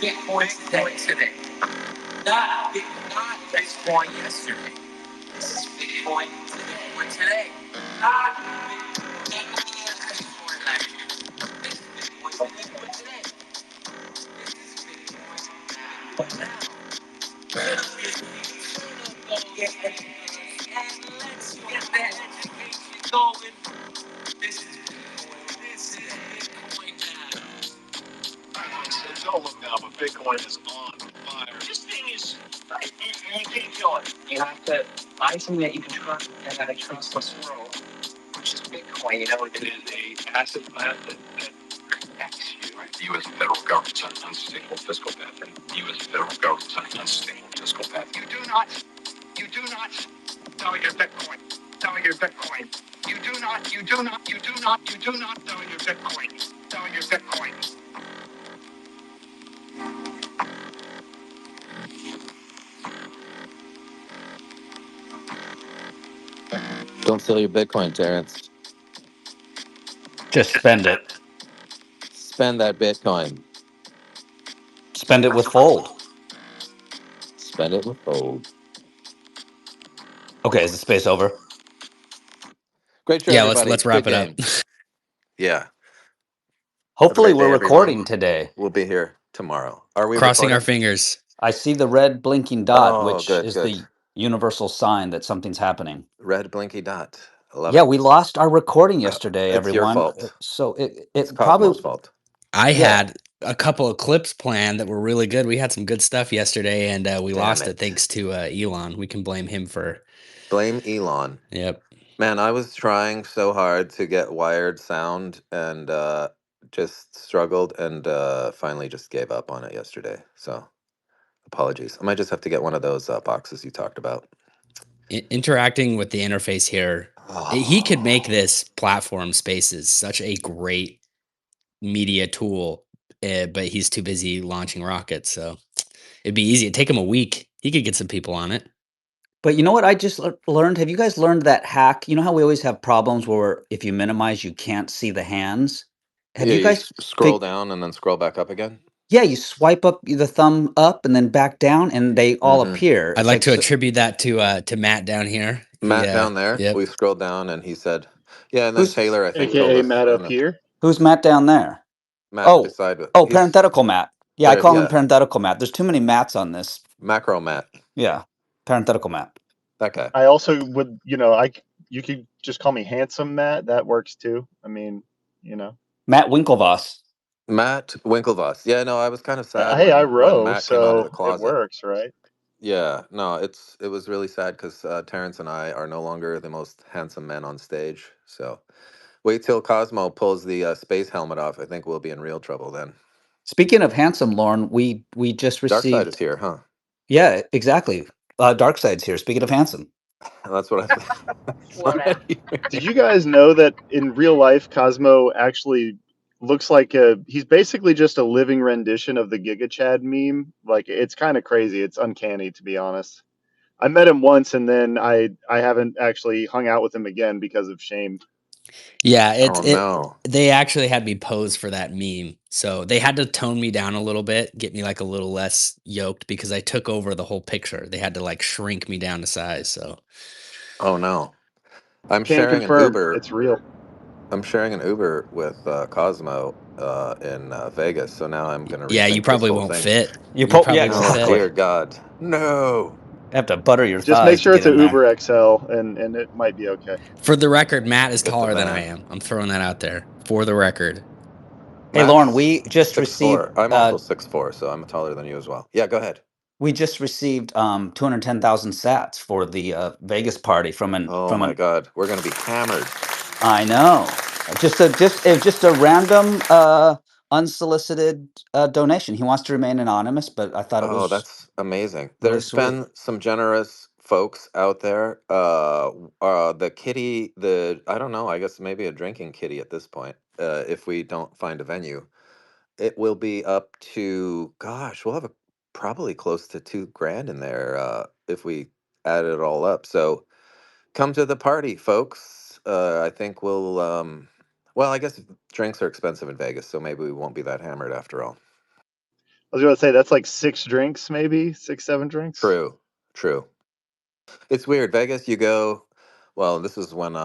Bitcoin today. Not Bitcoin yesterday. This is Bitcoin today. Not Bitcoin last year. This is Bitcoin today. This is Bitcoin now. Yeah, and let's get that education going. This is Bitcoin. This is Bitcoin now. It's over now, but Bitcoin is on fire. This thing is, you can't kill it. You have to find something that you can trust in a trustless world, which is Bitcoin. You know, it is a asset class that protects you. Right? The U.S. federal government's on an unstable fiscal path, and the U.S. federal government's on an unstable fiscal path. You do not sell your Bitcoin. Sell your Bitcoin. You do not sell your Bitcoin. Sell your Bitcoin. Don't sell your Bitcoin, Terrence. Just spend it. Spend that Bitcoin. Spend it with Fold. Spend it with gold. Okay, is the space over? Great show, Yeah, everybody. let's wrap Good it up. game. Yeah. Have a Hopefully great we're day, everyone. recording today. We'll be here tomorrow. Are we Crossing our recording? fingers. I see the red blinking dot, Oh, which good, is good. the universal sign that something's happening. Red blinky dot. I love Yeah, it. we lost our recording yesterday, It's your everyone. fault. So It's it Cosmo's probably, fault. I yeah. had a couple of clips planned that were really good. We had some good stuff yesterday, and we Damn lost it it. thanks to Elon. We can blame him for. Blame Elon. Yep. Man, I was trying so hard to get wired sound and just struggled and finally just gave up on it yesterday. So apologies. I might just have to get one of those boxes you talked about. Interacting with the interface here, he could make this platform Spaces such a great media tool, but he's too busy launching rockets. So it'd be easy. It'd take him a week. He could get some people on it. But you know what I just learned? Have you guys learned that hack? You know how we always have problems where if you minimize, you can't see the hands? Have Yeah, you you guys scroll down and then scroll back up again. Yeah, you swipe up the thumb up and then back down and they all appear. I'd It's like like, to attribute that to Matt down here. Matt down there. Yep. We scrolled down and he said, yeah, and then who's Taylor, I think, told AKA us Matt in up the here. who's Matt down there? Matt Oh, beside he's parenthetical Matt. Yeah, I there, call him yeah, parenthetical Matt. There's too many Matts on this. macro Matt. Yeah, parenthetical Matt. That guy. I also would, you could just call me handsome Matt. That works too. I mean, Matt Winklevoss. Matt Winklevoss. Yeah, no, I was kind of sad hey, I when row, Matt came out of the so it closet. works, right? Yeah, no, it was really sad because Terrence and I are no longer the most handsome men on stage. So wait till Cosmo pulls the space helmet off. I think we'll be in real trouble then. Speaking of handsome, Lauren, we just Darkseid is received. here, huh? Yeah, exactly. Darkside's here. Speaking of handsome. That's what Did you guys know that in real life, Cosmo actually looks like he's basically just a living rendition of the Giga Chad meme? Like, it's kind of crazy. It's uncanny, to be honest. I met him once, and then I haven't actually hung out with him again because of shame. Yeah, Oh no. they actually had me pose for that meme. So they had to tone me down a little bit, get me like a little less yoked because I took over the whole picture. They had to like shrink me down to size. So Oh no. I'm Can sharing an confirm Uber. it's real. I'm sharing an Uber with Cosmo in Vegas, so now I'm going to yeah, you rethink this probably whole won't thing. fit. Yeah, You probably won't Oh fit. dear God, no! You have to butter your Just make thighs to sure it's get a in there. Uber XL, and it might be okay. For the record, Matt is If it's a taller than I van, am. I'm throwing that out there. For the record. Hey, Lauren, Matt's we just received 6'4". I'm also 6'4", so I'm taller than you as well. Yeah, go ahead. 210,000 sats for the Vegas party from Oh my God, we're going to be hammered. I know. Just a random unsolicited donation. He wants to remain anonymous, but I thought it Oh, was that's amazing. really There's sweet. been some generous folks out there. The kitty, I don't know. I guess maybe a drinking kitty at this point. If we don't find a venue, it will be up to, gosh, we'll have probably close to 2 grand in there if we add it all up. So come to the party, folks. I think we'll. Well, I guess drinks are expensive in Vegas, so maybe we won't be that hammered after all. was going to say that's like 6 drinks, maybe 6, 7 drinks. True. It's weird. Vegas, you go. Well, this is when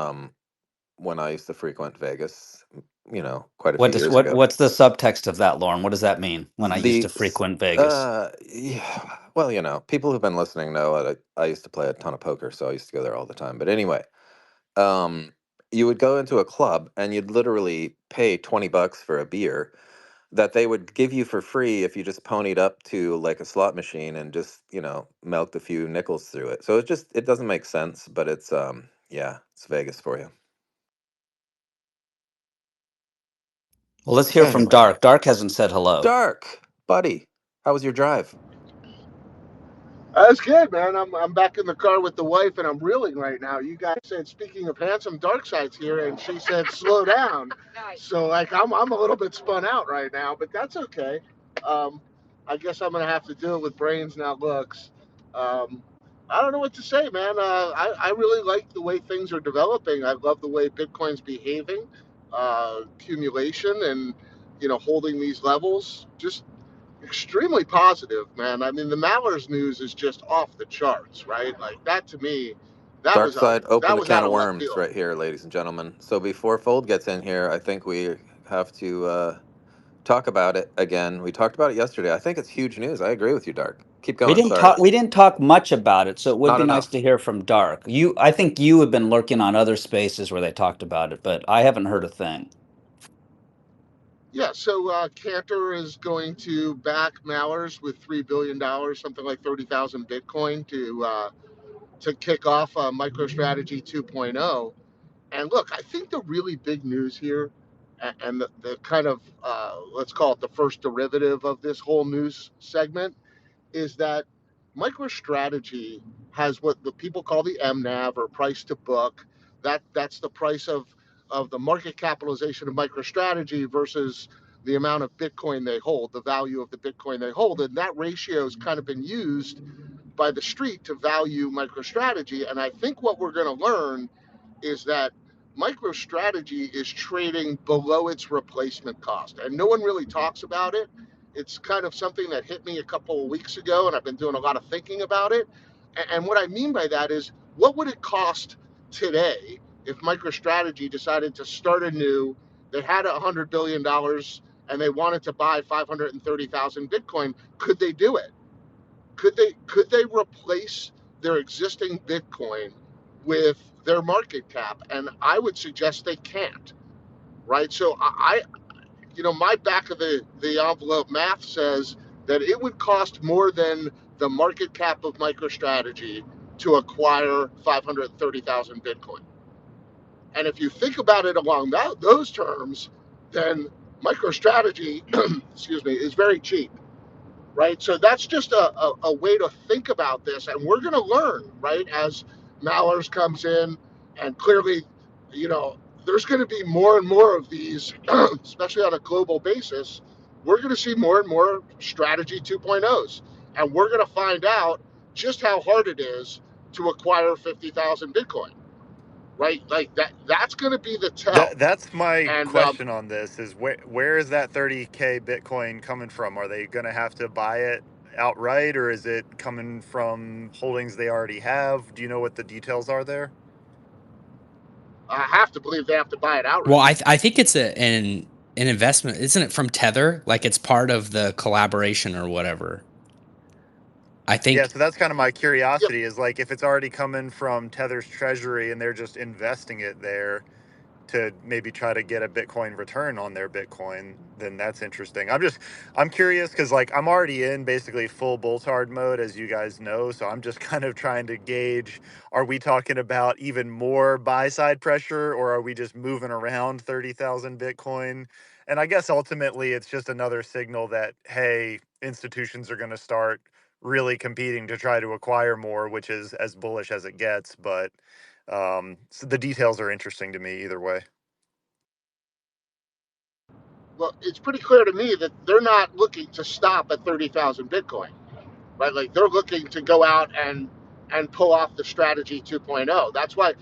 I used to frequent Vegas, quite a few years ago. What's the subtext of that, Lauren? What does that mean? When I used to frequent Vegas, Yeah, well, people who've been listening know that I used to play a ton of poker, so I used to go there all the time. But anyway, um, you would go into a club and you'd literally pay $20 for a beer that they would give you for free if you just ponied up to like a slot machine and just, milked a few nickels through it. So it doesn't make sense, but it's yeah, it's Vegas for you. well, let's hear from Anyway, Dark. Dark hasn't said hello. Dark, buddy, how was your drive? That's good, man. I'm back in the car with the wife, and I'm reeling right now. You guys said, speaking of handsome, Dark Side's here, and she said slow down. So like I'm a little bit spun out right now, but that's okay. Um, I guess I'm gonna have to do it with brains, not looks. Um, I don't know what to say, man. I really like the way things are developing. I love the way Bitcoin's behaving, accumulation, and holding these levels. Just extremely positive, man. I mean, the Mallers news is just off the charts, right? Like that to me, Dark Side that opened the was can out of of left worms field. right here, ladies and gentlemen. So before Fold gets in here, I think we have to talk about it again. We talked about it yesterday. I think it's huge news. I agree with you, Dark. Keep We going. didn't Sorry, talk. We didn't talk much about it, so it would not be nice enough. to hear from Dark. I think you have been lurking on other spaces where they talked about it, but I haven't heard a thing. Yeah, so Cantor is going to back Mallers with $3 billion, something like 30,000 Bitcoin to kick off MicroStrategy 2.0. And look, I think the really big news here, and the kind of let's call it the first derivative of this whole news segment, is that MicroStrategy has what the people call the MNAV, or price to book. That's the price of the market capitalization of MicroStrategy versus the amount of Bitcoin they hold, the value of the Bitcoin they hold, and that ratio has kind of been used by the street to value MicroStrategy. And I think what we're going to learn is that MicroStrategy is trading below its replacement cost, and no one really talks about it. It's kind of something that hit me a couple of weeks ago, and I've been doing a lot of thinking about it. And what I mean by that is, what would it cost today if MicroStrategy decided to start anew? They had $100 billion and they wanted to buy 530,000 Bitcoin. Could they do it? Could they replace their existing Bitcoin with their market cap? And I would suggest they can't, right? So my back of the envelope math says that it would cost more than the market cap of MicroStrategy to acquire 530,000 Bitcoin. And if you think about it along those terms, then MicroStrategy, excuse me, is very cheap, right? So that's just a way to think about this. And we're going to learn, right, as Mallers comes in. And clearly, you know, there's going to be more and more of these, especially on a global basis. We're going to see more and more strategy 2.0s. And we're going to find out just how hard it is to acquire 50,000 Bitcoin, right? Like that's going to be the tell. That's my And question on this: is where is that 30K Bitcoin coming from? Are they going to have to buy it outright, or is it coming from holdings they already have? Do you know what the details are there? I have to believe they have to buy it Well, outright. I think it's an investment, isn't it, from Tether? Like it's part of the collaboration or whatever. I Yeah, think. so that's kind of my Yep. curiosity, is like, if it's already coming from Tether's treasury and they're just investing it there to maybe try to get a Bitcoin return on their Bitcoin, then that's interesting. I'm curious because, like, I'm already in basically full Boltard mode, as you guys know. So I'm just kind of trying to gauge, are we talking about even more buy side pressure, or are we just moving around 30,000 Bitcoin? And I guess ultimately it's just another signal that, hey, institutions are going to start really competing to try to acquire more, which is as bullish as it gets. But so the details are interesting to me either way. Well, it's pretty clear to me that they're not looking to stop at 30,000 Bitcoin, right? Like they're looking to go out and pull off the strategy 2.0. That's why,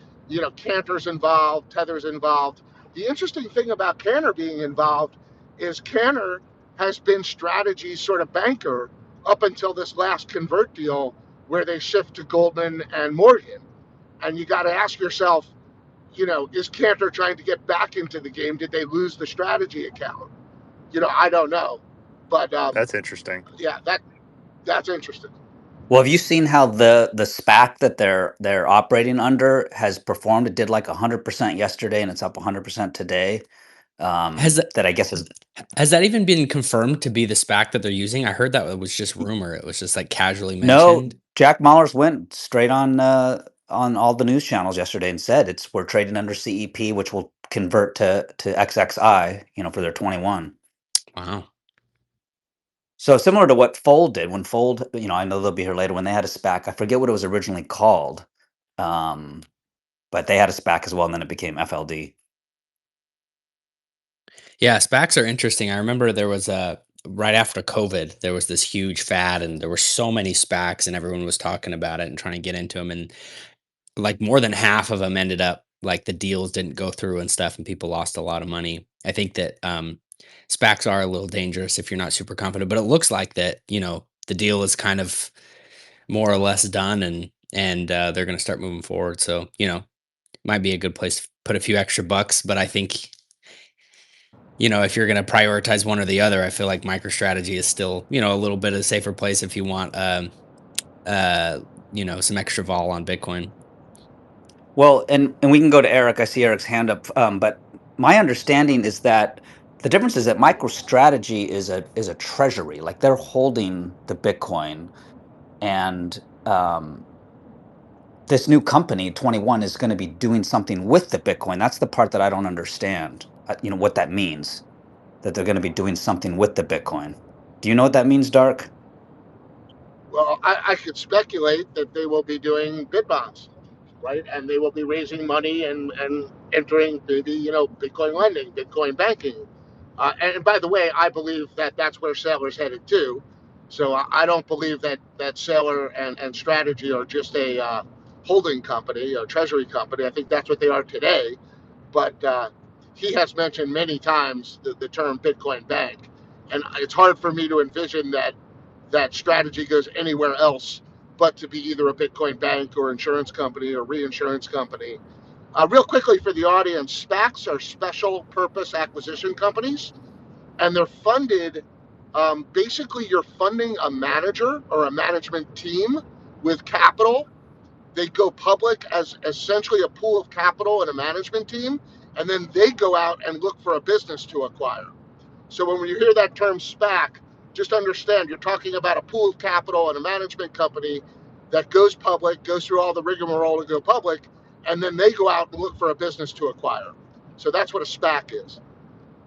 Cantor's involved, Tether's involved. The interesting thing about Cantor being involved is Cantor has been Strategy's sort of banker up until this last convert deal where they shift to Goldman and Morgan. And you got to ask yourself, is Cantor trying to get back into the game? Did they lose the Strategy account? I don't know. But That's interesting. yeah, that's interesting. Well, have you seen how the SPAC that they're operating under has performed? It did like 100% yesterday, and it's up 100% today. Has that That I guess is has that even been confirmed to be the SPAC that they're using? I heard that it was just rumor. It was just like casually no. mentioned. Jack Mallers went straight on all the news channels yesterday and said we're trading under CEP, which will convert to XXI, for their 21. Wow. So similar to what Fold did when Fold, I know they'll be here later when they had a SPAC. I forget what it was originally called, but they had a SPAC as well, and then it became FLD. Yeah, SPACs are interesting. I remember there was right after COVID, there was this huge fad, and there were so many SPACs, and everyone was talking about it and trying to get into them, and like more than half of them ended up like the deals didn't go through and stuff, and people lost a lot of money. I think that SPACs are a little dangerous if you're not super confident, but it looks like that the deal is kind of more or less done, and they're going to start moving forward. So might be a good place to put a few extra bucks, but I think if you're going to prioritize one or the other, I feel like MicroStrategy is still, a little bit of a safer place if you want, some extra vol on Bitcoin. Well, and we can go to Eric. I see Eric's hand up. But my understanding is that the difference is that MicroStrategy is a treasury, like they're holding the Bitcoin, and this new company 21 is going to be doing something with the Bitcoin. That's the part that I don't understand. What that means, that they're going to be doing something with the Bitcoin. Do you know what that means, Dark? Well, I could speculate that they will be doing bid bonds, right? And they will be raising money and entering maybe, Bitcoin lending, Bitcoin banking. And by the way, I believe that that's where Saylor's headed too. So I don't believe that Saylor and Strategy are just a holding company, a treasury company. I think that's what they are today. But he has mentioned many times the term Bitcoin bank. And it's hard for me to envision that Strategy goes anywhere else but to be either a Bitcoin bank or insurance company or reinsurance company. Real quickly for the audience, SPACs are special purpose acquisition companies, and they're funded. Basically, you're funding a manager or a management team with capital. They go public as essentially a pool of capital and a management team, and then they go out and look for a business to acquire. So when you hear that term SPAC, just understand you're talking about a pool of capital and a management company that goes public, goes through all the rigmarole to go public, and then they go out and look for a business to acquire. So that's what a SPAC is.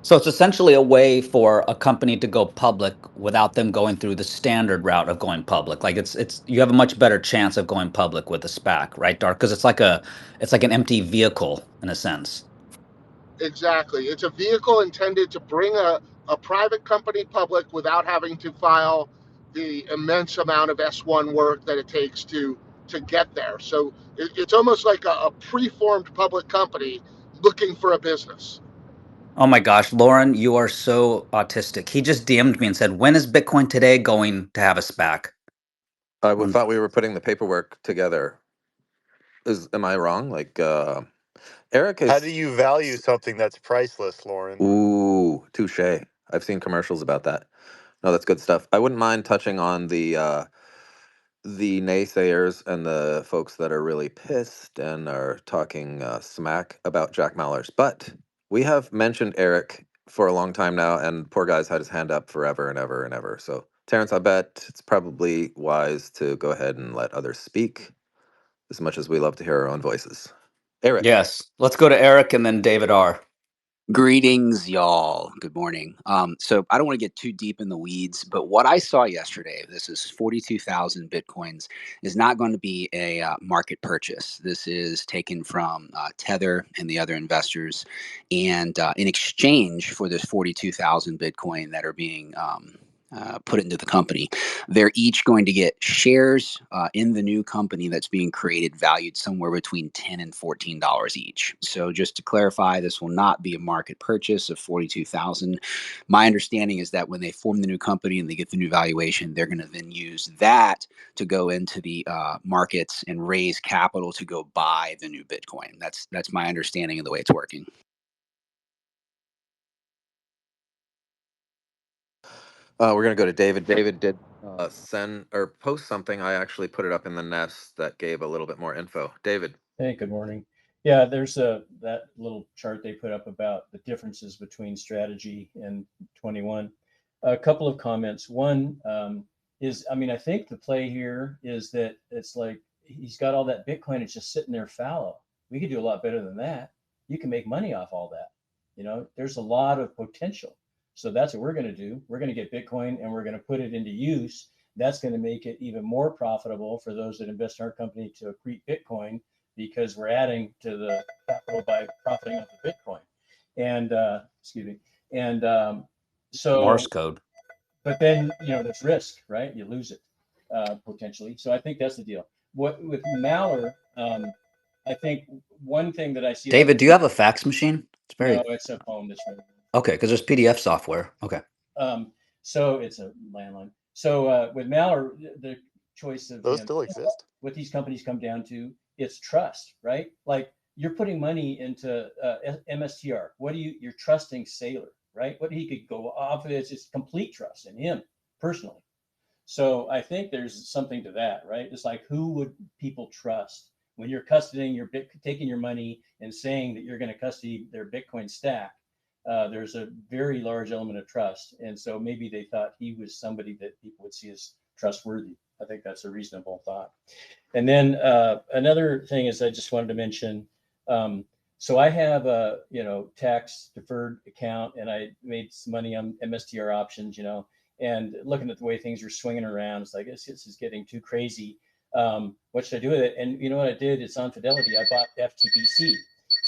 So it's essentially a way for a company to go public without them going through the standard route of going public. Like it's you have a much better chance of going public with a SPAC, right, Dark? Because it's like an empty vehicle in a sense. Exactly. It's a vehicle intended to bring a private company public without having to file the immense amount of S1 work that it takes to get there. So it's almost like a preformed public company looking for a business. Oh my gosh, Lauren, you are so autistic. He just DM'd me and said, "When is Bitcoin Today going to have a SPAC?" I When thought we were putting the paperwork together. Am I wrong? Like, Eric How do is. you value something that's priceless, Lauren? Ooh, touche. I've seen commercials about that. No, that's good stuff. I wouldn't mind touching on the naysayers and the folks that are really pissed and are talking smack about Jack Mallers. But we have mentioned Eric for a long time now, and poor guy's had his hand up forever and ever and ever. So, Terrence, I bet it's probably wise to go ahead and let others speak as much as we love to hear our own voices. Eric. Yes, let's go to Eric and then David R. Greetings, y'all. Good morning. So I don't want to get too deep in the weeds, but what I saw yesterday, this is 42,000 Bitcoins, is not going to be a market purchase. This is taken from Tether and the other investors. And in exchange for this 42,000 Bitcoin that are being put it into the company. They're each going to get shares in the new company that's being created, valued somewhere between $10 and $14 each. So just to clarify, this will not be a market purchase of $42,000. My understanding is that when they form the new company and they get the new valuation, they're going to then use that to go into the markets and raise capital to go buy the new Bitcoin. That's my understanding of the way it's working. We're gonna go to David. David did send or post something. I actually put it up in the nest that gave a little bit more info. David. Hey, good morning. Yeah, there's that little chart they put up about the differences between strategy and 21. A couple of comments. One is, I mean, I think the play here is that it's like he's got all that Bitcoin. It's just sitting there fallow. We could do a lot better than that. You can make money off all that. You know, there's a lot of potential. So that's what we're going to do. We're going to get Bitcoin and we're going to put it into use. That's going to make it even more profitable for those that invest in our company to accrete Bitcoin, because we're adding to the capital by profiting off the Bitcoin. And excuse me. And so Morse code. But then, you know, there's risk, right? You lose it potentially. So I think that's the deal. What with Maller, I think one thing that I see. David, do you have a fax machine? It's very No, it's a phone that's right. okay, because there's PDF software. Okay. So it's a landline. So with Maller, the choice of Those still exist? what these companies come down to, it's trust, right? Like you're putting money into MSTR. What do you're trusting Saylor, right? What he could go off of, it's just complete trust in him personally. So I think there's something to that, right? It's like, who would people trust when you're custodying your taking your money and saying that you're going to custody their Bitcoin stack? There's a very large element of trust. And so maybe they thought he was somebody that people would see as trustworthy. I think that's a reasonable thought. And then another thing is I just wanted to mention, so I have a, tax deferred account, and I made some money on MSTR options, and looking at the way things are swinging around, it's like, this is getting too crazy. What should I do with it? And you know what I did? It's on Fidelity. I bought FTBC.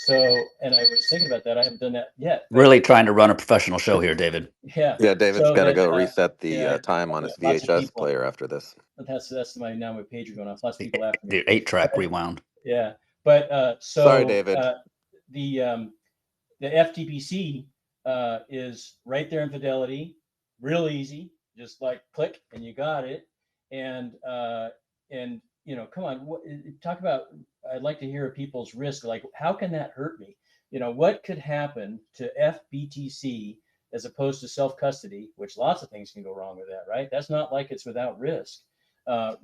So, and I was thinking about that. I haven't done that yet. Really trying to run a professional show here, David. Yeah. Yeah, David's So got to that, go reset the yeah, time on his lots of VHS people. player after this. That's my page are going off. Lots of people after me. The 8-track rewound. Yeah, but so Sorry, David. The FTPC is right there in Fidelity, real easy, just like click and you got it. And come on, talk about. I'd like to hear people's risk. Like, how can that hurt me? What could happen to FBTC as opposed to self custody, which lots of things can go wrong with that, right? That's not like it's without risk.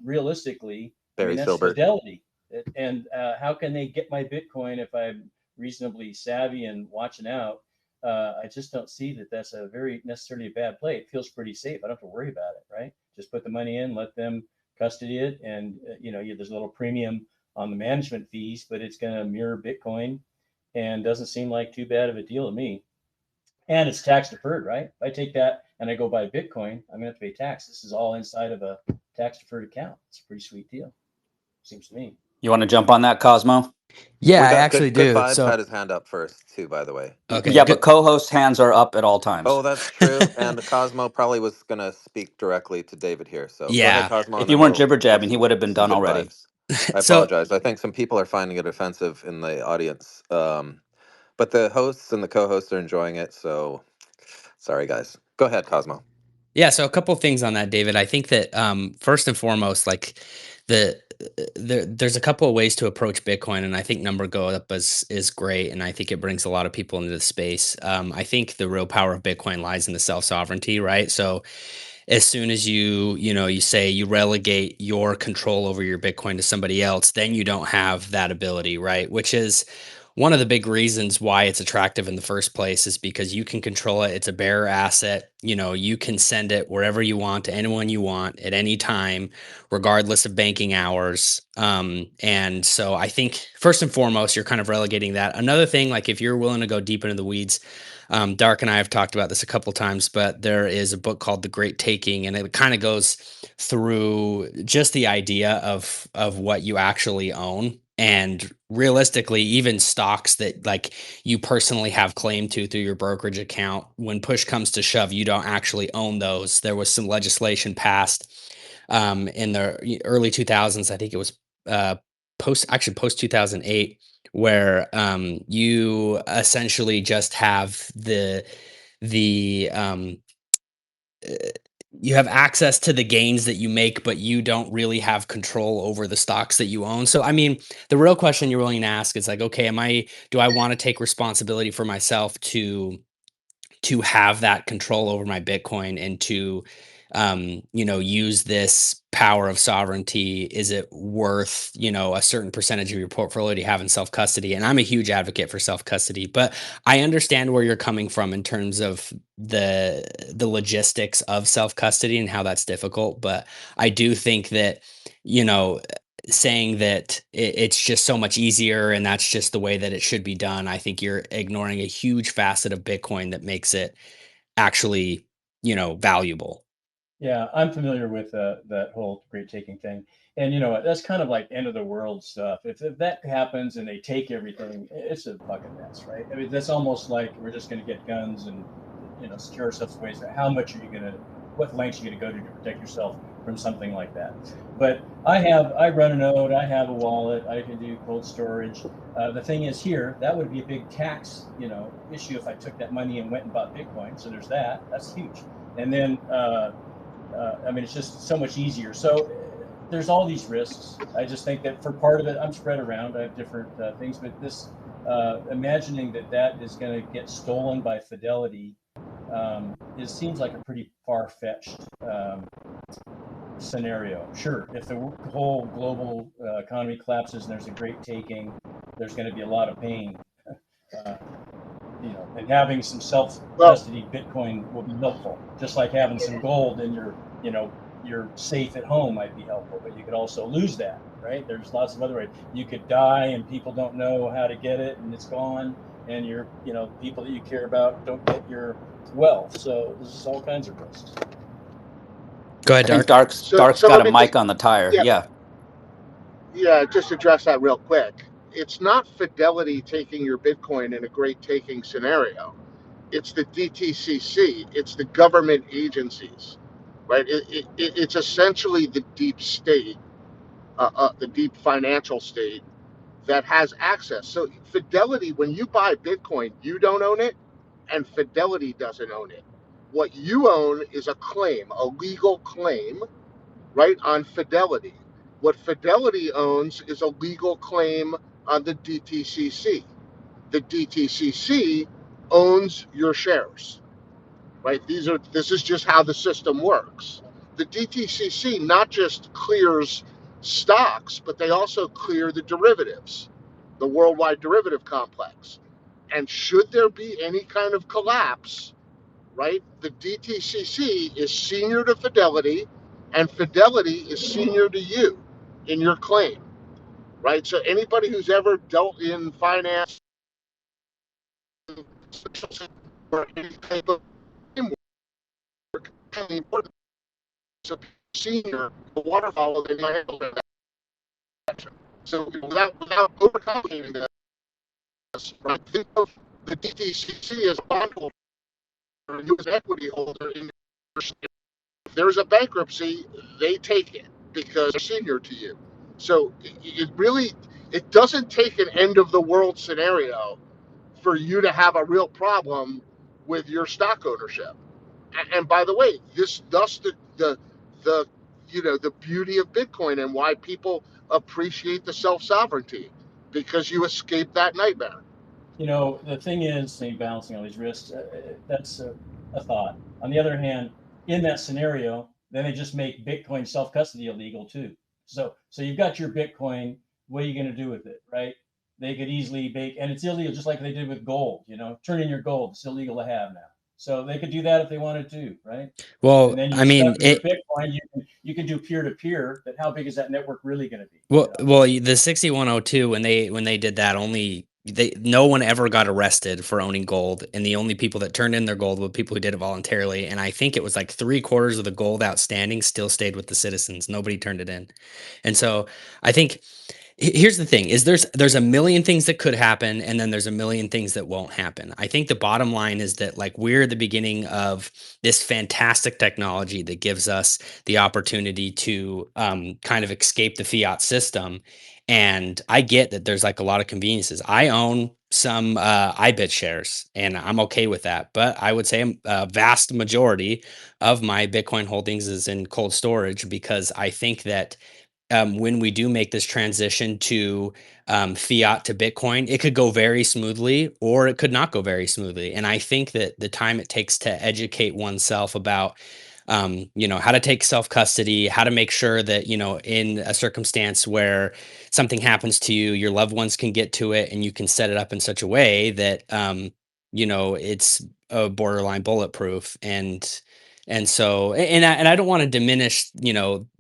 Realistically, Barry that's Silbert. Fidelity. And how can they get my Bitcoin if I'm reasonably savvy and watching out? I just don't see that that's a very necessarily a bad play. It feels pretty safe. I don't have to worry about it, right? Just put the money in, let them custody it, and there's a little premium on the management fees, but it's going to mirror Bitcoin, and doesn't seem like too bad of a deal to me. And it's tax deferred, right? If I take that and I go buy Bitcoin, I'm going to have to pay tax. This is all inside of a tax deferred account. It's a pretty sweet deal, seems to me. You want to jump on that, Cosmo? Yeah, We I got actually good do. vibes So had his hand up first too, by the way. okay, Yeah, good. but co-host hands are up at all times. Oh, that's true. And Cosmo probably was gonna speak directly to David here. So go ahead, Yeah. Cosmo, If and you then weren't we'll jibber have jabbing, he would have been some done good already. vibes. I So apologize. I think some people are finding it offensive in the audience. But the hosts and the co-hosts are enjoying it. So sorry, guys. Go ahead, Cosmo. yeah, so a couple of things on that, David. I think that first and foremost, like there's a couple of ways to approach Bitcoin, and I think number go up is great, and I think it brings a lot of people into the space. I think the real power of Bitcoin lies in the self sovereignty, right? So as soon as you say you relegate your control over your Bitcoin to somebody else, then you don't have that ability, right? Which is one of the big reasons why it's attractive in the first place, is because you can control it. It's a bearer asset. You can send it wherever you want to anyone you want at any time, regardless of banking hours. And so I think first and foremost, you're kind of relegating that. Another thing, like if you're willing to go deep into the weeds, Dark and I have talked about this a couple times, but there is a book called The Great Taking, and it kind of goes through just the idea of what you actually own And realistically, even stocks that like you personally have claim to through your brokerage account, when push comes to shove, you don't actually own those. There was some legislation passed in the early 2000s. I think it was post 2008, where you essentially just have the uh, you have access to the gains that you make, but you don't really have control over the stocks that you own. So, I mean, the real question you're willing to ask is like, okay, do I want to take responsibility for myself to have that control over my Bitcoin and to, use this power of sovereignty? Is it worth, a certain percentage of your portfolio to have in self custody? And I'm a huge advocate for self custody, but I understand where you're coming from in terms of the logistics of self custody and how that's difficult. But I do think that, you know, saying that it's just so much easier and that's just the way that it should be done, I think you're ignoring a huge facet of Bitcoin that makes it actually, valuable. Yeah, I'm familiar with that whole great taking thing. And that's kind of like end of the world stuff. If that happens and they take everything, it's a fucking mess, right? I mean, that's almost like we're just going to get guns and secure ourselves ways. How much are you going to, what lengths are you going to go to protect yourself from something like that? But I run a node, I have a wallet, I can do cold storage. The thing is here, that would be a big tax, issue if I took that money and went and bought Bitcoin. So there's that. That's huge. And then I mean, it's just so much easier. So there's all these risks. I just think that for part of it, I'm spread around. I have different things, but this imagining that is going to get stolen by Fidelity, it seems like a pretty far-fetched scenario. Sure, if the whole global economy collapses and there's a great taking, there's going to be a lot of pain. Uh, and having some self-custody Bitcoin will be helpful. Just like having some gold in your safe at home might be helpful, but you could also lose that, right? There's lots of other ways. You could die and people don't know how to get it and it's gone, and people that you care about don't get your wealth. So there's all kinds of risks. Go ahead, I think Dark. Dark's got a mic on the tire. yeah, Yeah. just address that real quick. It's not Fidelity taking your Bitcoin in a great taking scenario. It's the DTCC. It's the government agencies, right? It's essentially the deep state, the deep financial state that has access. So Fidelity, when you buy Bitcoin, you don't own it, and Fidelity doesn't own it. What you own is a claim, a legal claim, right, on Fidelity. What Fidelity owns is a legal claim on the DTCC. The DTCC owns your shares, right? This is just how the system works. The DTCC not just clears stocks, but they also clear the derivatives, the worldwide derivative complex. And should there be any kind of collapse, right, the DTCC is senior to Fidelity, and Fidelity is senior to you in your claim, right? So anybody who's ever dealt in finance or any type of framework, so senior, the waterfall, they might handle that. So without overcomplicating this, right, think of the DTCC as a bondholder and you as equity holder in your state. If there's a bankruptcy, they take it because they're senior to you. So it doesn't take an end of the world scenario for you to have a real problem with your stock ownership. And by the way, thus the beauty of Bitcoin and why people appreciate the self sovereignty, because you escape that nightmare. The thing is, balancing all these risks, that's a thought. On the other hand, in that scenario, then they just make Bitcoin self-custody illegal too. So you've got your Bitcoin. What are you going to do with it, right? They could easily and it's illegal, just like they did with gold. Turn in your gold. It's illegal to have now. So they could do that if they wanted to, right? Well, And then I mean, your Bitcoin, you can do peer to peer. But how big is that network really going to be? well, the 6102 when they did that, no one ever got arrested for owning gold, and the only people that turned in their gold were people who did it voluntarily. And I think it was like 3/4 of the gold outstanding still stayed with the citizens. Nobody turned it in, and so I think Here's the thing is there's a million things that could happen, and then there's a million things that won't happen. I think the bottom line is that like we're the beginning of this fantastic technology that gives us the opportunity to kind of escape the fiat system. And I get that there's like a lot of conveniences. I own some iBit shares, and I'm okay with that. But I would say a vast majority of my Bitcoin holdings is in cold storage because I think that when we do make this transition to fiat to Bitcoin, it could go very smoothly or it could not go very smoothly. And I think that the time it takes to educate oneself about, how to take self custody, how to make sure that, in a circumstance where something happens to you, your loved ones can get to it and you can set it up in such a way that, it's borderline bulletproof. And I don't want to diminish,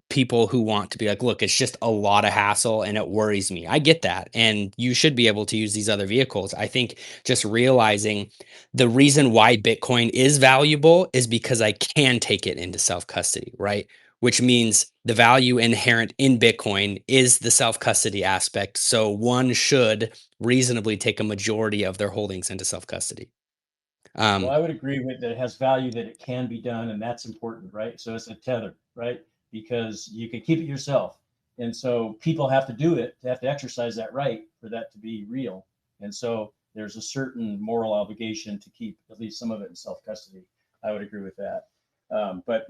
people who want to be like, look, it's just a lot of hassle and it worries me. I get that. And you should be able to use these other vehicles. I think just realizing the reason why Bitcoin is valuable is because I can take it into self custody, right? Which means the value inherent in Bitcoin is the self custody aspect. So one should reasonably take a majority of their holdings into self custody. Well, I would agree with that. It has value, that it can be done, and that's important, right? So it's a tether, right? Because you can keep it yourself, and so people have to do it. They have to exercise that right for that to be real. And so there's a certain moral obligation to keep at least some of it in self custody. I would agree with that. But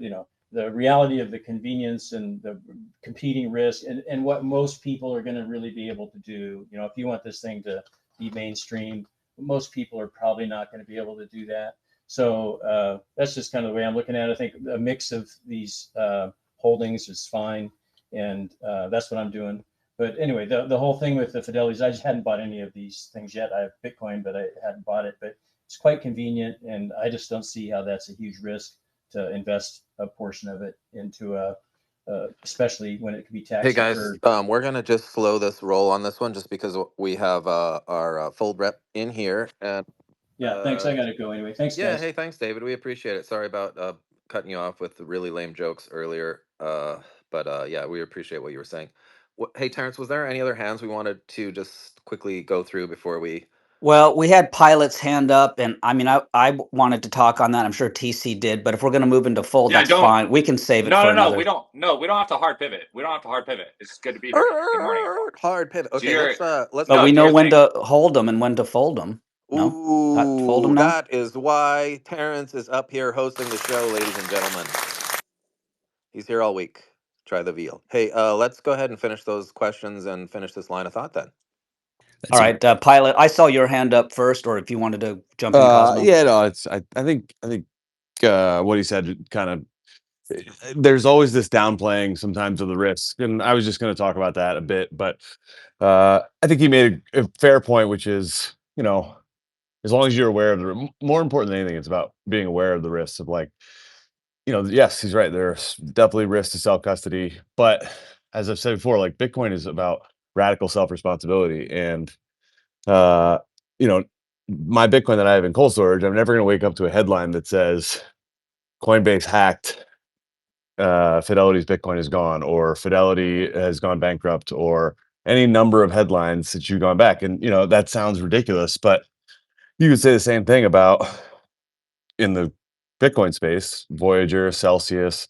the reality of the convenience and the competing risk, and what most people are going to really be able to do. If you want this thing to be mainstream, most people are probably not going to be able to do that. So that's just kind of the way I'm looking at it. I think a mix of these holdings is fine, and that's what I'm doing. But anyway, the whole thing with the Fidelities, I just hadn't bought any of these things yet. I have Bitcoin, but I hadn't bought it. But it's quite convenient, and I just don't see how that's a huge risk to invest a portion of it into especially when it can be Hey tax guys, deferred. we're gonna just slow this roll on this one, just because we have our full rep in here, and Yeah, thanks. I got to go anyway. Thanks, yeah, guys. hey, thanks, David. We appreciate it. Sorry about cutting you off with the really lame jokes earlier, but yeah, we appreciate what you were saying. Hey, Terrence, was there any other hands we wanted to just quickly go through before we? Well, we had Pilot's hand up, and I mean, I wanted to talk on that. I'm sure TC did, but if we're going to move into fold, Yeah, that's don't. fine. We can save it No, for no, no. another. We don't. No, we don't have to hard pivot. We don't have to hard pivot. It's good to be here. Good morning, everyone. Hard pivot. Do Okay, your let's But no. we go Do know your through. when thing. to hold them and when to fold them. No, fold them Ooh, now. that is why Terrence is up here hosting the show, ladies and gentlemen. He's here all week. Try the veal. Hey, let's go ahead and finish those questions and finish this line of thought then. All right, Pilot. I saw your hand up first, or if you wanted to jump in, Cosmo. Yeah, no, I think what he said kind of, there's always this downplaying sometimes of the risk, and I was just going to talk about that a bit, but I think he made a fair point, which is, as long as you're aware of more important than anything, it's about being aware of the risks of, like, yes, he's right. There's definitely risks to self custody, but as I've said before, like, Bitcoin is about radical self responsibility, and uh, you know, my Bitcoin that I have in cold storage, I'm never going to wake up to a headline that says Coinbase hacked, Fidelity's Bitcoin is gone, or Fidelity has gone bankrupt, or any number of headlines that you've gone back. And, that sounds ridiculous, but you could say the same thing about, in the Bitcoin space, Voyager, Celsius,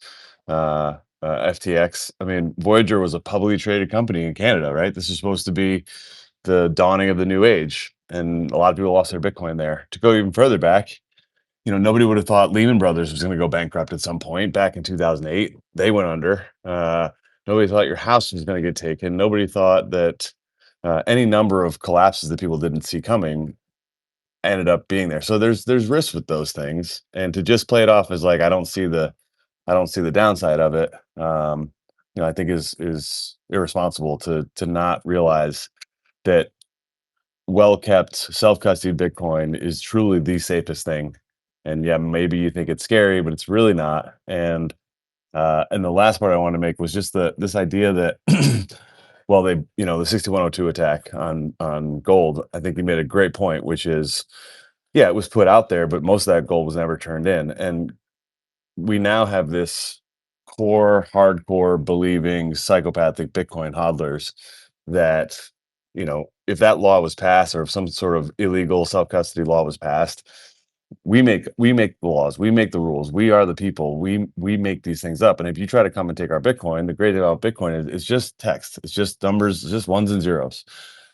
FTX. I mean, Voyager was a publicly traded company in Canada, right? This is supposed to be the dawning of the new age, and a lot of people lost their Bitcoin there. To go even further back, nobody would have thought Lehman Brothers was going to go bankrupt at some point back in 2008. They went under. Nobody thought your house was going to get taken. Nobody thought that any number of collapses that people didn't see coming ended up being there. So there's risks with those things, and to just play it off as like, I don't see the downside of it. I think is irresponsible to not realize that well-kept self-custody Bitcoin is truly the safest thing. And yeah, maybe you think it's scary, but it's really not. And the last part I wanted to make was just this idea that well, the 6102 attack on gold, I think he made a great point, which is, yeah, it was put out there, but most of that gold was never turned in. And we now have this core, hardcore believing psychopathic Bitcoin hodlers that, if that law was passed or if some sort of illegal self-custody law was passed, we make the laws, we make the rules, we are the people, we make these things up. And if you try to come and take our Bitcoin, the great thing about Bitcoin is it's just text, it's just numbers, it's just ones and zeros.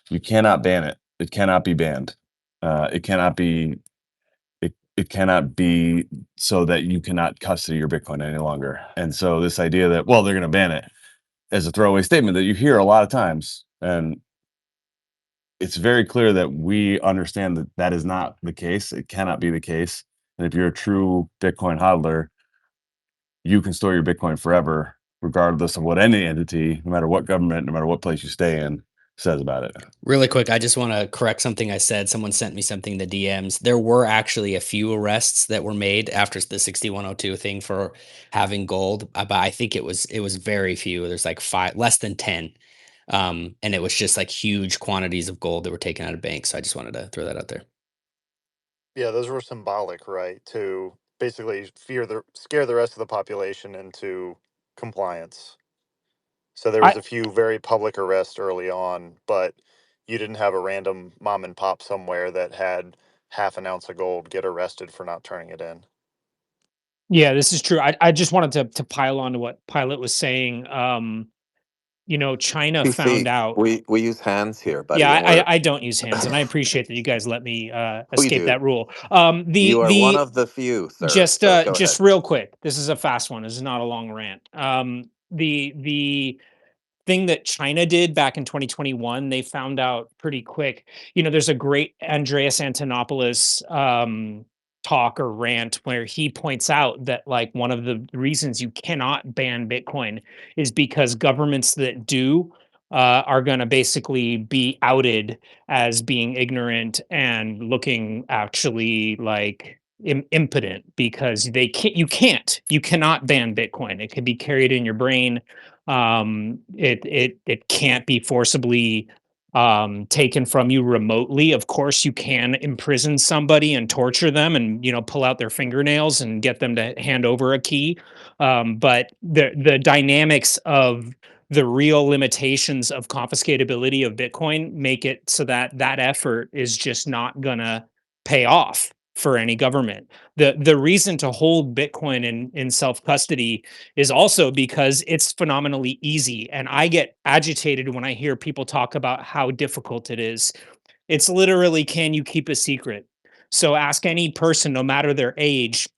You cannot ban it. It cannot be banned. It cannot be it cannot be so that you cannot custody your Bitcoin any longer. And so this idea that, well, they're going to ban it as a throwaway statement that you hear a lot of times, and it's very clear that we understand that that is not the case. It cannot be the case. And if you're a true Bitcoin hodler, you can store your Bitcoin forever, regardless of what any entity, no matter what government, no matter what place you stay in, says about it. Really quick, I just want to correct something I said. Someone sent me something in the DMs. There were actually a few arrests that were made after the 6102 thing for having gold, but I think it was very few. There's like less than 10. And it was just like huge quantities of gold that were taken out of banks. So I just wanted to throw that out there. Yeah, those were symbolic, right? To basically scare the rest of the population into compliance. So there was a few very public arrests early on, but you didn't have a random mom and pop somewhere that had half an ounce of gold get arrested for not turning it in. Yeah, this is true. I just wanted to pile on to what Pilot was saying. China found PC, out. we use hands here, buddy, Yeah, and we're I don't use hands, and I appreciate that you guys let me we escape do. that rule. You are one of the few, sir. So go Just ahead. real quick. This is a fast one. This is not a long rant. The thing that China did back in 2021, they found out pretty quick. There's a great Andreas Antonopoulos talk or rant where he points out that like one of the reasons you cannot ban Bitcoin is because governments that do are going to basically be outed as being ignorant and looking actually like impotent because you cannot ban Bitcoin. It can be carried in your brain. It can't be forcibly taken from you remotely. Of course, you can imprison somebody and torture them and pull out their fingernails and get them to hand over a key. But the dynamics of the real limitations of confiscatability of Bitcoin make it so that that effort is just not gonna pay off for any government. The reason to hold Bitcoin in self custody is also because it's phenomenally easy. And I get agitated when I hear people talk about how difficult it is. It's literally, can you keep a secret? So ask any person, no matter their age,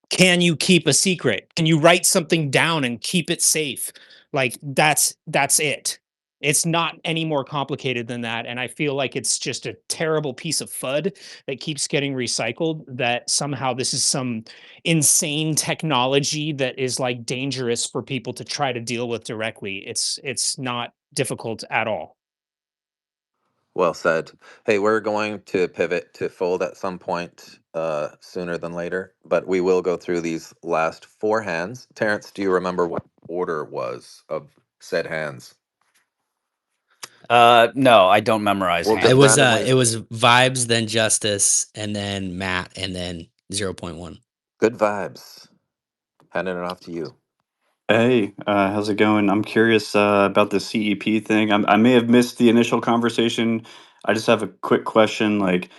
can you keep a secret? Can you write something down and keep it safe? Like that's it. It's not any more complicated than that. And I feel like it's just a terrible piece of FUD that keeps getting recycled, that somehow this is some insane technology that is like dangerous for people to try to deal with directly. It's not difficult at all. Well said. Hey, we're going to pivot to fold at some point sooner than later, but we will go through these last four hands. Terrence, do you remember what order was of said hands? No, I don't memorize We'll hands. just randomly. It was Vibes, then Justice, and then Matt, and then 0.1. Good vibes. Handing it off to you. Hey, how's it going? I'm curious about the CEP thing. I may have missed the initial conversation. I just have a quick question. Like,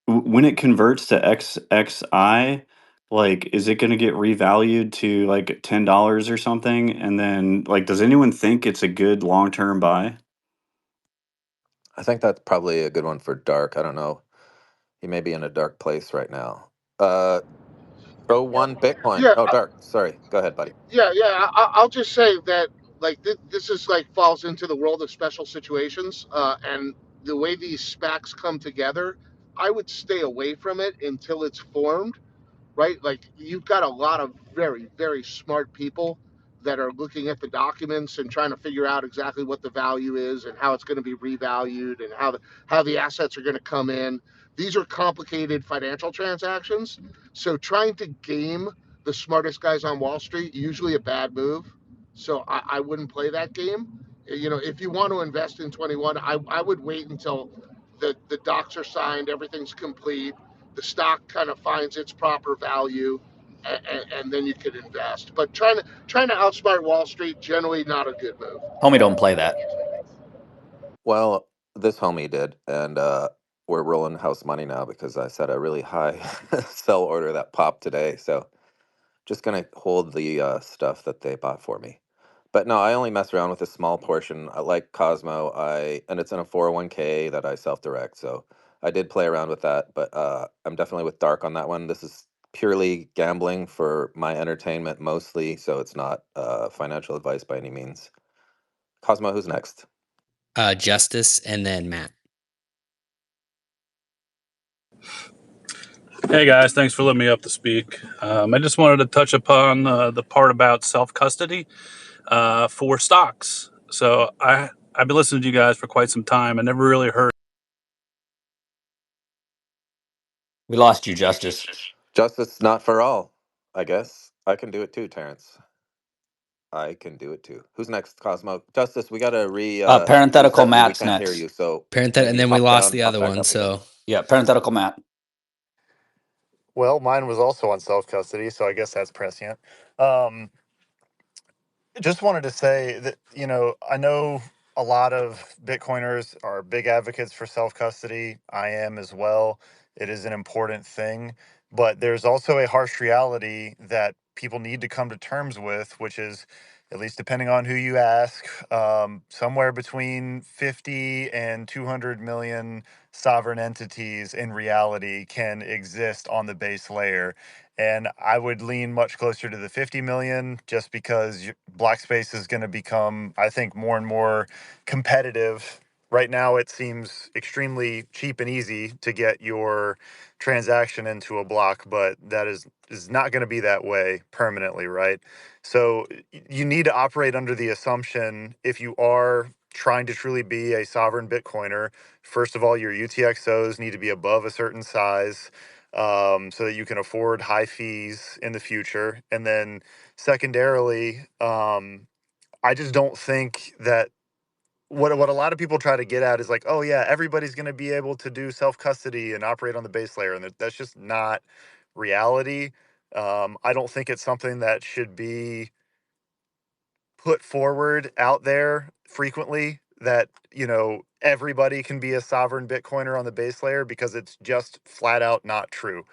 when it converts to XXI, like, is it going to get revalued to like $10 or something? And then, like, does anyone think it's a good long-term buy? I think that's probably a good one for Dark. I don't know. He may be in a dark place right now. Throw one Bitcoin. Yeah, Oh, Dark. Sorry. Go ahead, buddy. yeah. I'll just say that like this is like falls into the world of special situations, and the way these SPACs come together, I would stay away from it until it's formed, right? Like you've got a lot of very, very smart people that are looking at the documents and trying to figure out exactly what the value is and how it's going to be revalued and how the assets are going to come in. These are complicated financial transactions, so trying to game the smartest guys on Wall Street usually a bad move. So I wouldn't play that game. If you want to invest in 21, I would wait until the docs are signed, everything's complete, the stock kind of finds its proper value, and then you could invest. But trying to outsmart Wall Street generally not a good move. Homie, don't play that. Well, this homie did, and we're rolling house money now because I set a really high sell order that popped today. So just gonna hold the stuff that they bought for me. But no, I only mess around with a small portion. I like Cosmo. And it's in a 401k that I self-direct. So I did play around with that, but I'm definitely with Dark on that one. This is purely gambling for my entertainment mostly, so it's not financial advice by any means. Cosmo, who's next? Justice, and then Matt. Hey guys, thanks for letting me up to speak. I just wanted to touch upon the part about self custody for stocks. So I've been listening to you guys for quite some time. I never really heard. We lost you, Justice. Justice not for all, I guess. I can do it too, Terrence. I can do it too. Who's next, Cosmo? Justice, we gotta Parenthetical reset you. We Matt's can't hear next. you, so And maybe then we hop lost down, the hop other back one. up again. So Yeah, parenthetical Matt. Well, mine was also on self custody, so I guess that's prescient. Um, just wanted to say that, I know a lot of Bitcoiners are big advocates for self custody. I am as well. It is an important thing. But there's also a harsh reality that people need to come to terms with, which is, at least depending on who you ask, somewhere between 50 and 200 million sovereign entities in reality can exist on the base layer. And I would lean much closer to the 50 million just because block space is going to become, I think, more and more competitive. Right now, it seems extremely cheap and easy to get your transaction into a block, but that is not going to be that way permanently, right? So you need to operate under the assumption, if you are trying to truly be a sovereign Bitcoiner, first of all, your UTXOs need to be above a certain size, so that you can afford high fees in the future. And then secondarily, I just don't think that what a lot of people try to get at is like, oh yeah, everybody's going to be able to do self custody and operate on the base layer, and that's just not reality. I don't think it's something that should be put forward out there frequently, that everybody can be a sovereign Bitcoiner on the base layer, because it's just flat out not true.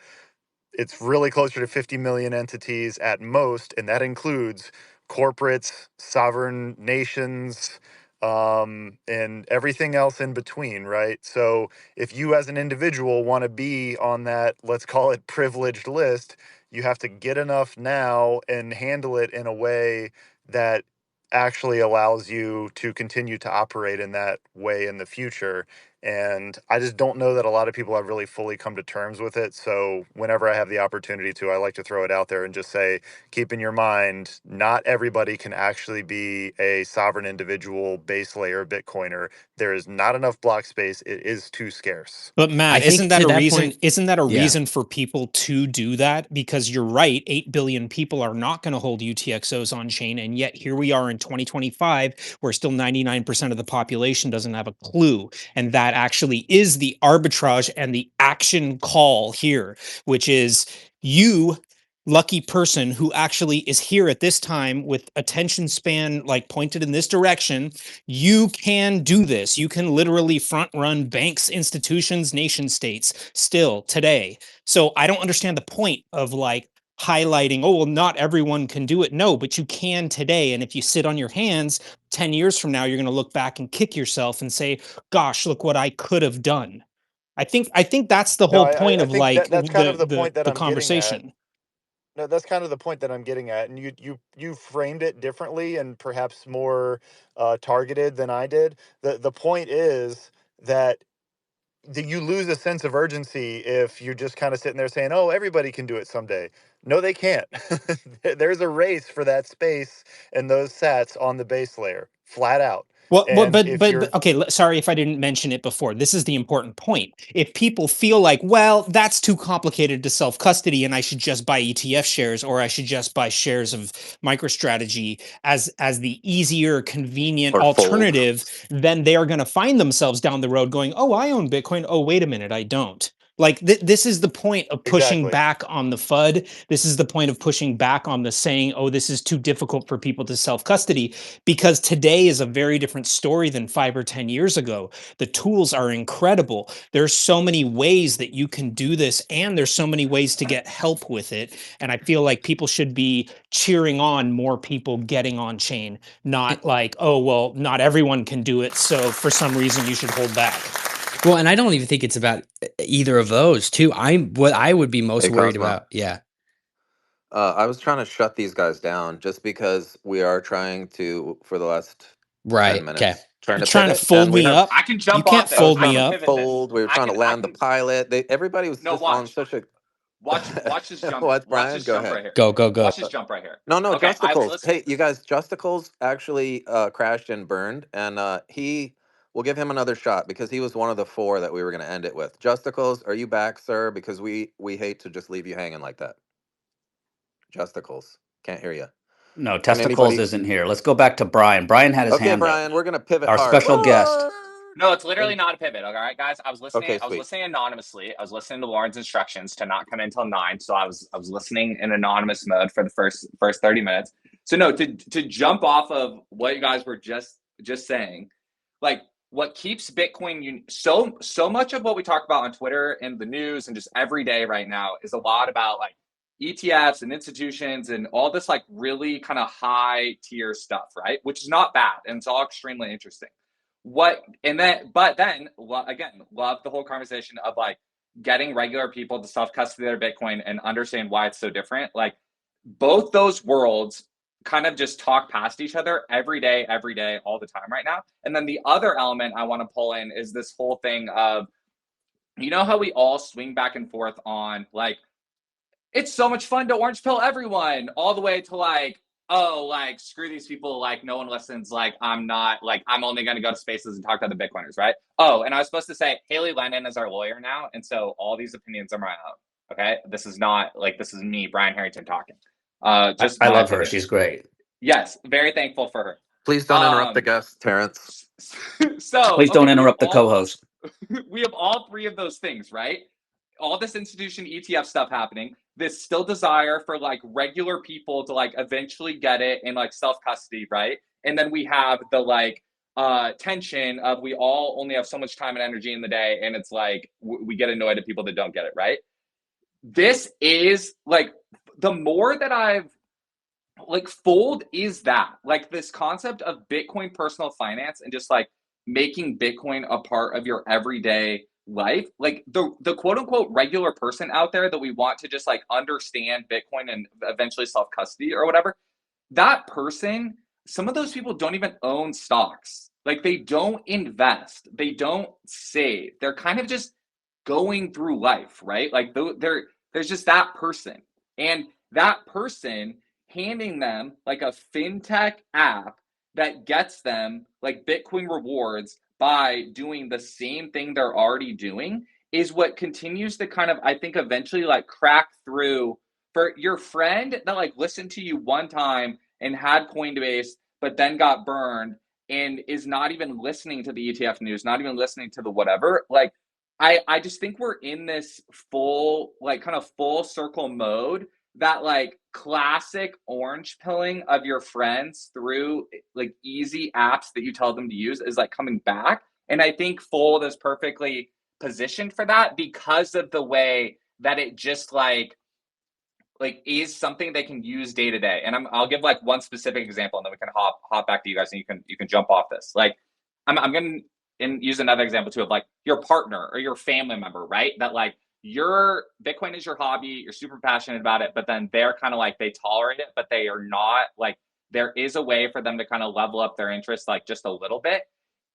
It's really closer to 50 million entities at most, and that includes corporates, sovereign nations, and everything else in between, right? So if you as an individual want to be on that, let's call it privileged list, you have to get enough now and handle it in a way that actually allows you to continue to operate in that way in the future. And I just don't know that a lot of people have really fully come to terms with it. So whenever I have the opportunity to, I like to throw it out there and just say, keep in your mind, not everybody can actually be a sovereign individual base layer Bitcoiner. There is not enough block space. It is too scarce. But I Matt, isn't think that to a that reason? point, Isn't that a yeah. reason for people to do that? Because you're right, 8 billion people are not going to hold UTXOs on chain, and yet here we are in 2025, where still 99% of the population doesn't have a clue, and that actually is the arbitrage and the action call here, which is you. Lucky person who actually is here at this time with attention span like pointed in this direction. You can do this. You can literally front run banks, institutions, nation states still today. So I don't understand the point of like highlighting, oh, well, not everyone can do it. No, but you can today. And if you sit on your hands, 10 years from now, you're going to look back and kick yourself and say, gosh, look what I could have done. I think that's the No, whole point I of think like that that's kind of the point that the I'm getting at. conversation. No, that's kind of the point that I'm getting at, and you framed it differently and perhaps more targeted than I did. The point is that you lose a sense of urgency if you're just kind of sitting there saying, "Oh, everybody can do it someday." No, they can't. There's a race for that space and those sats on the base layer, flat out. Well, And if you're okay. Sorry if I didn't mention it before. This is the important point. If people feel like, well, that's too complicated to self custody, and I should just buy ETF shares, or I should just buy shares of MicroStrategy as the easier, convenient Or fold. alternative, then they are going to find themselves down the road going, oh, I own Bitcoin. Oh, wait a minute, I don't. Like this is the point of pushing Exactly. back on the FUD. This is the point of pushing back on the saying, oh, this is too difficult for people to self-custody, because today is a very different story than 5 or 10 years ago. The tools are incredible. There's so many ways that you can do this, and there's so many ways to get help with it. And I feel like people should be cheering on more people getting on chain, not like, oh, well, not everyone can do it, so for some reason you should hold back. Well, and I don't even think it's about either of those too. What I would be most Hey, worried Cosmo. about. Yeah. I was trying to shut these guys down just because we are trying to, for the last 10 Right. minutes, Okay. trying You're to trying to pivot, and fold we me have. up. I can You jump can't off this. I was fold I me trying to can up. pivot this. fold. We were I trying to can. I land the can. pilot. Everybody was No, just on watch. such a. Watch this jump. What, Watch Brian? this Go jump ahead. right here. Go, go, Watch go. this jump right here. No, Okay, I was Justicles. listening. Hey, you guys, Justicles actually crashed and burned, and we'll give him another shot because he was one of the 4 that we were going to end it with. Justicles, are you back, sir? Because we hate to just leave you hanging like that. Justicles, can't hear you. No, Can Testicles anybody? isn't here. Let's go back to Brian. Brian had his Okay, hand up. Brian, we're going to pivot Our hard. special guest. No, it's literally And not a pivot. All right, guys. I was listening. okay, I was sweet. listening anonymously. I was listening to Lauren's instructions to not come in until 9. So I was listening in anonymous mode for the first 30 minutes. So no, to jump off of what you guys were just saying, like what keeps Bitcoin so much of what we talk about on Twitter and the news and just every day right now is a lot about like ETFs and institutions and all this like really kind of high tier stuff, right? Which is not bad and it's all extremely interesting. But then again, love the whole conversation of like getting regular people to self-custody their Bitcoin and understand why it's so different. Like both those worlds kind of just talk past each other every day, all the time right now. And then the other element I want to pull in is this whole thing of, you know how we all swing back and forth on like, it's so much fun to orange pill everyone, all the way to like, oh, like screw these people, like no one listens, like I'm not, like I'm only going to go to spaces and talk to the Bitcoiners, right? Oh, and I was supposed to say Haley Lennon is our lawyer now, and so all these opinions are my own. Okay, this is not like, this is me, Brian Harrington, talking. Just I my love her. opinion. She's great. Yes, very thankful for her. Please don't interrupt the guest, Terrence. So Please don't okay, interrupt the co-host. we have all 3 of those things, right? All this institution ETF stuff happening, this still desire for like regular people to like eventually get it in like self-custody, right? And then we have the like tension of we all only have so much time and energy in the day, and it's like we get annoyed at people that don't get it, right? This is like the more that I've like fold is that like this concept of Bitcoin personal finance and just like making Bitcoin a part of your everyday life, like the quote unquote regular person out there that we want to just like understand Bitcoin and eventually self custody or whatever, that person, some of those people don't even own stocks. Like they don't invest, they don't save. They're kind of just going through life, right? Like there's just that person. And that person handing them like a fintech app that gets them like Bitcoin rewards by doing the same thing they're already doing is what continues to kind of, I think, eventually like crack through for your friend that like listened to you one time and had Coinbase, but then got burned and is not even listening to the ETF news, not even listening to the whatever. Like, I just think we're in this full, like kind of full circle mode that like classic orange pilling of your friends through like easy apps that you tell them to use is like coming back. And I think Fold is perfectly positioned for that because of the way that it just like is something they can use day to day. And I'll give like one specific example, and then we can hop back to you guys, and you can jump off this. Like I'm gonna use another example too of like your partner or your family member, right? That like your Bitcoin is your hobby, you're super passionate about it, but then they're kind of like they tolerate it, but they are not like there is a way for them to kind of level up their interest like just a little bit.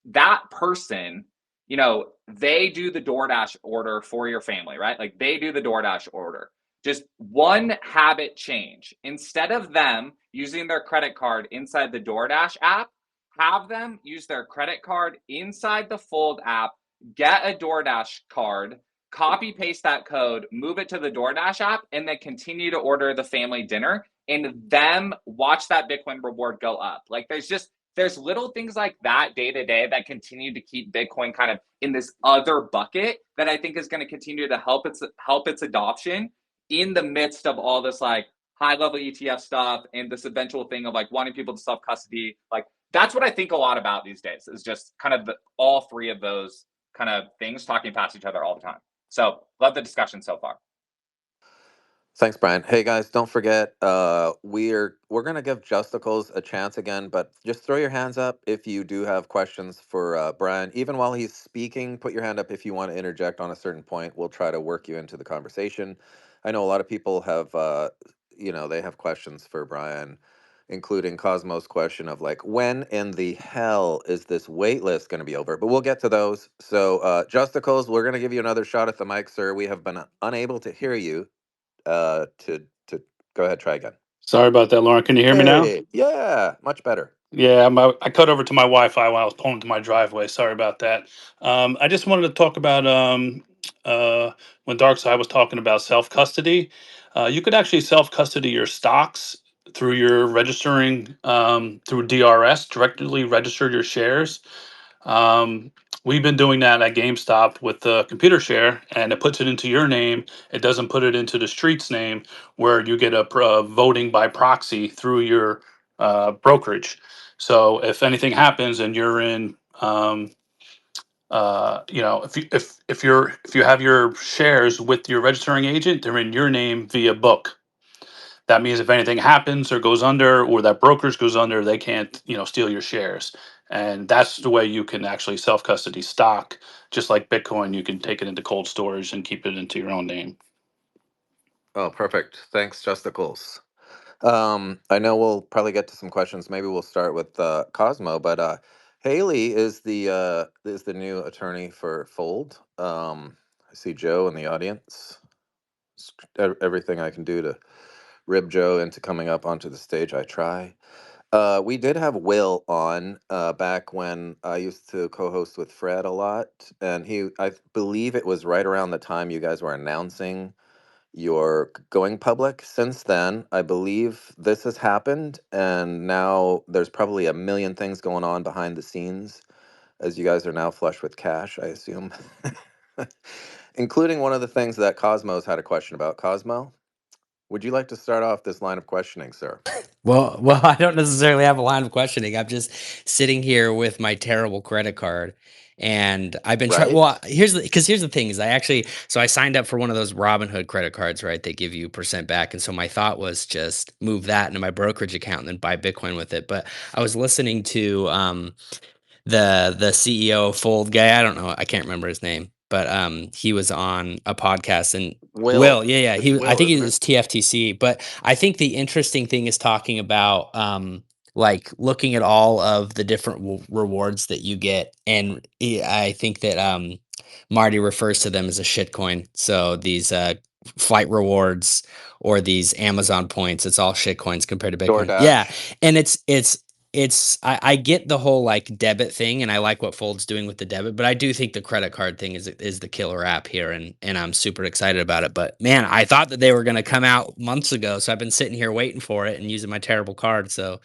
That person, you know, they do the DoorDash order for your family, right? Like they do the DoorDash order. Just one habit change. Instead of them using their credit card inside the DoorDash app, have them use their credit card inside the Fold app, get a DoorDash card, copy paste that code, move it to the DoorDash app, and then continue to order the family dinner and them watch that Bitcoin reward go up. Like there's just there's little things like that day to day that continue to keep Bitcoin kind of in this other bucket that I think is going to continue to help its adoption in the midst of all this like high level ETF stuff and this eventual thing of like wanting people to self custody. Like that's what I think a lot about these days, is just kind of all three of those kind of things talking past each other all the time. So love the discussion so far. Thanks, Brian. Hey guys, don't forget, we're gonna give Justicles a chance again, but just throw your hands up if you do have questions for Brian. Even while he's speaking, put your hand up if you want to interject on a certain point. We'll try to work you into the conversation. I know a lot of people have, they have questions for Brian, including Cosmo's question of like, when in the hell is this wait list going to be over? But we'll get to those. So, Justicles, we're gonna give you another shot at the mic, sir. We have been unable to hear you. To go ahead, try again. Sorry about that, Lauren. Can you hear me now? Hey, yeah, much better. Yeah, I cut over to my Wi-Fi while I was pulling to my driveway. Sorry about that. I just wanted to talk about when Darkside was talking about self-custody. You could actually self-custody your stocks through your registering through DRS, directly register your shares. We've been doing that at GameStop with the computer share, and it puts it into your name. It doesn't put it into the street's name, where you get a voting by proxy through your brokerage. So if anything happens and you're in, if you have your shares with your registering agent, they're in your name via book. That means if anything happens or goes under, or that brokerage goes under, they can't, steal your shares. And that's the way you can actually self custody stock. Just like Bitcoin, you can take it into cold storage and keep it into your own name. Oh, perfect. Thanks, Justicles. I know we'll probably get to some questions. Maybe we'll start with Cosmo, but Haley is the new attorney for Fold. I see Joe in the audience. Everything I can do to rib Joe into coming up onto the stage, I try. We did have Will on back when I used to co-host with Fred a lot, and I believe it was right around the time you guys were announcing your going public. Since then, I believe this has happened, and now there's probably a million things going on behind the scenes, as you guys are now flush with cash, I assume, including one of the things that Cosmo's had a question about. Cosmo, would you like to start off this line of questioning, sir? Well, I don't necessarily have a line of questioning. I'm just sitting here with my terrible credit card, and I've been trying. Right? Well, here's the thing: is I signed up for one of those Robinhood credit cards, right? They give you % back, and so my thought was just move that into my brokerage account and then buy Bitcoin with it. But I was listening to the CEO Fold guy. I don't know. I can't remember his name, but he was on a podcast and Will. Will, yeah. It's I Will, think he isn't it? was TFTC, but I think the interesting thing is talking about like looking at all of the different rewards that you get, and I think that Marty refers to them as a shitcoin. So these flight rewards or these Amazon points, it's all shitcoins compared to Bitcoin. Yeah, DoorDash. and I get the whole like debit thing, and I like what Fold's doing with the debit, but I do think the credit card thing is the killer app here, and I'm super excited about it. But man, I thought that they were going to come out months ago, so I've been sitting here waiting for it and using my terrible card. So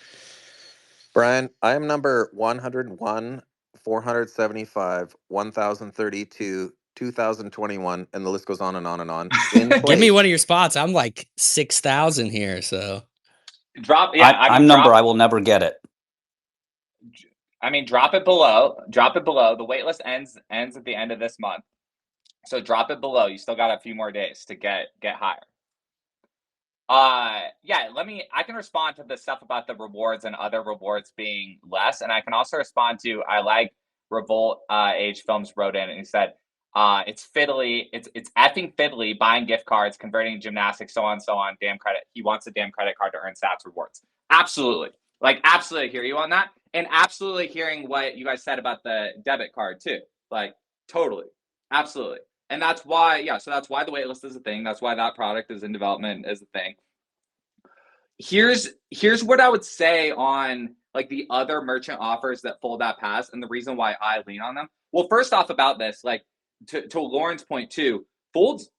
Brian, I am number 101, 475, 1032, 2021, and the list goes on and on and on. In give me one of place. your spots. I'm like 6,000 here, so Drop, yeah. I mean, I'm number. drop. I will never get it. I mean, drop it below. Drop it below. The waitlist ends at the end of this month, so drop it below. You still got a few more days to get higher. Yeah. I can respond to the stuff about the rewards and other rewards being less, and I can also respond to I like Revolt Age Films wrote in and he said, it's fiddly. It's effing fiddly buying gift cards, converting gymnastics, so on, so on. Damn credit. He wants a damn credit card to earn stats rewards. Absolutely. Like, absolutely hear you on that. And absolutely hearing what you guys said about the debit card too. Like, totally. Absolutely. And that's why, yeah, so that's why the waitlist is a thing. That's why that product is in development is a thing. Here's what I would say on like the other merchant offers that Fold app has and the reason why I lean on them. Well, first off about this, like to Lauren's point too, Fold's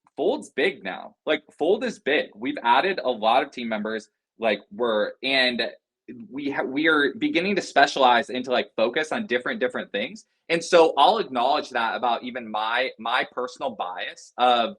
big now. Like Fold is big. We've added a lot of team members, and we are beginning to specialize into like focus on different things. And so I'll acknowledge that about even my personal bias of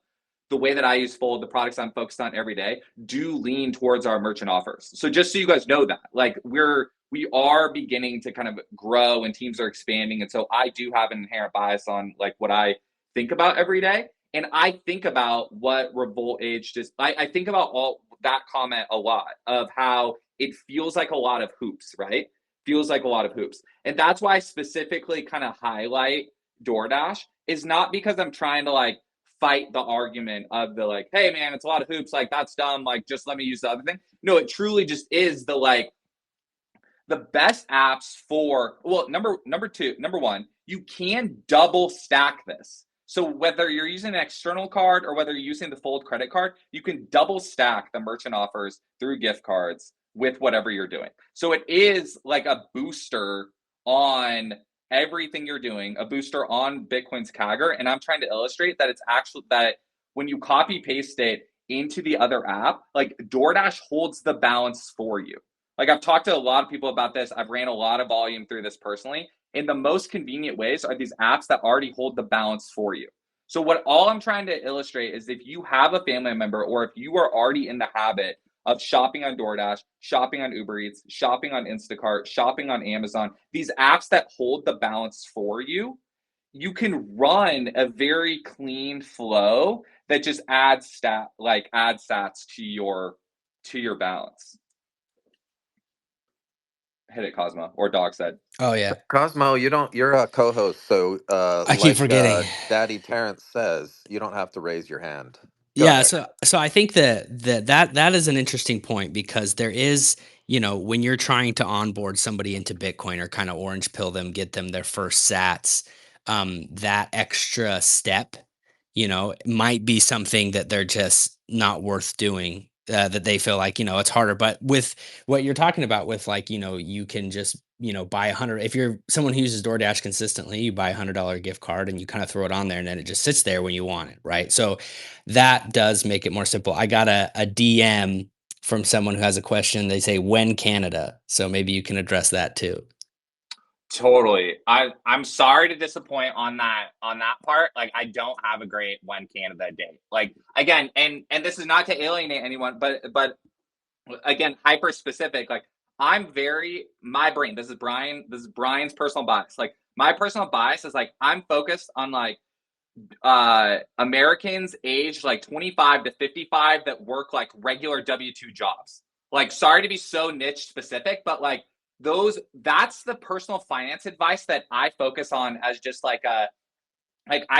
the way that I use Fold, the products I'm focused on every day, do lean towards our merchant offers. So just so you guys know that, like, we are beginning to kind of grow and teams are expanding. And so I do have an inherent bias on like what I think about every day. And I think about what Revolt Age just, I think about all that comment a lot of how it feels like a lot of hoops, right? Feels like a lot of hoops. And that's why I specifically kind of highlight DoorDash, is not because I'm trying to like fight the argument of the like, hey man, it's a lot of hoops, like that's dumb, like just let me use the other thing. No, it truly just is the like the best apps for, well, number one, you can double stack this. So whether you're using an external card or whether you're using the Fold credit card, you can double stack the merchant offers through gift cards with whatever you're doing. So it is like a booster on everything you're doing, a booster on Bitcoin's CAGR. And I'm trying to illustrate that it's actually that when you copy paste it into the other app, like DoorDash holds the balance for you. Like I've talked to a lot of people about this. I've ran a lot of volume through this personally. And the most convenient ways are these apps that already hold the balance for you. So what all I'm trying to illustrate is if you have a family member or if you are already in the habit of shopping on DoorDash, shopping on Uber Eats, shopping on Instacart, shopping on Amazon, these apps that hold the balance for you, you can run a very clean flow that just adds stats to your balance. Hit it, Cosmo, or Dog said. Oh yeah, Cosmo, you're a co-host, so I keep forgetting. Daddy Terrence says, you don't have to raise your hand. Go Yeah, ahead. so I think that is an interesting point because there is, when you're trying to onboard somebody into Bitcoin or kind of orange pill them, get them their first sats, that extra step, might be something that they're just not worth doing. That they feel like, it's harder. But with what you're talking about with like, you can just, buy 100. If you're someone who uses DoorDash consistently, you buy $100 gift card and you kind of throw it on there and then it just sits there when you want it. Right. So that does make it more simple. I got a DM from someone who has a question. They say, when Canada? So maybe you can address that too. Totally. I'm sorry to disappoint on that part. Like I don't have a great when Canada date. Like again, and this is not to alienate anyone, but again, hyper specific. Like my brain, this is Brian's personal bias. Like my personal bias is like I'm focused on like Americans aged like 25 to 55 that work like regular W-2 jobs. Like sorry to be so niche specific, but like that's the personal finance advice that I focus on as just like I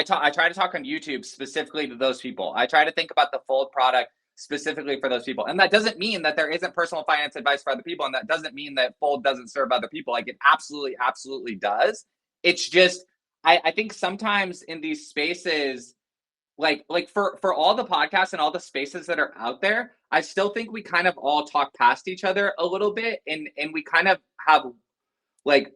try to talk on YouTube specifically to those people. I try to think about the Fold product specifically for those people. And that doesn't mean that there isn't personal finance advice for other people. And that doesn't mean that Fold doesn't serve other people. Like it absolutely does. It's just, I think sometimes in these spaces, like for all the podcasts and all the spaces that are out there, I still think we kind of all talk past each other a little bit. And we kind of have like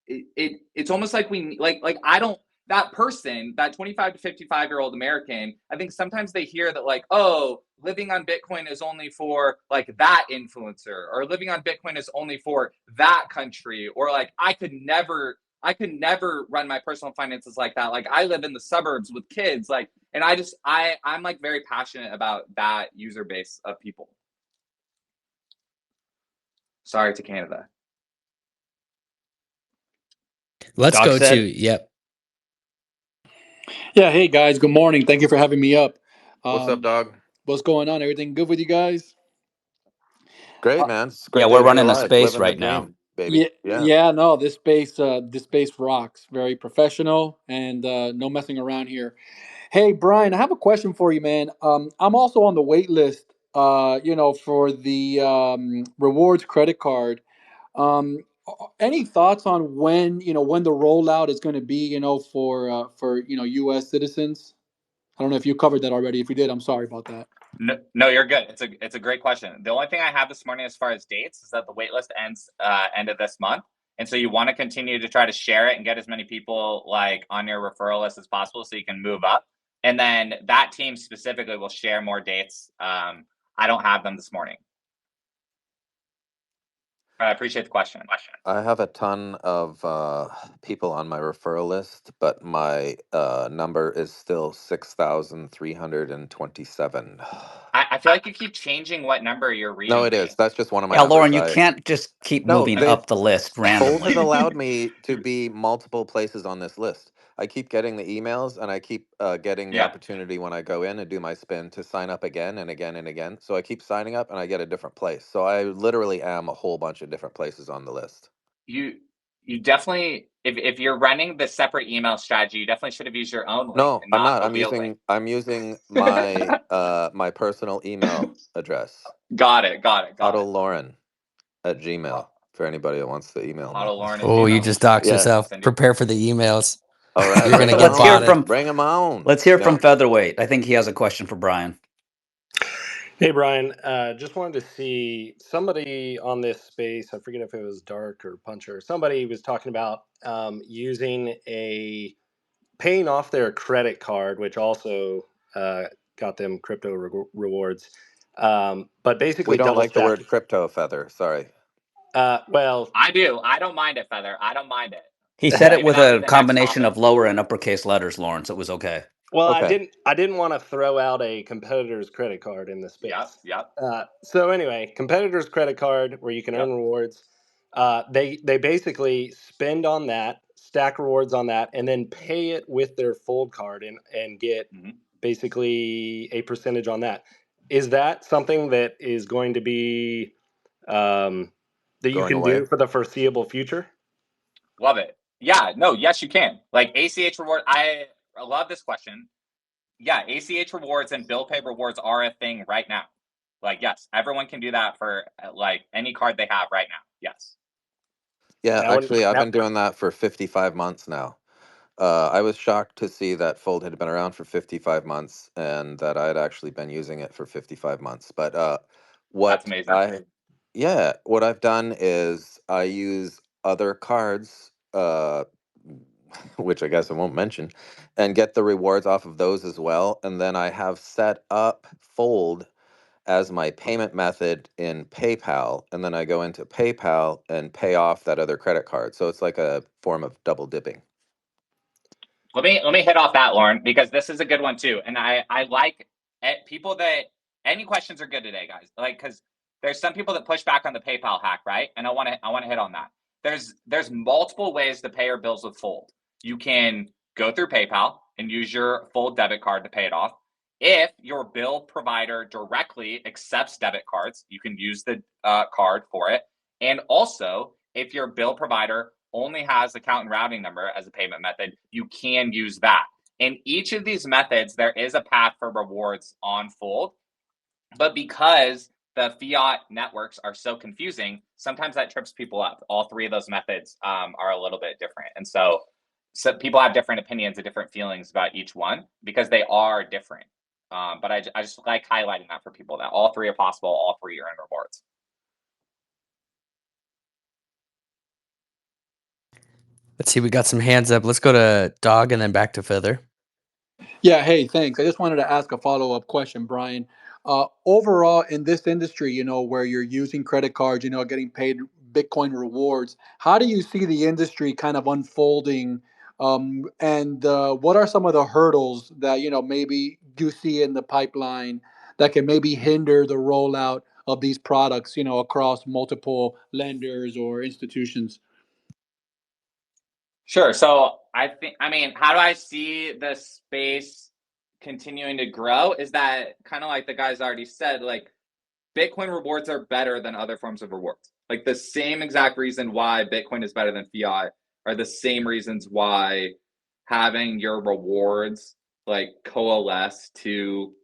it's almost like we like I don't, that person, that 25 to 55-year-old American, I think sometimes they hear that like, oh, living on Bitcoin is only for like that influencer, or living on Bitcoin is only for that country, or like I could never run my personal finances like that. Like I live in the suburbs with kids, like, and I'm like very passionate about that user base of people. Sorry to Canada. Let's Doc go said, to, yep. Yeah, hey guys, good morning. Thank you for having me up. what's up, dog? What's going on? Everything good with you guys? Great, man. It's a Yeah, great day we're to be running a alive. space Living the right now. dream, baby. Yeah, Yeah. yeah, no, this space rocks. Very professional and no messing around here. Hey Brian, I have a question for you, man. I'm also on the wait list, for the rewards credit card. Any thoughts on when the rollout is going to be, for U.S. citizens? I don't know if you covered that already. If you did, I'm sorry about that. No, you're good. It's a great question. The only thing I have this morning as far as dates is that the waitlist ends end of this month, and so you want to continue to try to share it and get as many people like on your referral list as possible so you can move up. And then that team specifically will share more dates. I don't have them this morning. I appreciate the question. I have a ton of people on my referral list, but my number is still 6,327. I feel like you keep changing what number you're reading. No, it is. That's just one of my Yeah, numbers. Lauren, you can't just keep No, moving they've up the list Fold has randomly. allowed me to be multiple places on this list. I keep getting the emails, and I keep getting the Yeah. opportunity when I go in and do my spin to sign up again and again and again. So I keep signing up, and I get a different place. So I literally am a whole bunch of different places on the list. You definitely, if you're running the separate email strategy, you definitely should have used your own link. No, and I'm not. Mobile link. I'm using my my personal email address. Got it. AutoLauren@gmail for anybody that wants to email me. AutoLauren at Oh, you Gmail. just doxed Yeah. yourself. Send you- Prepare for the emails. All right. You're Bring gonna them get Let's hear on. from botted. Bring them on. Let's hear from No. Featherweight. I think he has a question for Brian. Hey, Brian. Just wanted to see somebody on this space. I forget if it was Dark or Puncher. Somebody was talking about using paying off their credit card, which also got them crypto rewards. But basically, We don't double like the word stacking. crypto, Feather. Sorry. Well, I do. I don't mind it, Feather. I don't mind it. He said it Maybe with that'll be a the next combination topic. of lower and uppercase letters, Lawrence. It was okay. Well, Okay. I didn't want to throw out a competitor's credit card in the space. Yep. So anyway, competitor's credit card where you can earn rewards. They basically spend on that, stack rewards on that, and then pay it with their fold card and get basically a percentage on that. Is that something that is going to be that you Going can away. do for the foreseeable future? Love it. Yeah. No. Yes, you can. Like ACH reward. I love this question. Yeah, ACH rewards and bill pay rewards are a thing right now. Like, yes, everyone can do that for like any card they have right now. Yes. Yeah, Now, actually, I've now, been doing that for 55 months now. I was shocked to see that Fold had been around for 55 months and that I had actually been using it for 55 months. But That's what amazing. what I've done is I use other cards, which I guess I won't mention, and get the rewards off of those as well. And then I have set up Fold as my payment method in PayPal, and then I go into PayPal and pay off that other credit card. So it's like a form of double dipping. Let me hit off that, Lauren, because this is a good one too. And I like people that any questions are good today, guys. Like, because there's some people that push back on the PayPal hack, right? And I want to hit on that. There's multiple ways to pay your bills with Fold. You can go through PayPal and use your Fold debit card to pay it off. If your bill provider directly accepts debit cards, you can use the card for it. And also, if your bill provider only has account and routing number as a payment method, you can use that. In each of these methods, there is a path for rewards on Fold, but because the fiat networks are so confusing, sometimes that trips people up. All three of those methods are a little bit different. And so people have different opinions and different feelings about each one because they are different. But I just like highlighting that for people that all three are possible, all three earn rewards. Let's see, we got some hands up. Let's go to Dog and then back to Feather. Yeah, hey, thanks. I just wanted to ask a follow-up question, Brian. Overall, in this industry, where you're using credit cards, getting paid Bitcoin rewards, how do you see the industry kind of unfolding? And what are some of the hurdles that, maybe you see in the pipeline that can maybe hinder the rollout of these products, across multiple lenders or institutions? Sure. So how do I see the space continuing to grow? Is that kind of like the guys already said, like Bitcoin rewards are better than other forms of rewards. Like the same exact reason why Bitcoin is better than fiat are the same reasons why having your rewards like coalesce to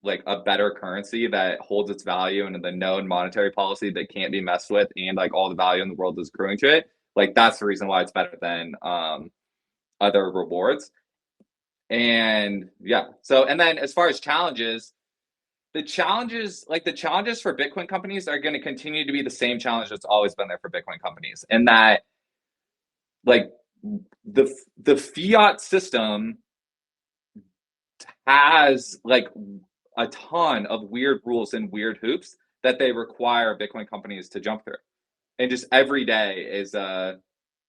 like a better currency that holds its value and the known monetary policy that can't be messed with and like all the value in the world is accruing to it. Like that's the reason why it's better than other rewards. And yeah, so and then as far as challenges, the challenges for Bitcoin companies are going to continue to be the same challenge that's always been there for Bitcoin companies, and that like the fiat system has like a ton of weird rules and weird hoops that they require Bitcoin companies to jump through. And just every day is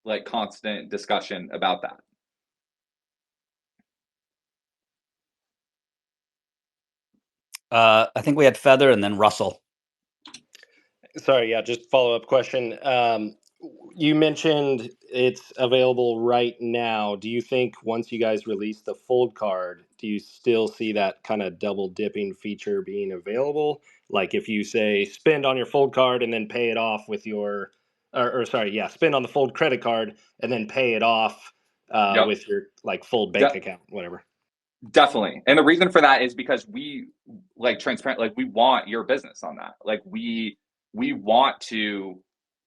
like constant discussion about that. I think we had Feather and then Russell. Sorry, yeah, just follow-up question. You mentioned it's available right now. Do you think once you guys release the fold card, do you still see that kind of double dipping feature being available? Like if you say spend on your fold card and then pay it off with your, or sorry, yeah, spend on the fold credit card and then pay it off Yep. with your like fold bank account, whatever. Definitely. And the reason for that is because we like transparent, like we want your business on that. Like we want to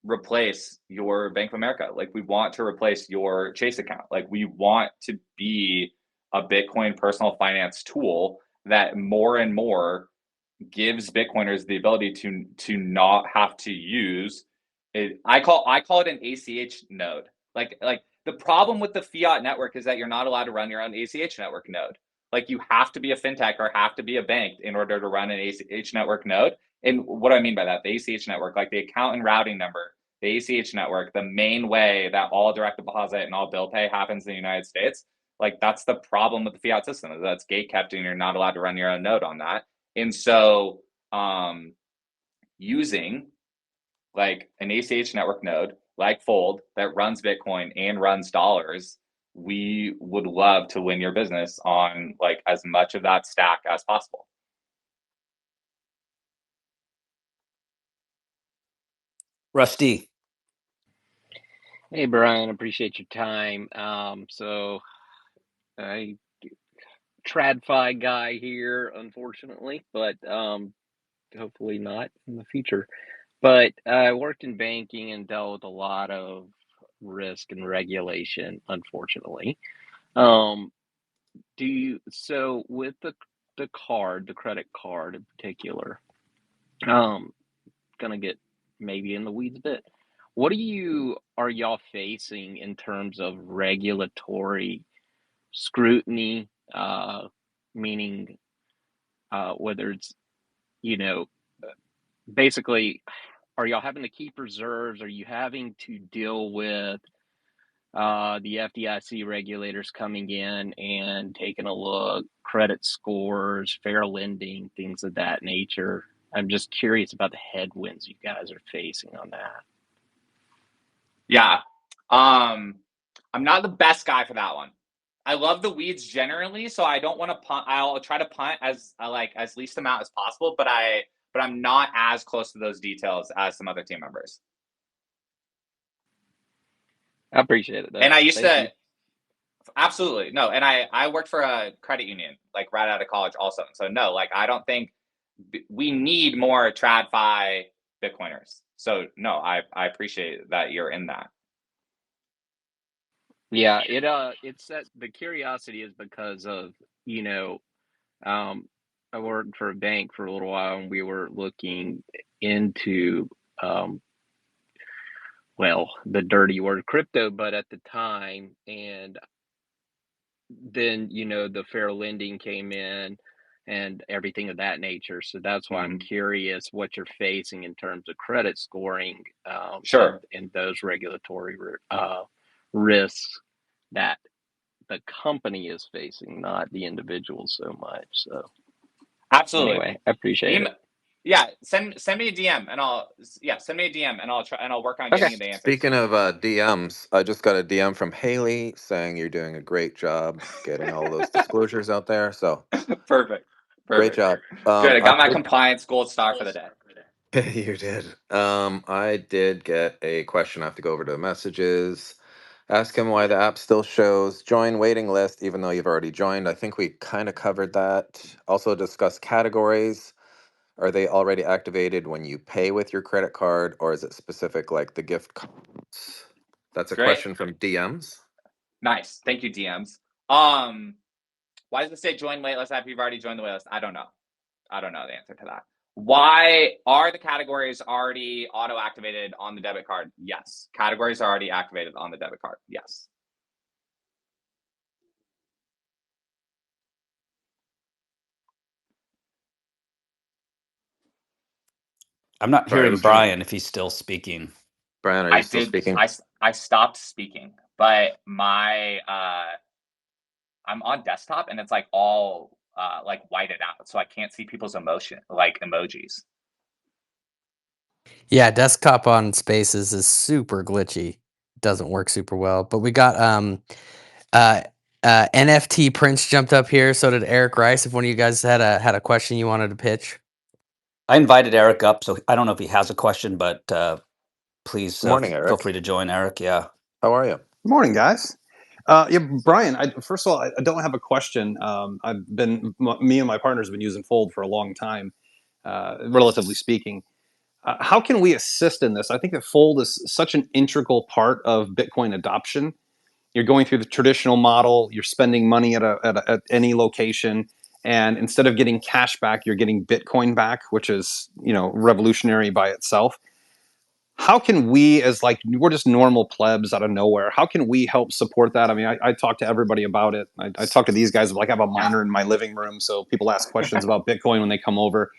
replace your Bank of America. Like we want to replace your Chase account. Like we want to be a Bitcoin personal finance tool that more and more gives Bitcoiners the ability to not have to use it. I call it an ACH node. Like the problem with the fiat network is that you're not allowed to run your own ACH network node. Like you have to be a fintech or have to be a bank in order to run an ACH network node. And what do I mean by that? The ACH network, like the account and routing number, the ACH network, the main way that all direct deposit and all bill pay happens in the United States, like that's the problem with the fiat system, is that's gate kept and you're not allowed to run your own node on that. And so using like an ACH network node like Fold that runs Bitcoin and runs dollars, we would love to win your business on like as much of that stack as possible. Rusty. Hey, Brian, appreciate your time. So I TradFi guy here, unfortunately, but hopefully not in the future. But I worked in banking and dealt with a lot of risk and regulation, unfortunately. So with the card, the credit card in particular, gonna get maybe in the weeds a bit. What are y'all facing in terms of regulatory scrutiny, meaning whether it's, you know, basically, are y'all having to keep reserves? Are you having to deal with the FDIC regulators coming in and taking a look, credit scores, fair lending, things of that nature? I'm just curious about the headwinds you guys are facing on that. Yeah. I'm not the best guy for that one. I love the weeds generally, so I don't want to punt. I'll try to punt as least amount as possible, but I'm not as close to those details as some other team members. I appreciate it, though. And I used Thank to you. absolutely no. And I worked for a credit union like right out of college also. So no, like I don't think we need more TradFi Bitcoiners. So no, I appreciate that you're in that. Yeah, it's that the curiosity is because of, I worked for a bank for a little while and we were looking into the dirty word crypto, but at the time, and then the fair lending came in and everything of that nature. So that's why I'm curious what you're facing in terms of credit scoring, Sure. and those regulatory risks that the company is facing, not the individual so much. So Absolutely. anyway, I appreciate it. Yeah, send me a DM and I'll try and I'll work on getting you the answers. Speaking of DMs, I just got a DM from Haley saying you're doing a great job getting all those disclosures out there. So Perfect. Great job. Good. I got my compliance gold star for the day. You did. I did get a question. I have to go over to the messages. Ask him why the app still shows join waiting list, even though you've already joined. I think we kind of covered that. Also discuss categories. Are they already activated when you pay with your credit card, or is it specific like the gift cards? That's a question from DMs. Nice. Thank you, DMs. Why does it say join waitlist app? You've already joined the waitlist. I don't know the answer to that. Why are the categories already auto activated on the debit card? Yes. Categories are already activated on the debit card. Yes. I'm not hearing Brian if he's still speaking. Brian, are you still speaking? I stopped speaking, but my I'm on desktop and it's like all like whited out, so I can't see people's emotion like emojis. Yeah, desktop on Spaces is super glitchy. Doesn't work super well. But we got uh NFT Prince jumped up here. So did Eric Rice. If one of you guys had a question you wanted to pitch. I invited Eric up, so I don't know if he has a question, but please Good morning, feel Eric. free to join, Eric. Yeah. How are you? Good morning, guys. Yeah, Brian. First of all, I don't have a question. Me and my partners have been using Fold for a long time, relatively speaking. How can we assist in this? I think that Fold is such an integral part of Bitcoin adoption. You're going through the traditional model. You're spending money at any location, and instead of getting cash back, you're getting Bitcoin back, which is revolutionary by itself. How can we, as like we're just normal plebs out of nowhere, how can we help support that? I mean, I talk to everybody about it. I talk to these guys, like I have a miner in my living room, so people ask questions about Bitcoin when they come over.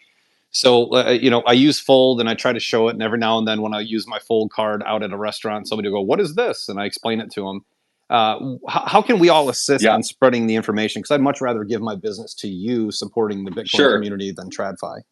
So I use Fold and I try to show it, and every now and then when I use my Fold card out at a restaurant, somebody will go, "What is this?" And I explain it to them. How can we all assist in spreading the information? Because I'd much rather give my business to you supporting the Bitcoin community than TradFi.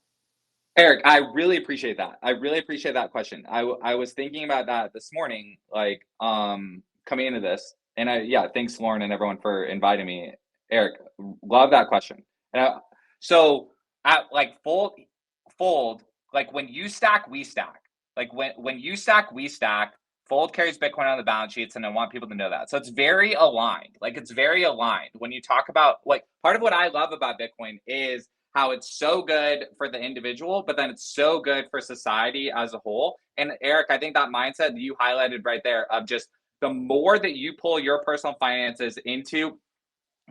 Eric, I really appreciate that. I really appreciate that question. I was thinking about that this morning, like coming into this, and thanks Lauren and everyone for inviting me. Eric, love that question. And so at like Fold, like when you stack, we stack. Like when you stack, we stack. Fold carries Bitcoin on the balance sheets, and I want people to know that. So it's very aligned. Like it's very aligned. When you talk about like part of what I love about Bitcoin is how it's so good for the individual, but then it's so good for society as a whole. And Eric, I think that mindset that you highlighted right there of just the more that you pull your personal finances into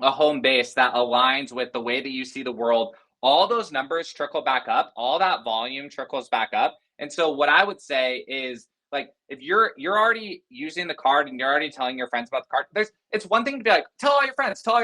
a home base that aligns with the way that you see the world, all those numbers trickle back up, all that volume trickles back up. And so what I would say is, like, if you're already using the card and you're already telling your friends about the card, it's one thing to be like, tell all your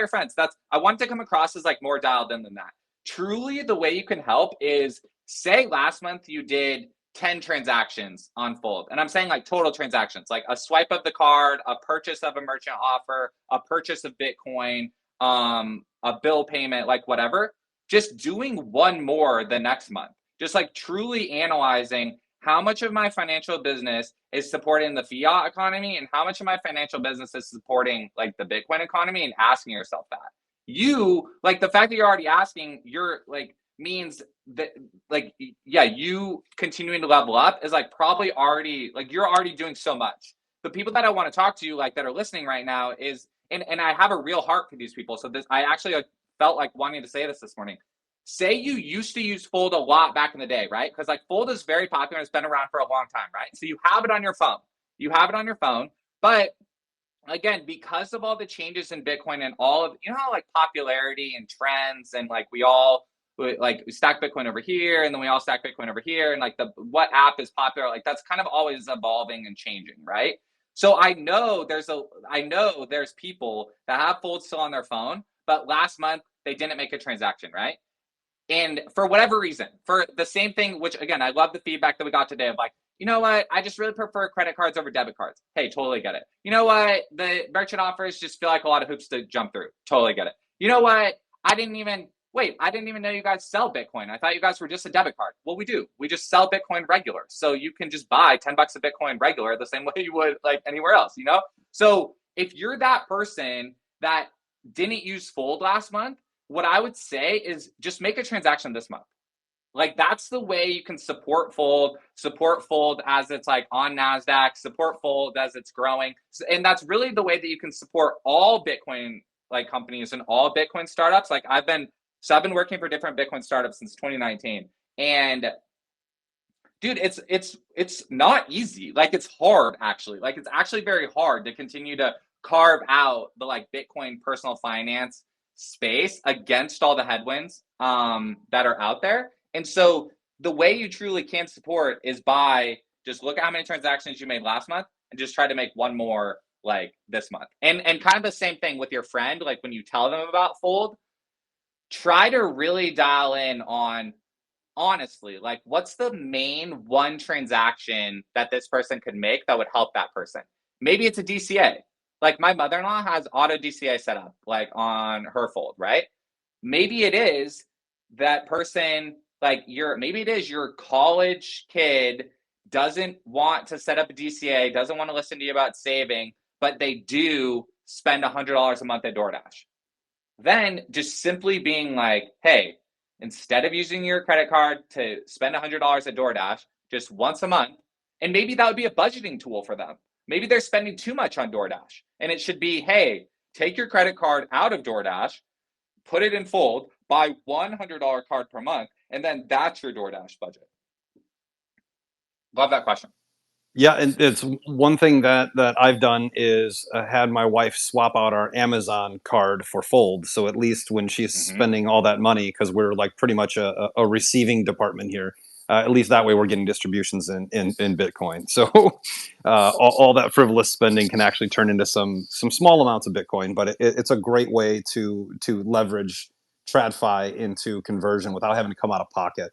friends. That's, I want to come across as like more dialed in than that. Truly, the way you can help is, say last month you did 10 transactions on Fold. And I'm saying like total transactions, like a swipe of the card, a purchase of a merchant offer, a purchase of Bitcoin, a bill payment, like whatever. Just doing one more the next month. Just like truly analyzing how much of my financial business is supporting the fiat economy and how much of my financial business is supporting like the Bitcoin economy, and asking yourself that. You, like, the fact that you're already asking, you're like, means that like, yeah, you continuing to level up is like probably already, like, you're already doing so much. The people that I want to talk to, like, that are listening right now is, and I have a real heart for these people. So this, I actually felt like wanting to say this morning. Say you used to use Fold a lot back in the day, right? Because like Fold is very popular. It's been around for a long time, right? So you have it on your phone. But again, because of all the changes in Bitcoin and all of, how like popularity and trends, and like we stack Bitcoin over here, and then we all stack Bitcoin over here, and like what app is popular, like that's kind of always evolving and changing, right? So I know there's people that have Fold still on their phone, but last month they didn't make a transaction, right? And for whatever reason, for the same thing, which again, I love the feedback that we got today of like, you know what, I just really prefer credit cards over debit cards. Hey, totally get it. You know what, the merchant offers just feel like a lot of hoops to jump through. Totally get it. You know what, I didn't even know you guys sell Bitcoin. I thought you guys were just a debit card. Well, we do. We just sell Bitcoin regular. So you can just buy $10 of Bitcoin regular the same way you would like anywhere else, So if you're that person that didn't use Fold last month, what I would say is just make a transaction this month. Like that's the way you can support Fold as it's like on NASDAQ, support Fold as it's growing. And that's really the way that you can support all Bitcoin like companies and all Bitcoin startups. Like I've been working for different Bitcoin startups since 2019. And dude, it's not easy. Like it's hard actually. Like it's actually very hard to continue to carve out the like Bitcoin personal finance space against all the headwinds that are out there. And so the way you truly can support is by just look at how many transactions you made last month and just try to make one more like this month. And kind of the same thing with your friend, like when you tell them about Fold, try to really dial in on honestly, like, what's the main one transaction that this person could make that would help that person? Maybe it's a DCA. Like, my mother-in-law has auto DCA set up, like, on her Fold, right? Maybe it is that person, like, maybe it is your college kid doesn't want to set up a DCA, doesn't want to listen to you about saving, but they do spend $100 a month at DoorDash. Then just simply being like, hey, instead of using your credit card to spend $100 at DoorDash just once a month, and maybe that would be a budgeting tool for them. Maybe they're spending too much on DoorDash, and it should be, hey, take your credit card out of DoorDash, put it in Fold, buy $100 card per month, and then that's your DoorDash budget. Love that question. Yeah, and it's one thing that I've done is had my wife swap out our Amazon card for Fold. So at least when she's spending all that money, because we're like pretty much a receiving department here, at least that way we're getting distributions in Bitcoin. So all that frivolous spending can actually turn into some small amounts of Bitcoin, but it's a great way to leverage TradFi into conversion without having to come out of pocket.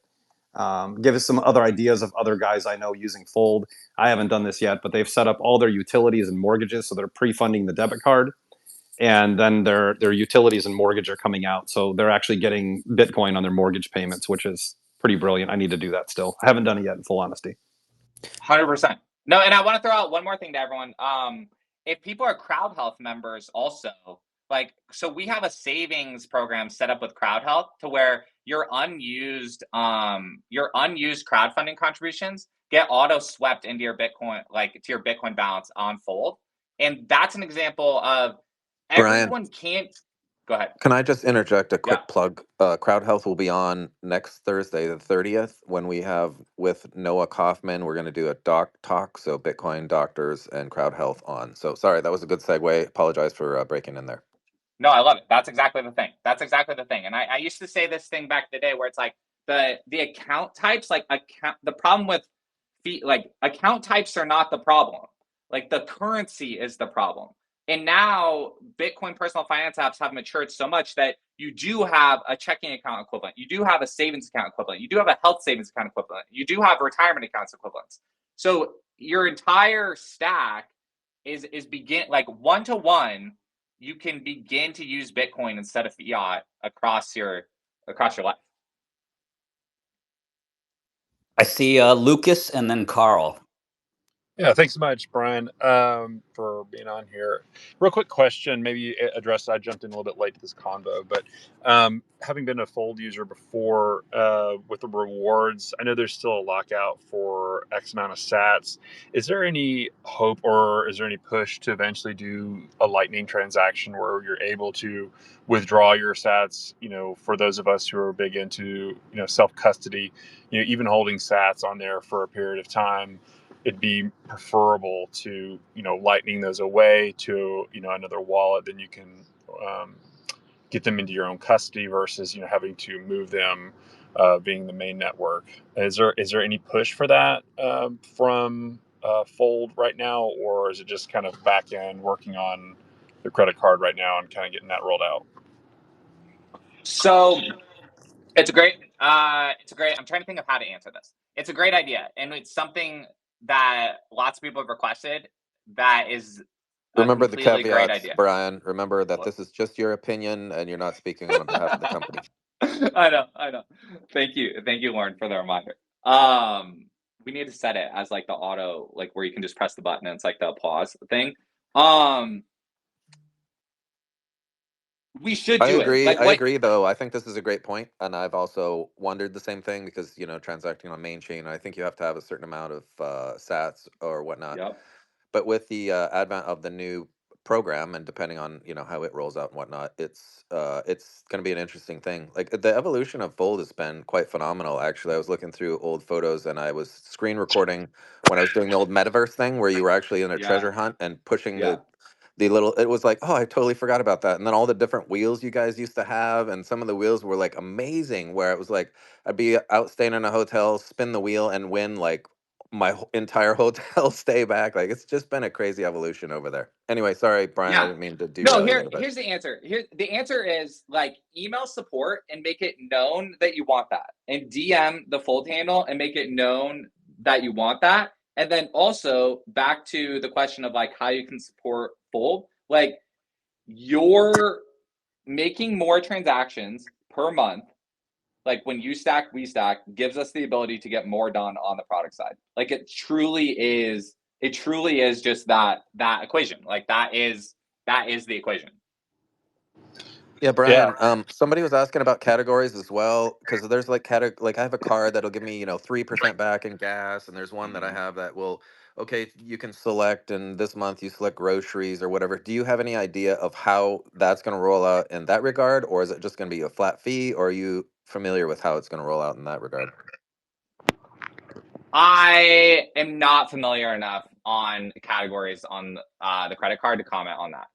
Give us some other ideas of other guys I know using Fold. I haven't done this yet, but they've set up all their utilities and mortgages, so they're pre-funding the debit card, and then their utilities and mortgage are coming out, so they're actually getting Bitcoin on their mortgage payments, which is pretty brilliant. I need to do that still. I haven't done it yet, in full honesty. 100%. No, and I want to throw out one more thing to everyone. If people are Crowd Health members also, like, so we have a savings program set up with Crowd Health to where your unused crowdfunding contributions get auto swept into your Bitcoin, like to your Bitcoin balance on Fold. And that's an example of Brian, everyone can't. Go ahead. can I just interject a Yeah. quick plug? Crowd Health will be on next Thursday, the 30th, when we have with Noah Kaufman. We're going to do a doc talk, so Bitcoin doctors and Crowd Health on. So sorry, that was a good segue. Apologize for breaking in there. No, I love it. That's exactly the thing. That's exactly the thing. And I used to say this thing back in the day where it's like the account types, like the problem with like account types are not the problem. Like the currency is the problem. And now Bitcoin personal finance apps have matured so much that you do have a checking account equivalent. You do have a savings account equivalent. You do have a health savings account equivalent. You do have retirement accounts equivalents. So your entire stack is begin like one-to-one. You can begin to use Bitcoin instead of fiat across your life. I see Lucas and then Carl. Yeah, thanks so much, Brian, for being on here. Real quick question, maybe address. I jumped in a little bit late to this convo, but having been a Fold user before with the rewards, I know there's still a lockout for X amount of sats. Is there any hope or is there any push to eventually do a Lightning transaction where you're able to withdraw your sats? You know, for those of us who are big into self-custody, even holding sats on there for a period of time, it'd be preferable to lightning those away to another wallet. Then you can get them into your own custody versus having to move them being the main network. Is there any push for that from Fold right now, or is it just kind of back end working on the credit card right now and kind of getting that rolled out? So it's a great. I'm trying to think of how to answer this. It's a great idea, and it's something that lots of people have requested. That is Remember the completely great caveats, idea. Brian. Remember that this is just your opinion and you're not speaking on behalf of the company. I know. Thank you, Lauren, for the reminder. We need to set it as like the auto, like where you can just press the button and it's like the applause thing. We should do it. Like, I agree, though. I think this is a great point, and I've also wondered the same thing because transacting on main chain, I think you have to have a certain amount of Sats or whatnot. Yep. But with the advent of the new program, and depending on how it rolls out and whatnot, it's going to be an interesting thing. Like the evolution of Fold has been quite phenomenal. Actually, I was looking through old photos and I was screen recording when I was doing the old metaverse thing where you were actually in a treasure hunt and pushing the little. It was like, oh, I totally forgot about that. And then all the different wheels you guys used to have, and some of the wheels were like amazing. Where it was like I'd be out staying in a hotel, spin the wheel, and win like my entire hotel stay back. Like, it's just been a crazy evolution over there. Anyway, sorry, Brian, I Yeah. didn't mean to No, derail you, but here's the answer. The answer is like email support and make it known that you want that, and DM the Fold handle and make it known that you want that. And then also back to the question of like how you can support Fold, like you're making more transactions per month. Like when you stack, we stack gives us the ability to get more done on the product side. Like it truly is just that equation. Like that is the equation. yeah, Yeah. Brian. Somebody was asking about categories as well, because there's like like I have a card that'll give me 3% back in gas, and there's one that I have that will, okay, you can select, and this month you select groceries or whatever. Do you have any idea of how that's going to roll out in that regard, or is it just going to be a flat fee, or are you familiar with how it's going to roll out in that regard? I am not familiar enough on categories on the credit card to comment on that.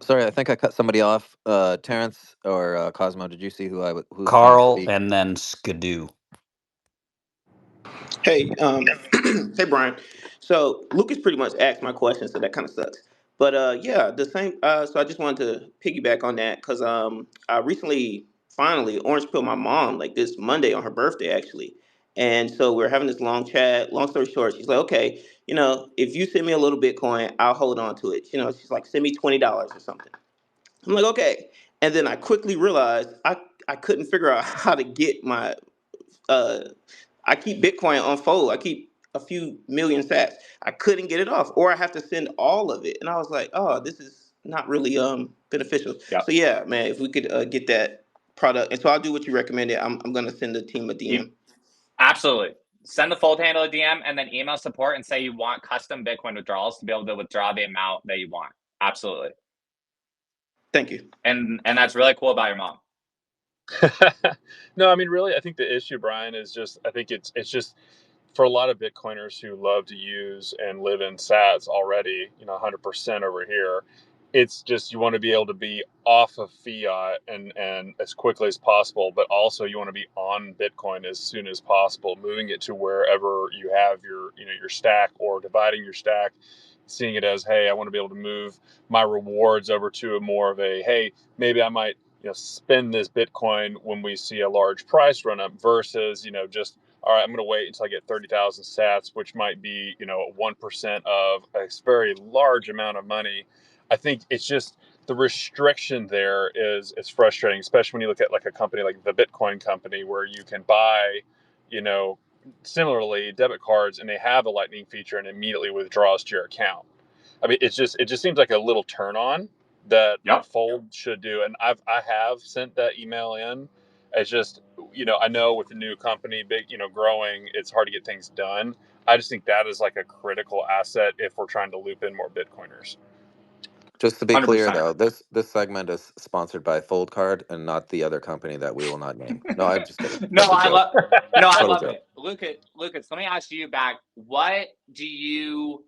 Sorry, I think I cut somebody off. Terrence or Cosmo, did you see who's trying to Carl speak? and then Skidoo. Hey, hey Brian. So Lucas pretty much asked my question, so that kind of sucks. But yeah, the same. So I just wanted to piggyback on that because I recently finally orange pilled my mom like this Monday on her birthday actually, and so we are having this long chat. Long story short, she's like, okay, if you send me a little Bitcoin, I'll hold on to it. She's like, send me $20 or something. I'm like, okay, and then I quickly realized I couldn't figure out how to get my uh I keep Bitcoin on fold. I keep a few million sats. I couldn't get it off, or I have to send all of it. And I was like, oh, this is not really beneficial. Yep. So yeah, man, if we could get that product, and so I'll do what you recommended. I'm gonna send the team a DM. Absolutely. Send the Fold handle a DM and then email support and say you want custom Bitcoin withdrawals to be able to withdraw the amount that you want. Absolutely. Thank you. And that's really cool about your mom. No, I mean, really, I think the issue, Brian, is just I think it's just for a lot of Bitcoiners who love to use and live in Sats already, 100% over here. It's just you want to be able to be off of fiat and as quickly as possible, but also you want to be on Bitcoin as soon as possible, moving it to wherever you have your stack, or dividing your stack, seeing it as, hey, I want to be able to move my rewards over to a more of a, hey, maybe I might spend this Bitcoin when we see a large price run up, versus just, all right, I'm going to wait until I get 30,000 sats, which might be 1% of a very large amount of money. I think it's just the restriction there is frustrating, especially when you look at like a company like the Bitcoin company, where you can buy, similarly debit cards, and they have a lightning feature and immediately withdraws to your account. I mean, it just seems like a little turn on that Yep. Fold should do. And I have sent that email in. It's just, I know with the new company, big, growing, it's hard to get things done. I just think that is like a critical asset if we're trying to loop in more Bitcoiners. Just to be clear, 100%. though, this segment is sponsored by Fold Card and not the other company that we will not name. No, I'm just kidding. No, That's a joke. I Total love joke. it. Lucas, let me ask you back. What do you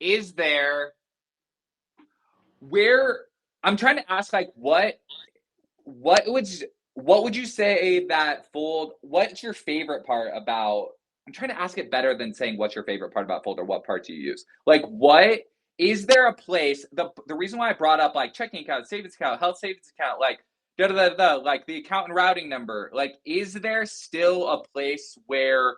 is there where I'm trying to ask, like, what would you say that Fold, what's your favorite part about, I'm trying to ask it better than saying what's your favorite part about Fold or what parts you use. Like, what is there a place, the reason why I brought up like checking account, savings account, health savings account, like like the account and routing number, like, is there still a place where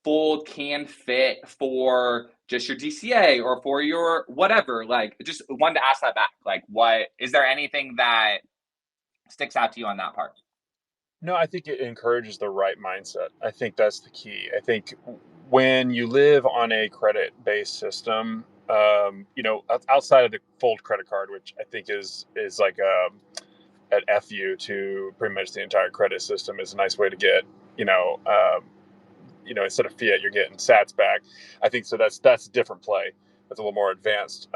Fold can fit for just your DCA or for your whatever? Like, just wanted to ask that back. Like, what is there anything that sticks out to you on that part? No, I think it encourages the right mindset. I think that's the key. I think when you live on a credit-based system, outside of the Fold credit card, which I think is like an FU to pretty much the entire credit system, is a nice way to get, instead of fiat, you're getting sats back. I think so. That's a different play. That's a little more advanced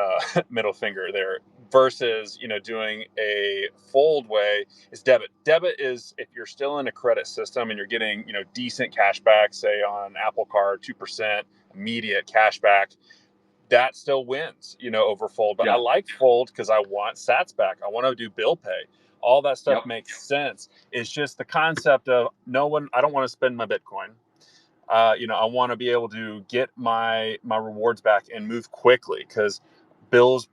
middle finger there. Versus, doing a Fold way is debit. Debit is if you're still in a credit system and you're getting, decent cash back, say on Apple Card, 2% immediate cash back. that still wins, over Fold. But I like Fold because I want Sats back. I want to do bill pay. All that stuff makes sense. It's just the concept of I don't want to spend my Bitcoin. I want to be able to get my rewards back and move quickly, because bills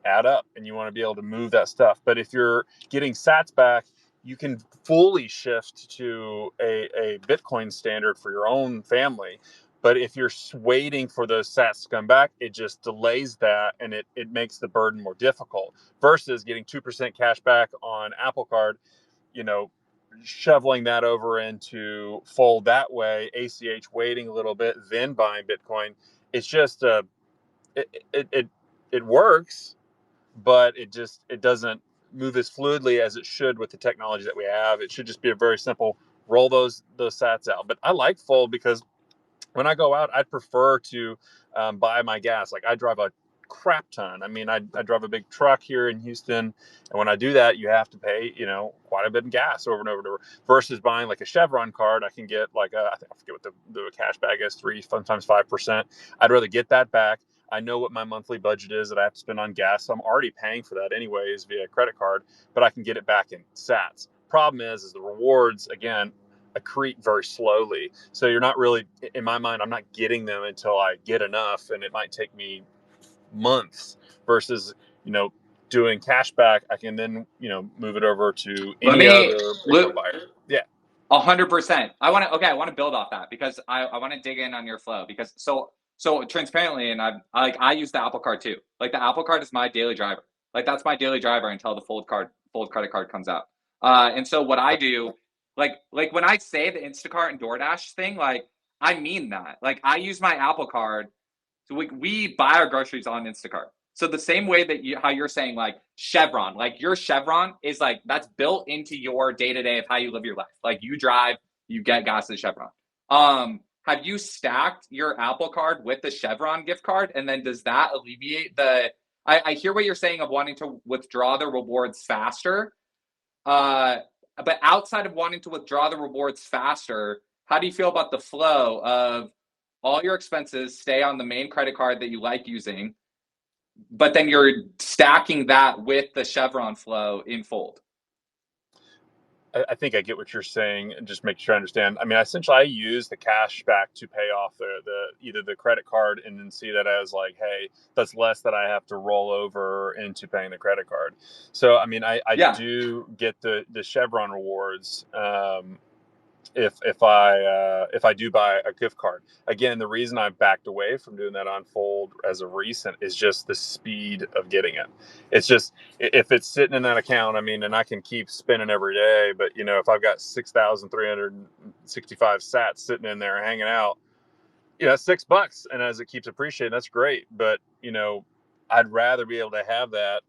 add up and you want to be able to move that stuff. But if you're getting Sats back, you can fully shift to a Bitcoin standard for your own family. But if you're waiting for those Sats to come back, it just delays that, and it makes the burden more difficult versus getting 2% cash back on Apple Card, shoveling that over into Fold that way, ACH waiting a little bit, then buying Bitcoin. It's just it works, but it doesn't move as fluidly as it should with the technology that we have. It should just be a very simple roll those Sats out. But I like Fold because when I go out, I'd prefer to buy my gas. Like, I drive a crap ton. I mean, I drive a big truck here in Houston, and when I do that, you have to pay, quite a bit in gas over and over and over. Versus buying like a Chevron card, I can get like I forget what the cash bag is, 3, sometimes 5%. I'd rather get that back. I know what my monthly budget is that I have to spend on gas, so I'm already paying for that anyways via credit card, but I can get it back in Sats. Problem is the rewards, again, accrete very slowly. So you're not really, in my mind, I'm not getting them until I get enough, and it might take me months versus, doing cash back. I can then, move it over to any other Bitcoin buyer. Yeah. 100%. I want to build off that because I want to dig in on your flow, because so transparently, and I use the Apple Card too. Like, the Apple Card is my daily driver. Like, that's my daily driver until the Fold credit card comes out. And so what I do, like when I say the Instacart and DoorDash thing, like, I mean that. Like, I use my Apple Card. So we buy our groceries on Instacart. So the same way that how you're saying, like, Chevron, like, your Chevron is like, that's built into your day-to-day of how you live your life. Like, you drive, you get gas at Chevron. Have you stacked your Apple Card with the Chevron gift card? And then does that alleviate I hear what you're saying of wanting to withdraw the rewards faster. But outside of wanting to withdraw the rewards faster, how do you feel about the flow of all your expenses stay on the main credit card that you like using, but then you're stacking that with the Chevron flow in Fold? I think I get what you're saying, and just make sure I understand. I mean, essentially, I use the cash back to pay off the either the credit card, and then see that as like, hey, that's less that I have to roll over into paying the credit card. So, I mean, I do get the Chevron rewards. If I do buy a gift card. Again, the reason I've backed away from doing that on Fold as of recent is just the speed of getting it. It's just, if it's sitting in that account, I mean, and I can keep spending every day, but if I've got 6,365 sats sitting in there hanging out, that's $6, and as it keeps appreciating, that's great. But I'd rather be able to have that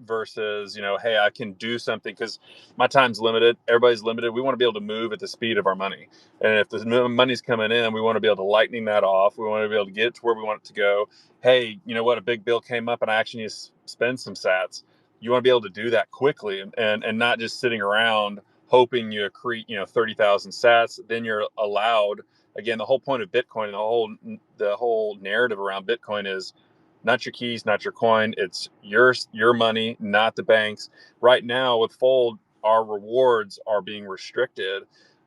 versus hey, I can do something, because my time's limited, everybody's limited. We want to be able to move at the speed of our money, and if the money's coming in, we want to be able to lightning that off. We want to be able to get it to where we want it to go. Hey, you know what, a big bill came up and I actually need to spend some sats. You want to be able to do that quickly, and not just sitting around hoping you accrete 30,000 sats. Then you're allowed. Again, the whole point of Bitcoin and the whole narrative around Bitcoin is not your keys, not your coin. It's your money, not the bank's. Right now with Fold, our rewards are being restricted,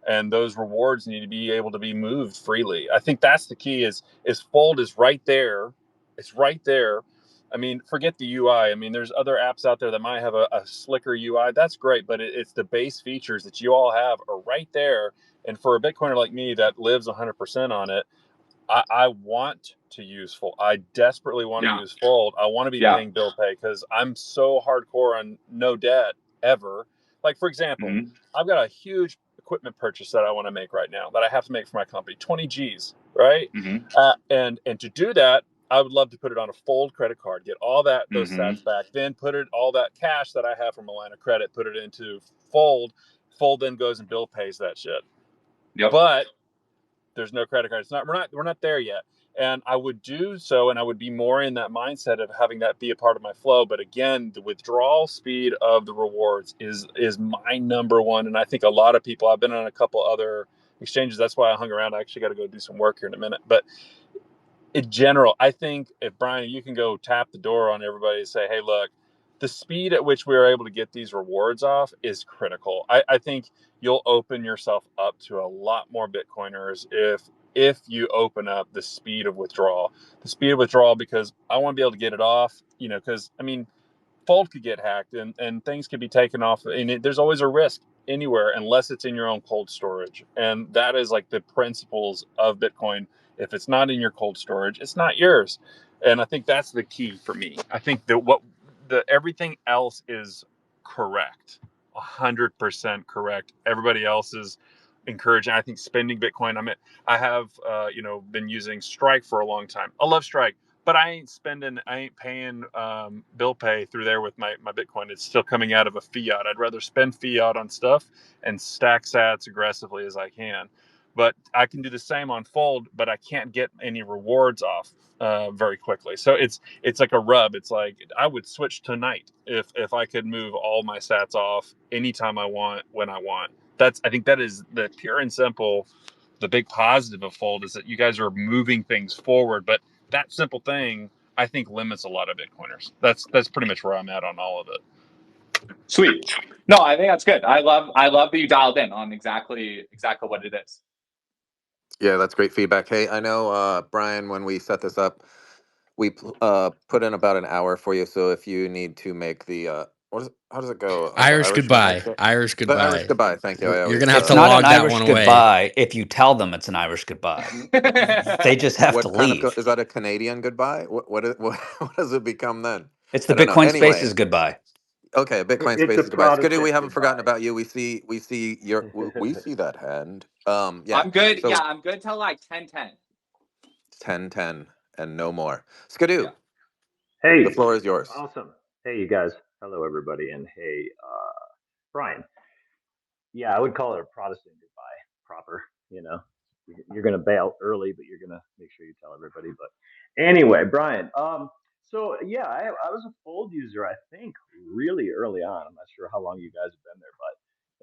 and those rewards need to be able to be moved freely. I think that's the key. Is Fold is right there. It's right there. I mean, forget the UI. I mean, there's other apps out there that might have a slicker UI. That's great, but it's the base features that you all have are right there. And for a Bitcoiner like me that lives 100% on it, I want to use Fold. I desperately want to use Fold. I want to be paying bill pay, because I'm so hardcore on no debt ever. Like, for example, I've got a huge equipment purchase that I want to make right now, that I have to make for my company, 20 G's, right? And to do that, I would love to put it on a Fold credit card, get all those sats back, then put all that cash that I have from a line of credit, put it into Fold. Fold then goes and bill pays that shit. But there's no credit card. We're not there yet. And I would do so, and I would be more in that mindset of having that be a part of my flow. But again, the withdrawal speed of the rewards is my number one. And I think a lot of people, I've been on a couple other exchanges. That's why I hung around. I actually got to go do some work here in a minute. But in general, I think if Brian, you can go tap the door on everybody and say, hey, look, the speed at which we are able to get these rewards off is critical. I think you'll open yourself up to a lot more Bitcoiners if you open up the speed of withdrawal. The speed of withdrawal, because I want to be able to get it off, because I mean, Fold could get hacked and things could be taken off, and there's always a risk anywhere unless it's in your own cold storage, and that is like the principles of Bitcoin. If it's not in your cold storage, it's not yours, and I think that's the key for me. I think that everything else is correct, 100% correct. Everybody else is encouraging. I think spending Bitcoin. I have been using Strike for a long time. I love Strike, but I ain't paying bill pay through there with my Bitcoin. It's still coming out of a fiat. I'd rather spend fiat on stuff and stack sats aggressively as I can. But I can do the same on Fold, but I can't get any rewards off very quickly. So it's like a rub. It's like I would switch tonight if I could move all my sats off anytime I want, when I want. I think that is the pure and simple. The big positive of Fold is that you guys are moving things forward, but that simple thing, I think, limits a lot of Bitcoiners. That's pretty much where I'm at on all of it. Sweet. No, I think that's good. I love that you dialed in on exactly what it is. Yeah, that's great feedback. Hey, I know, Brian, when we set this up, we put in about an hour for you. So if you need to make the how does it go? The Irish Irishman goodbye. exit? Irish The Irish goodbye. goodbye. Thank you. I You're gonna always have It's to not an log that one Irish away. goodbye if you tell them it's an Irish goodbye. They just have to what kind of leave. is that a Canadian goodbye? What does it become then? It's I the don't know. Bitcoin Anyway, Spaces goodbye. okay, Bitcoin It's a Spaces goodbye. Skidoo, we Protestant haven't forgotten goodbye. about you. We see we see that hand. Yeah. I'm good. So Yeah, I'm good till like 10:10. 10:10 and no more. Skidoo, Yeah. the Hey, floor is yours. awesome. Hey, you guys. Hello, everybody. And hey, Brian. Yeah, I would call it a Protestant goodbye, proper. You know, you're going to bail early, but you're going to make sure you tell everybody. But anyway, Brian. So yeah, I was a Fold user. I think really early on. I'm not sure how long you guys have been there, but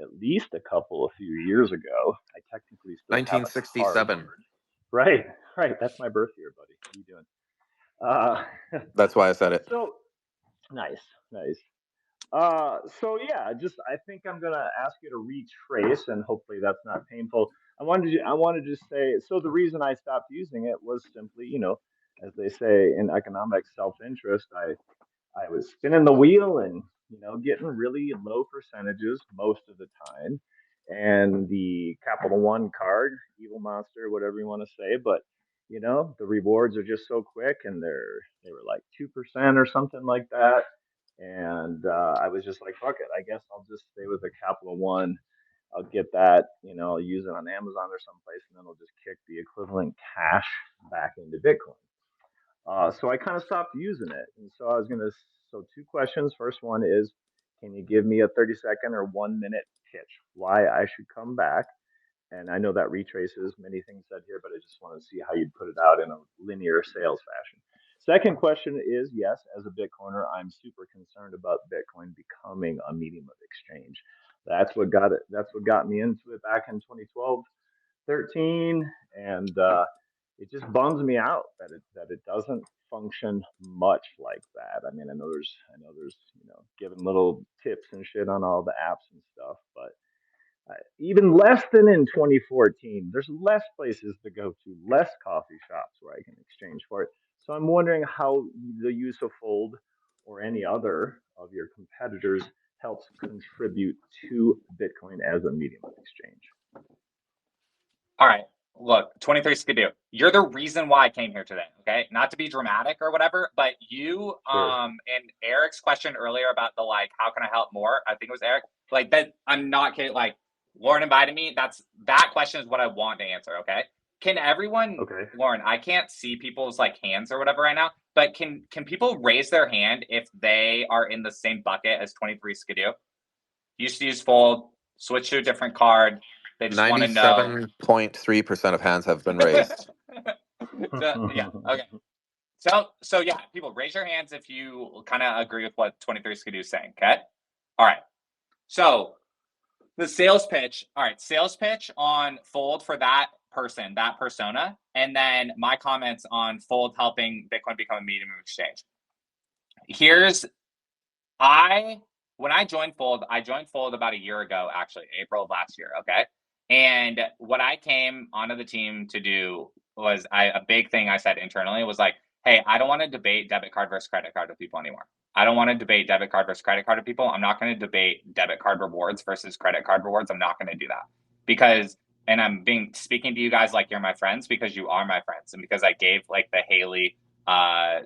at least a few years ago. I technically still have a card. 1967. Right, right. That's my birth year, buddy. What are you doing? That's why I said it. So nice, nice. So yeah, just I think I'm gonna ask you to retrace, and hopefully that's not painful. I wanted to say, so the reason I stopped using it was simply, as they say in economics, self-interest. I was spinning the wheel and getting really low percentages most of the time. And the Capital One card, Evil Monster, whatever you want to say, but the rewards are just so quick, and they were like 2% or something like that. And I was just like, fuck it, I guess I'll just stay with the Capital One. I'll get that, I'll use it on Amazon or someplace, and then I'll just kick the equivalent cash back into Bitcoin. So I kind of stopped using it. And so so two questions. First one is, can you give me a 30-second or 1 minute pitch why I should come back? And I know that retraces many things said here, but I just want to see how you'd put it out in a linear sales fashion. Second question is, yes, as a Bitcoiner, I'm super concerned about Bitcoin becoming a medium of exchange. That's what got me into it back in 2012, 13, and it just bums me out that it doesn't function much like that. I mean, I know there's giving little tips and shit on all the apps and stuff, but even less than in 2014, there's less places to go to, less coffee shops where I can exchange for it. So I'm wondering how the use of Fold or any other of your competitors helps contribute to Bitcoin as a medium of exchange. All right. Look, 23 Skidoo, you're the reason why I came here today. Okay. Not to be dramatic or whatever, but you, Sure. and Eric's question earlier about the how can I help more? I think it was Eric. Like that, I'm not kidding. Like Lauren invited me. That question is what I want to answer. Okay. Can everyone, Okay. Lauren, I can't see people's hands or whatever right now, but can people raise their hand if they are in the same bucket as 23 Skidoo? Used to use Fold, switch to a different card. They just want to know. 97.3% of hands have been raised. Yeah. Okay. So yeah, people raise your hands if you kind of agree with what 23 Skidoo is saying. Okay. All right. So the sales pitch. All right. Sales pitch on Fold for that person, that persona, and then my comments on Fold helping Bitcoin become a medium of exchange. When I joined Fold about a year ago, actually, April of last year, okay? And what I came onto the team to do was a big thing I said internally was like, hey, I don't want to debate debit card versus credit card with people anymore. I don't want to debate debit card versus credit card with people. I'm not going to debate debit card rewards versus credit card rewards. I'm not going to do that because, and I'm speaking to you guys like you're my friends because you are my friends, and because I gave like the Haley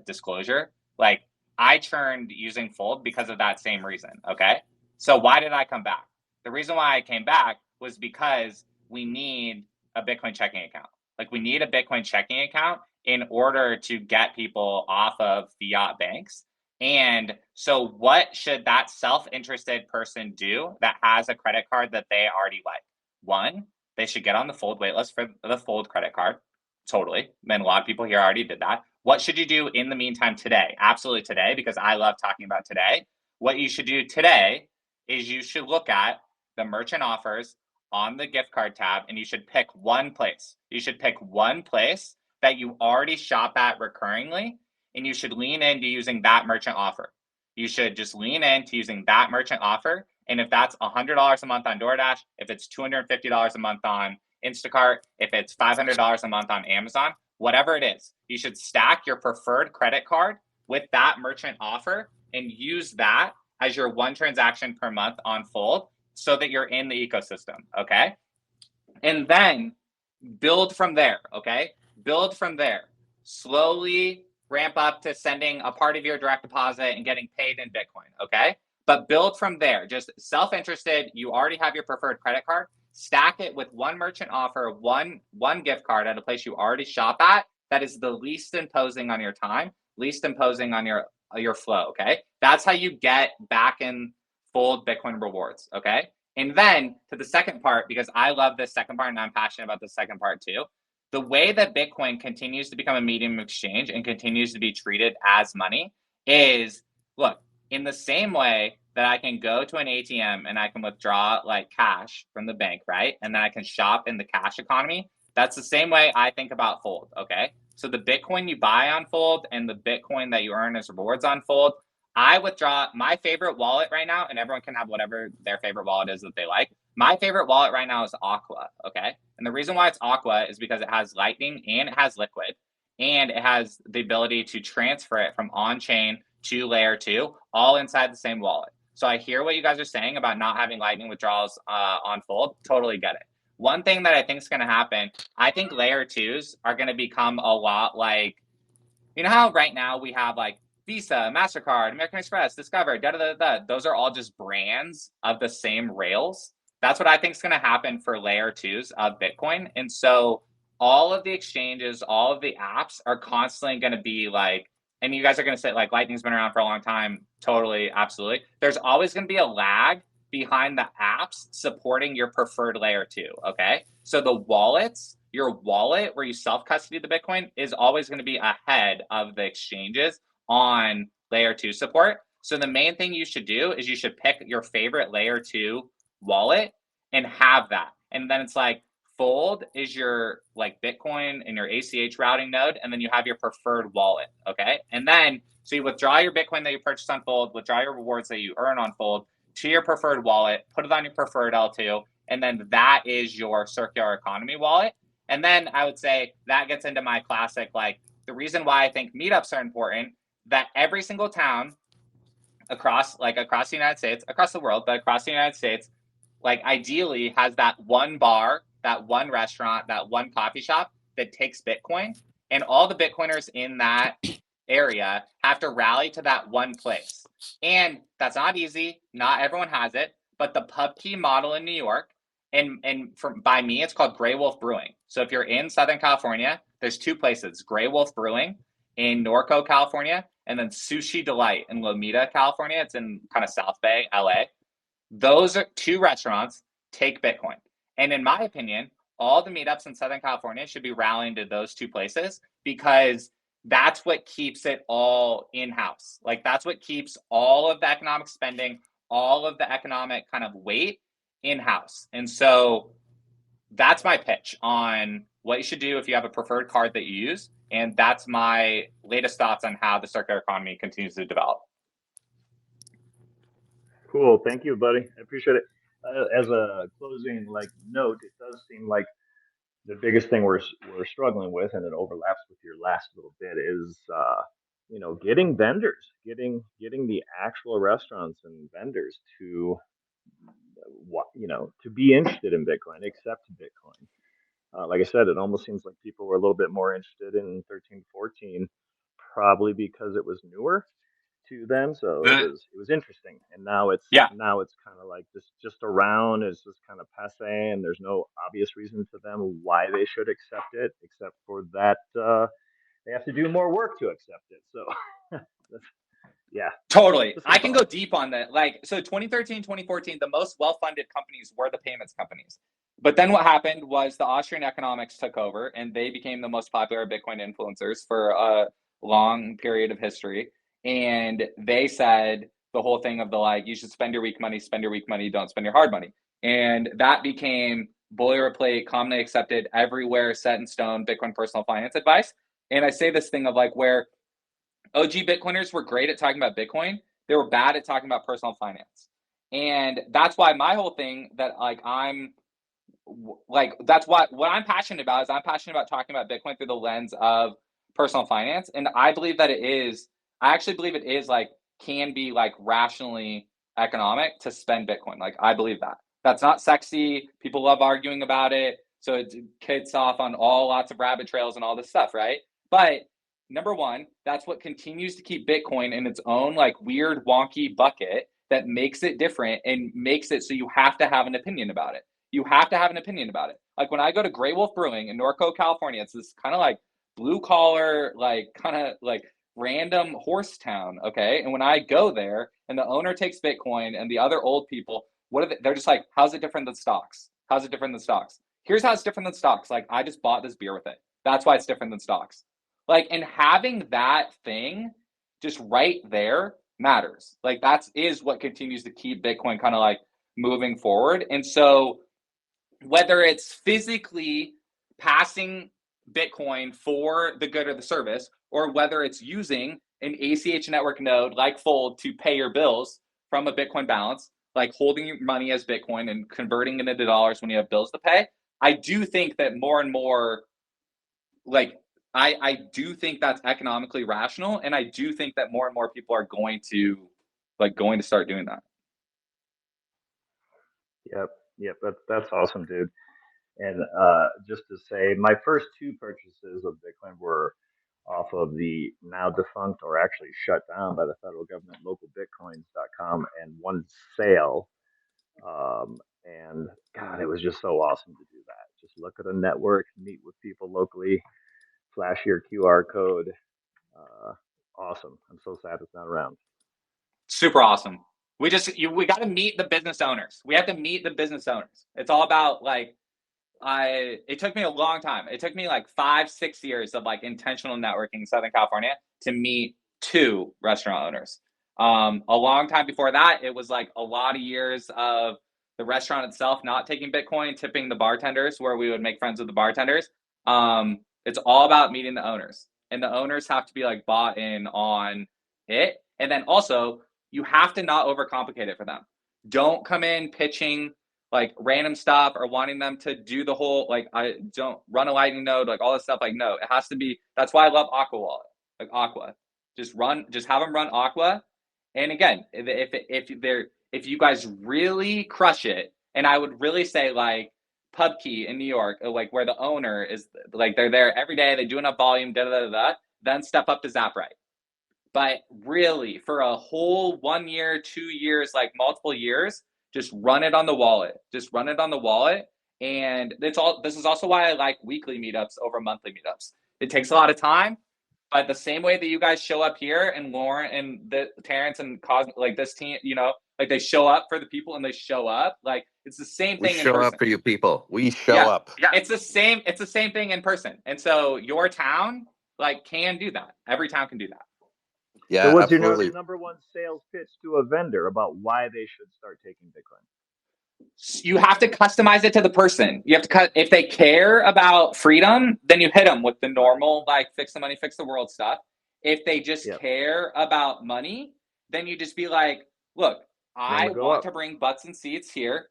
disclosure, like I churned using Fold because of that same reason. Okay. So why did I come back? The reason why I came back was because we need a Bitcoin checking account. Like we need a Bitcoin checking account in order to get people off of fiat banks. And so what should that self-interested person do that has a credit card that they already like? One, they should get on the Fold waitlist for the Fold credit card. Totally. And a lot of people here already did that. What should you do in the meantime today? Absolutely today, because I love talking about today. What you should do today is you should look at the merchant offers on the gift card tab, and you should pick one place. You should pick one place that you already shop at recurringly, and you should lean into using that merchant offer. You should just lean into using that merchant offer. And if that's $100 a month on DoorDash, if it's $250 a month on Instacart, if it's $500 a month on Amazon, whatever it is, you should stack your preferred credit card with that merchant offer and use that as your one transaction per month on Fold so that you're in the ecosystem, okay? And then build from there, okay? Build from there. Slowly ramp up to sending a part of your direct deposit and getting paid in Bitcoin, okay? But build from there. Just self-interested, you already have your preferred credit card, stack it with one merchant offer, one gift card at a place you already shop at that is the least imposing on your time, least imposing on your flow, okay? That's how you get back in Fold Bitcoin rewards, okay? And then to the second part, because I love this second part and I'm passionate about the second part too. The way that Bitcoin continues to become a medium of exchange and continues to be treated as money is, look, in the same way that I can go to an ATM and I can withdraw like cash from the bank, right? And then I can shop in the cash economy. That's the same way I think about Fold, okay? So the Bitcoin you buy on Fold and the Bitcoin that you earn as rewards on Fold, I withdraw my favorite wallet right now, and everyone can have whatever their favorite wallet is that they like. My favorite wallet right now is Aqua, okay? And the reason why it's Aqua is because it has Lightning and it has Liquid, and it has the ability to transfer it from on-chain to layer 2, all inside the same wallet. So I hear what you guys are saying about not having Lightning withdrawals on Fold. Totally get it. One thing that I think is going to happen, I think layer 2s are going to become a lot like, you know how right now we have like Visa, MasterCard, American Express, Discover, those are all just brands of the same rails. That's what I think is going to happen for layer 2s of Bitcoin. And so all of the exchanges, all of the apps are constantly going to be like, and you guys are going to say like Lightning's been around for a long time. Totally, absolutely. There's always going to be a lag behind the apps supporting your preferred layer 2, okay? So the wallets, your wallet where you self-custody the Bitcoin is always going to be ahead of the exchanges on layer 2 support. So the main thing you should do is you should pick your favorite layer 2 wallet and have that. And then it's like Fold is your like Bitcoin and your ACH routing node, and then you have your preferred wallet, okay? And then so you withdraw your Bitcoin that you purchased on Fold, withdraw your rewards that you earn on Fold to your preferred wallet, put it on your preferred L2, and then that is your circular economy wallet. And then I would say that gets into my classic, like the reason why I think meetups are important, that every single town across the United States, across the world, but across the United States, like ideally has that one bar, that one restaurant, that one coffee shop that takes Bitcoin. And all the Bitcoiners in that area have to rally to that one place. And that's not easy. Not everyone has it. But the pub key model in New York, and by me, it's called Grey Wolf Brewing. So if you're in Southern California, there's two places, Grey Wolf Brewing in Norco, California, and then Sushi Delight in Lomita, California. It's in kind of South Bay, LA. Those are two restaurants take Bitcoin. And in my opinion, all the meetups in Southern California should be rallying to those two places because that's what keeps it all in-house. Like that's what keeps all of the economic spending, all of the economic kind of weight in-house. And so that's my pitch on what you should do if you have a preferred card that you use. And that's my latest thoughts on how the circular economy continues to develop. Cool. Thank you, buddy. I appreciate it. As a closing note, it does seem like the biggest thing we're struggling with, and it overlaps with your last little bit, is getting vendors, getting the actual restaurants and vendors to to be interested in Bitcoin, accept Bitcoin. Like I said, it almost seems like people were a little bit more interested in 13, 14, probably because it was newer to them. So it was interesting. And now it's kind of like this, just around, it's just kind of passe, and there's no obvious reason to them why they should accept it, except for that they have to do more work to accept it. So that's, yeah. Totally. I can go deep on that. So 2013, 2014, the most well-funded companies were the payments companies. But then what happened was the Austrian economics took over, and they became the most popular Bitcoin influencers for a long period of history. And they said the whole thing of you should spend your weak money, don't spend your hard money. And that became boilerplate, commonly accepted, everywhere, set in stone Bitcoin personal finance advice. And I say this thing of where OG Bitcoiners were great at talking about Bitcoin, they were bad at talking about personal finance. And that's why my whole thing that that's what I'm passionate about is I'm passionate about talking about Bitcoin through the lens of personal finance. And I believe that I actually believe it is can be rationally economic to spend Bitcoin. I believe that. That's not sexy. People love arguing about it. So it kicks off on lots of rabbit trails and all this stuff, right? But number one, that's what continues to keep Bitcoin in its own weird, wonky bucket that makes it different and makes it so you have to have an opinion about it. You have to have an opinion about it. When I go to Grey Wolf Brewing in Norco, California, it's this kind of blue collar, random horse town. Okay. And when I go there and the owner takes Bitcoin and the other old people, they're just how's it different than stocks? How's it different than stocks? Here's how it's different than stocks. I just bought this beer with it. That's why it's different than stocks. And having that thing just right there matters. That is what continues to keep Bitcoin kind of moving forward. And so whether it's physically passing Bitcoin for the good or the service, or whether it's using an ACH network node like Fold to pay your bills from a Bitcoin balance, holding your money as Bitcoin and converting it into dollars when you have bills to pay, I do think that more and more, I do think that's economically rational, and I do think that more and more people are going to start doing that. Yep. That's awesome, dude. And just to say, my first two purchases of Bitcoin were off of the now defunct, or actually shut down by the federal government, localbitcoins.com, and one sale. And God, it was just so awesome to do that. Just look at a network, meet with people locally, flash your QR code. Awesome. I'm so sad it's not around. Super awesome. We got to meet the business owners. We have to meet the business owners. It's all about it took me a long time. It took me 5-6 years of intentional networking in Southern California to meet 2 restaurant owners. A long time before that, it was a lot of years of the restaurant itself not taking Bitcoin, tipping the bartenders, where we would make friends with the bartenders. It's all about meeting the owners, and the owners have to be bought in on it. And then also, you have to not overcomplicate it for them. Don't come in pitching random stuff or wanting them to do the whole I don't run a lightning node, all this stuff. No, it has to be. That's why I love Aqua Wallet. Aqua, just have them run Aqua. And again, if you guys really crush it, and I would really say PubKey in New York, where the owner is they're there every day, they do enough volume, then step up to Zaprite. But really, for a whole 1 year, 2 years, multiple years, just run it on the wallet. Just run it on the wallet. And this is also why I like weekly meetups over monthly meetups. It takes a lot of time, but the same way that you guys show up here, and Lauren and Terrence and this team, they show up for the people, and they show up. It's the same thing in person. We show up for you people. We show up. Yeah, it's the same thing in person. And so your town can do that. Every town can do that. Yeah, so what's absolutely. your number one sales pitch to a vendor about why they should start taking Bitcoin? You have to customize it to the person. You have to cut if they care about freedom, then you hit them with the normal like fix the money, fix the world stuff. If they just care about money, then you just be like, look, I Never go want up. to bring butts and seats here.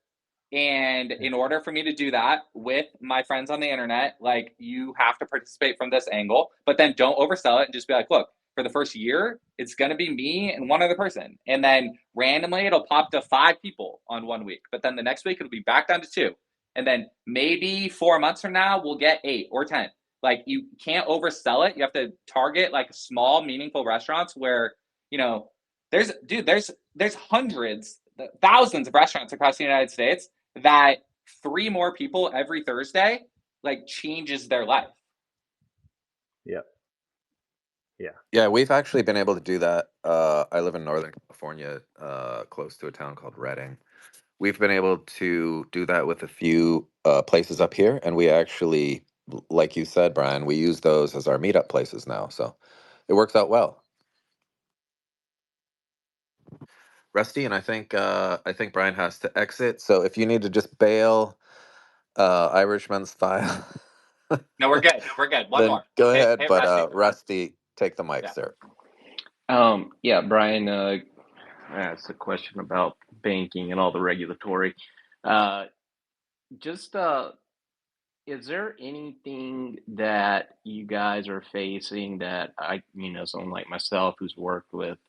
And in order for me to do that with my friends on the internet, like you have to participate from this angle, but then don't oversell it and just be like, look, for the first year, it's going to be me and one other person. And then randomly it'll pop to 5 people on 1 week. But then the next week it'll be back down to 2. And then maybe 4 months from now, we'll get 8 or 10. Like you can't oversell it. You have to target like small, meaningful restaurants where, you know, there's hundreds, thousands of restaurants across the United States that 3 more people every Thursday like changes their life. Yeah, we've actually been able to do that. I live in Northern California, close to a town called Redding. We've been able to do that with a few places up here, and we actually, like you said, Brian, we use those as our meetup places now. So it works out well. Rusty, and I think Brian has to exit. So if you need to just bail, Irishman style, No, we're good. We're good. One then more. go ahead. Hey, But Rusty. Rusty, take the mic, Yeah. sir. Yeah, Brian, asked a question about banking and all the regulatory. Just is there anything that you guys are facing that someone like myself who's worked with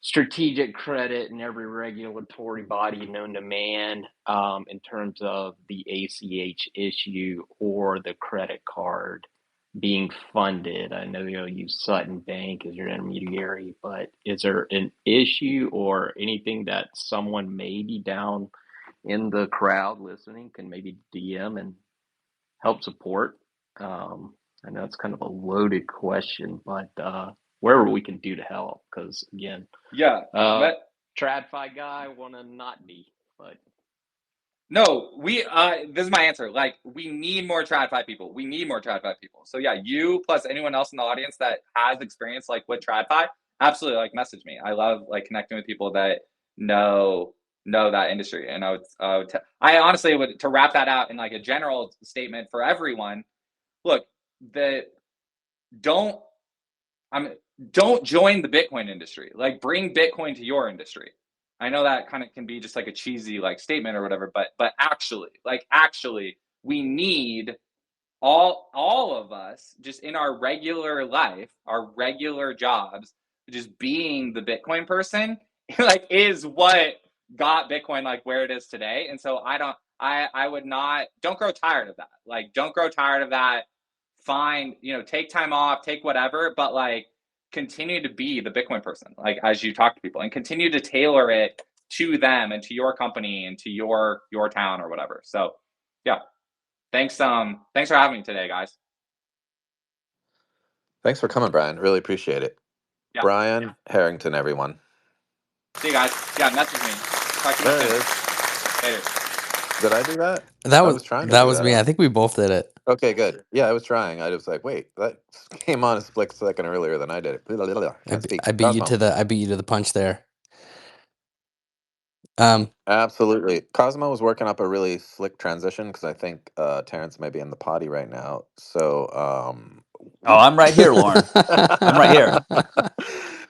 strategic credit and every regulatory body known to man, in terms of the ACH issue or the credit card being funded? I know you'll use Sutton Bank as your intermediary, but is there an issue or anything that someone maybe down in the crowd listening can maybe DM and help support? I know it's kind of a loaded question, but wherever we can do to help, because again, TradFi guy want to not be, but no, this is my answer. Like, we need more TradFi people. We need more TradFi people. So yeah, you plus anyone else in the audience that has experience like with TradFi, absolutely, like message me. I love like connecting with people that know that industry. And I honestly would, to wrap that out in like a general statement for everyone, look, don't join the Bitcoin industry. Like, bring Bitcoin to your industry. I know that kind of can be just like a cheesy like statement or whatever, but actually, we need all of us just in our regular life, our regular jobs, just being the Bitcoin person, like, is what got Bitcoin like where it is today. And so I would not, don't grow tired of that. Like, don't grow tired of that. Find, take time off, take whatever, but like continue to be the Bitcoin person, like as you talk to people, and continue to tailor it to them and to your company and to your town or whatever. So yeah. Thanks for having me today, guys. Thanks for coming, Brian. Really appreciate it. Yeah. Brian Harrington, everyone. See you guys. Yeah, message me. Talk to you soon. Later. Did I do that? That was I was trying to that do was that. me. I think we both did it. Okay, good. Yeah, I was trying. I was like, wait, that came on a split second earlier than I did it. I beat you to the punch there. Absolutely. Cosmo was working up a really slick transition because I think Terrence may be in the potty right now. So Oh, I'm right here, Lauren. I'm right here.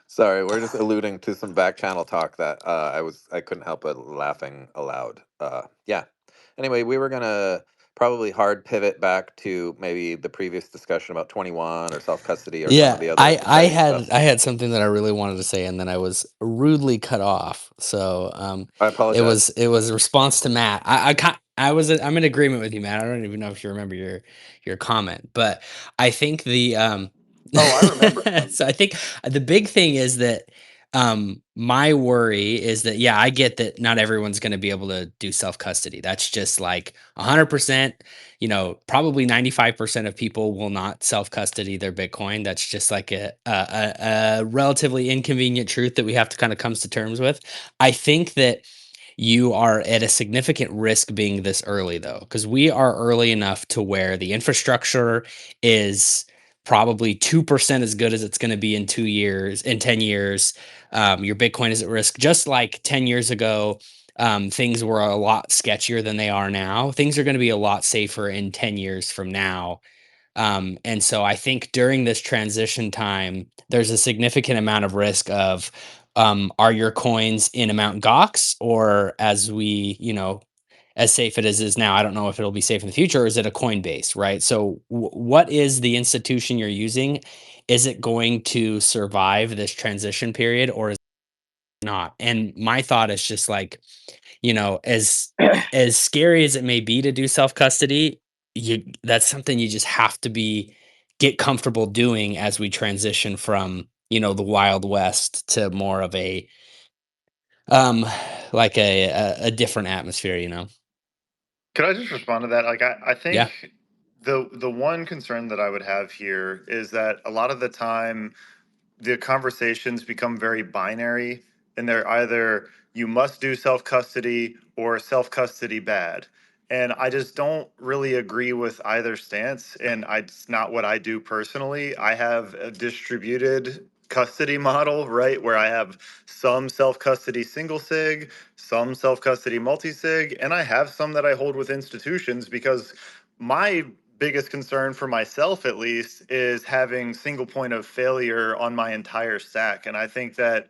Sorry, we're just alluding to some back channel talk that I couldn't help but laughing aloud. Yeah. Anyway, we were gonna probably hard pivot back to maybe the previous discussion about 21 or self custody or some of the other I stuff. had something that I really wanted to say, and then I was rudely cut off. So I apologize. It was a response to Matt. I'm in agreement with you, Matt. I don't even know if you remember your comment, but I think the Oh, I remember. so I think the big thing is that my worry is that, yeah, I get that not everyone's going to be able to do self custody. That's just like 100%. Probably 95% of people will not self custody their Bitcoin. That's just like a relatively inconvenient truth that we have to kind of come to terms with. I think that you are at a significant risk being this early, though, because we are early enough to where the infrastructure is probably 2% as good as it's going to be in 2 years, in 10 years. Your Bitcoin is at risk, just like 10 years ago. things were a lot sketchier than they are now. Things are going to be a lot safer in 10 years from now. And so I think during this transition time, there's a significant amount of risk of are your coins in a Mt. Gox, or as we, as safe it is now, I don't know if it'll be safe in the future, or is it a Coinbase, right? So what is the institution you're using? Is it going to survive this transition period, or is it not? And my thought is just like, as scary as it may be to do self custody, that's something you just have to get comfortable doing as we transition from the Wild West to more of a like a different atmosphere. Could I just respond to that? Like, I Yeah, think the one concern that I would have here is that a lot of the time the conversations become very binary, and they're either you must do self custody or self custody bad. And I just don't really agree with either stance. And it's not what I do personally. I have a distributed custody model, right? Where I have some self custody single sig, some self custody multi sig, and I have some that I hold with institutions because my biggest concern for myself at least is having single point of failure on my entire stack. And I think that,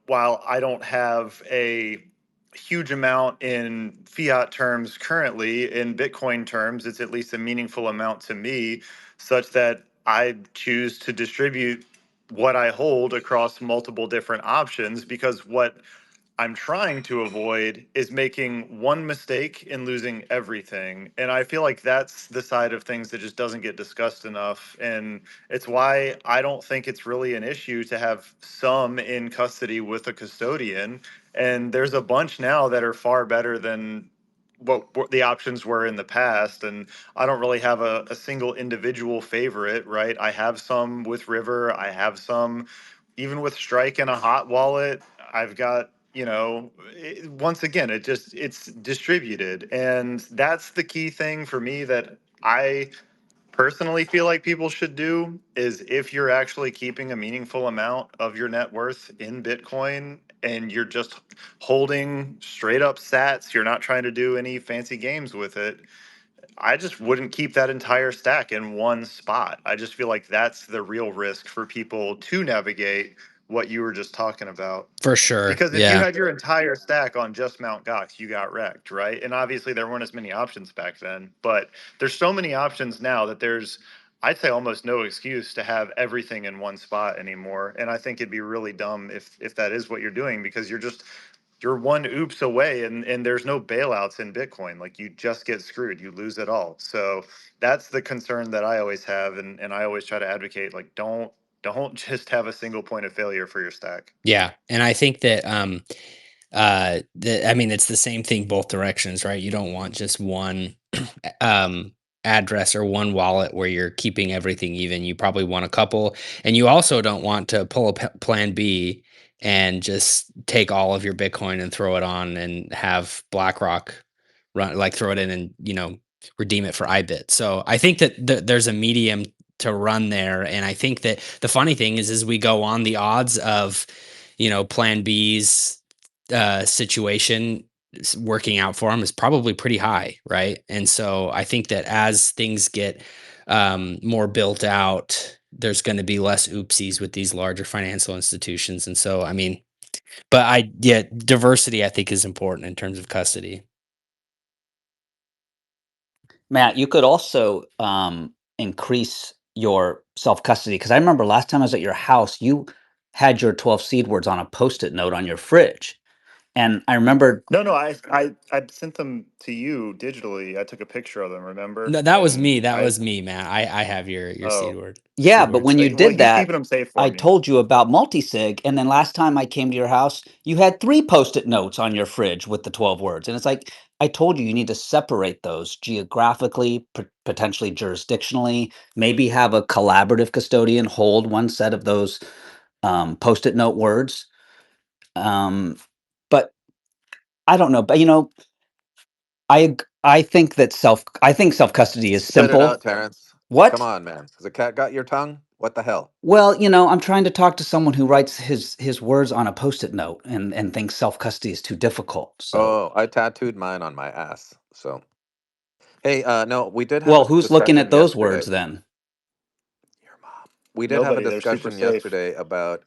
while I don't have a huge amount in fiat terms currently, in Bitcoin terms, it's at least a meaningful amount to me, such that I choose to distribute what I hold across multiple different options, because what I'm trying to avoid is making one mistake and losing everything. And I feel like that's the side of things that just doesn't get discussed enough. And it's why I don't think it's really an issue to have some in custody with a custodian. And there's a bunch now that are far better than what the options were in the past. And I don't really have a single individual favorite, right? I have some with River, I have some even with Strike and a hot wallet. I've got, once again, it's distributed. And that's the key thing for me that I personally feel like people should do, is if you're actually keeping a meaningful amount of your net worth in Bitcoin and you're just holding straight up sats, you're not trying to do any fancy games with it, I just wouldn't keep that entire stack in one spot. I just feel like that's the real risk for people to navigate what you were just talking about. for sure. Because if you Yeah, had your entire stack on just Mount Gox, you got wrecked, right? And obviously there weren't as many options back then, but there's so many options now that I'd say almost no excuse to have everything in one spot anymore. And I think it'd be really dumb if that is what you're doing, because you're one oops away, and there's no bailouts in Bitcoin. Like, you just get screwed, you lose it all. So that's the concern that I always have. And I always try to advocate, like, don't just have a single point of failure for your stack. yeah, and I think that I mean, it's the same thing both directions, right? You don't want just one um address or one wallet where you're keeping everything even. You probably want a couple, and you also don't want to pull a plan B and just take all of your Bitcoin and throw it on and have BlackRock throw it in and redeem it for IBIT. So I think that there's a medium to run there, and I think that the funny thing is, as we go on, the odds of plan B's situation working out for him is probably pretty high, right? And so I think that as things get more built out, there's going to be less oopsies with these larger financial institutions. And so, I mean, but diversity I think is important in terms of custody. Matt, you could also increase your self custody, because I remember last time I was at your house, you had your 12 seed words on a post-it note on your fridge. And I remember, No, no, I sent them to you digitally. I took a picture of them, remember? No, that was And me. That was me, Matt. I have your oh, yeah, seed but words. when you well, did he's that, keeping them safe for I me. told you about multisig. And then last time I came to your house, you had 3 post-it notes on your fridge with the 12 words. And it's like, I told you, you need to separate those geographically, potentially jurisdictionally, maybe have a collaborative custodian hold one set of those post-it note words. But I don't know. But I think self custody is Spit it simple. out, Terrence. Come What? on, man. Has the cat got your tongue? What the hell? Well, I'm trying to talk to someone who writes his words on a post-it note and thinks self-custody is too difficult. So, Oh, I tattooed mine on my ass. So, hey, no, we did have well, a who's looking discussion at those yesterday. words then? Your mom. We did have a Nobody. They're super discussion safe. yesterday about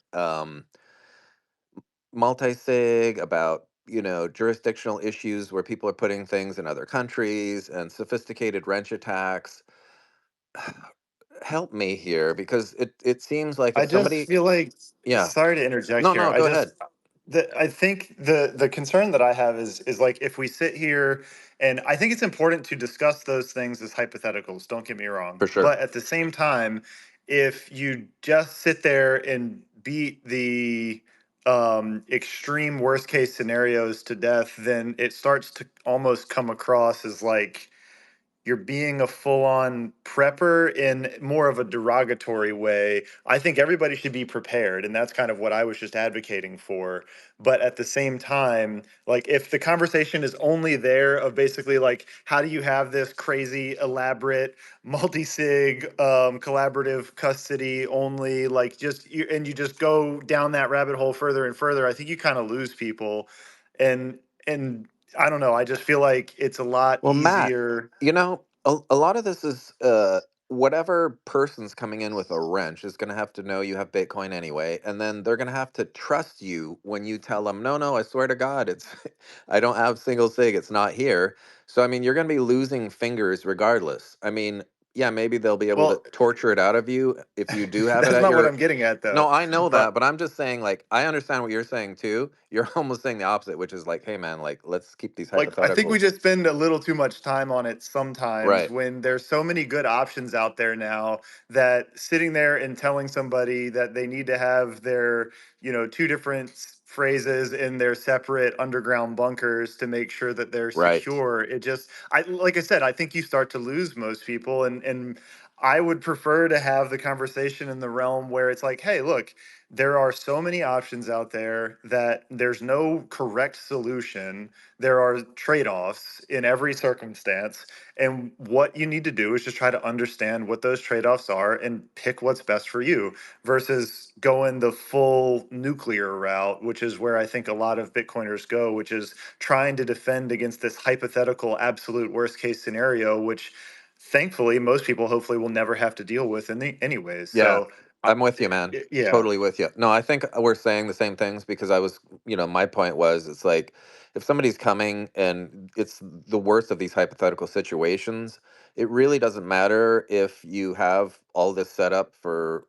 multi-sig, about jurisdictional issues where people are putting things in other countries and sophisticated wrench attacks. Help me here because it seems like I if just somebody, feel like, yeah, sorry to interject no, here. no, go ahead, I think the concern that I have is like if we sit here, and I think it's important to discuss those things as hypotheticals. Don't get me wrong, for sure. but at the same time, if you just sit there and beat the extreme worst case scenarios to death, then it starts to almost come across as like you're being a full-on prepper in more of a derogatory way. I think everybody should be prepared, and that's kind of what I was just advocating for. But at the same time, like if the conversation is only there of basically like how do you have this crazy elaborate multi-sig collaborative custody only, like and you just go down that rabbit hole further and further, I think you kind of lose people. And I don't know, I just feel like it's a lot Well, Matt, easier. a lot of this is whatever person's coming in with a wrench is going to have to know you have Bitcoin anyway, and then they're going to have to trust you when you tell them, no, no, I swear to God, it's I don't have single sig, it's not here. So I mean, you're going to be losing fingers regardless. I mean, yeah, maybe they'll be able to Well, torture it out of you if you do have it that's at not what your. I'm getting at, No, though. I know Uh, that, but I'm just saying, like, I understand what you're saying too. You're almost saying the opposite, which is like, hey, man, like, let's keep these like, I think we hypotheticals. just spend a little too much time on it sometimes Right. when there's so many good options out there now that sitting there and telling somebody that they need to have their, two different phrases in their separate underground bunkers to make sure that they're Right. secure. Like I said, I think you start to lose most people. And I would prefer to have the conversation in the realm where it's like, hey, look, there are so many options out there that there's no correct solution. There are trade-offs in every circumstance, and what you need to do is just try to understand what those trade-offs are and pick what's best for you versus going the full nuclear route, which is where I think a lot of Bitcoiners go, which is trying to defend against this hypothetical absolute worst case scenario, which thankfully most people hopefully will never have to deal with anyways. Yeah, So I'm with you, man. yeah. Totally with you. No, I think we're saying the same things because my point was it's like if somebody's coming and it's the worst of these hypothetical situations, it really doesn't matter if you have all this set up for,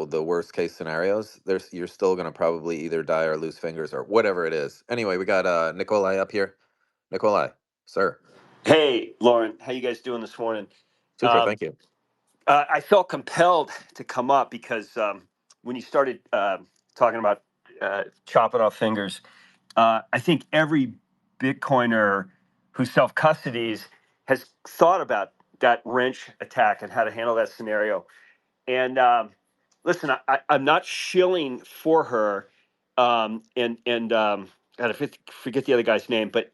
the worst case scenarios. You're still going to probably either die or lose fingers or whatever it is. Anyway, we got Nikolai up here. Nikolai, sir. Hey, Lauren, how you guys doing this morning? Super, thank you. I felt compelled to come up because when you started talking about chopping off fingers, I think every Bitcoiner who self custodies has thought about that wrench attack and how to handle that scenario. And listen, I'm not shilling for her, and God, forget the other guy's name, but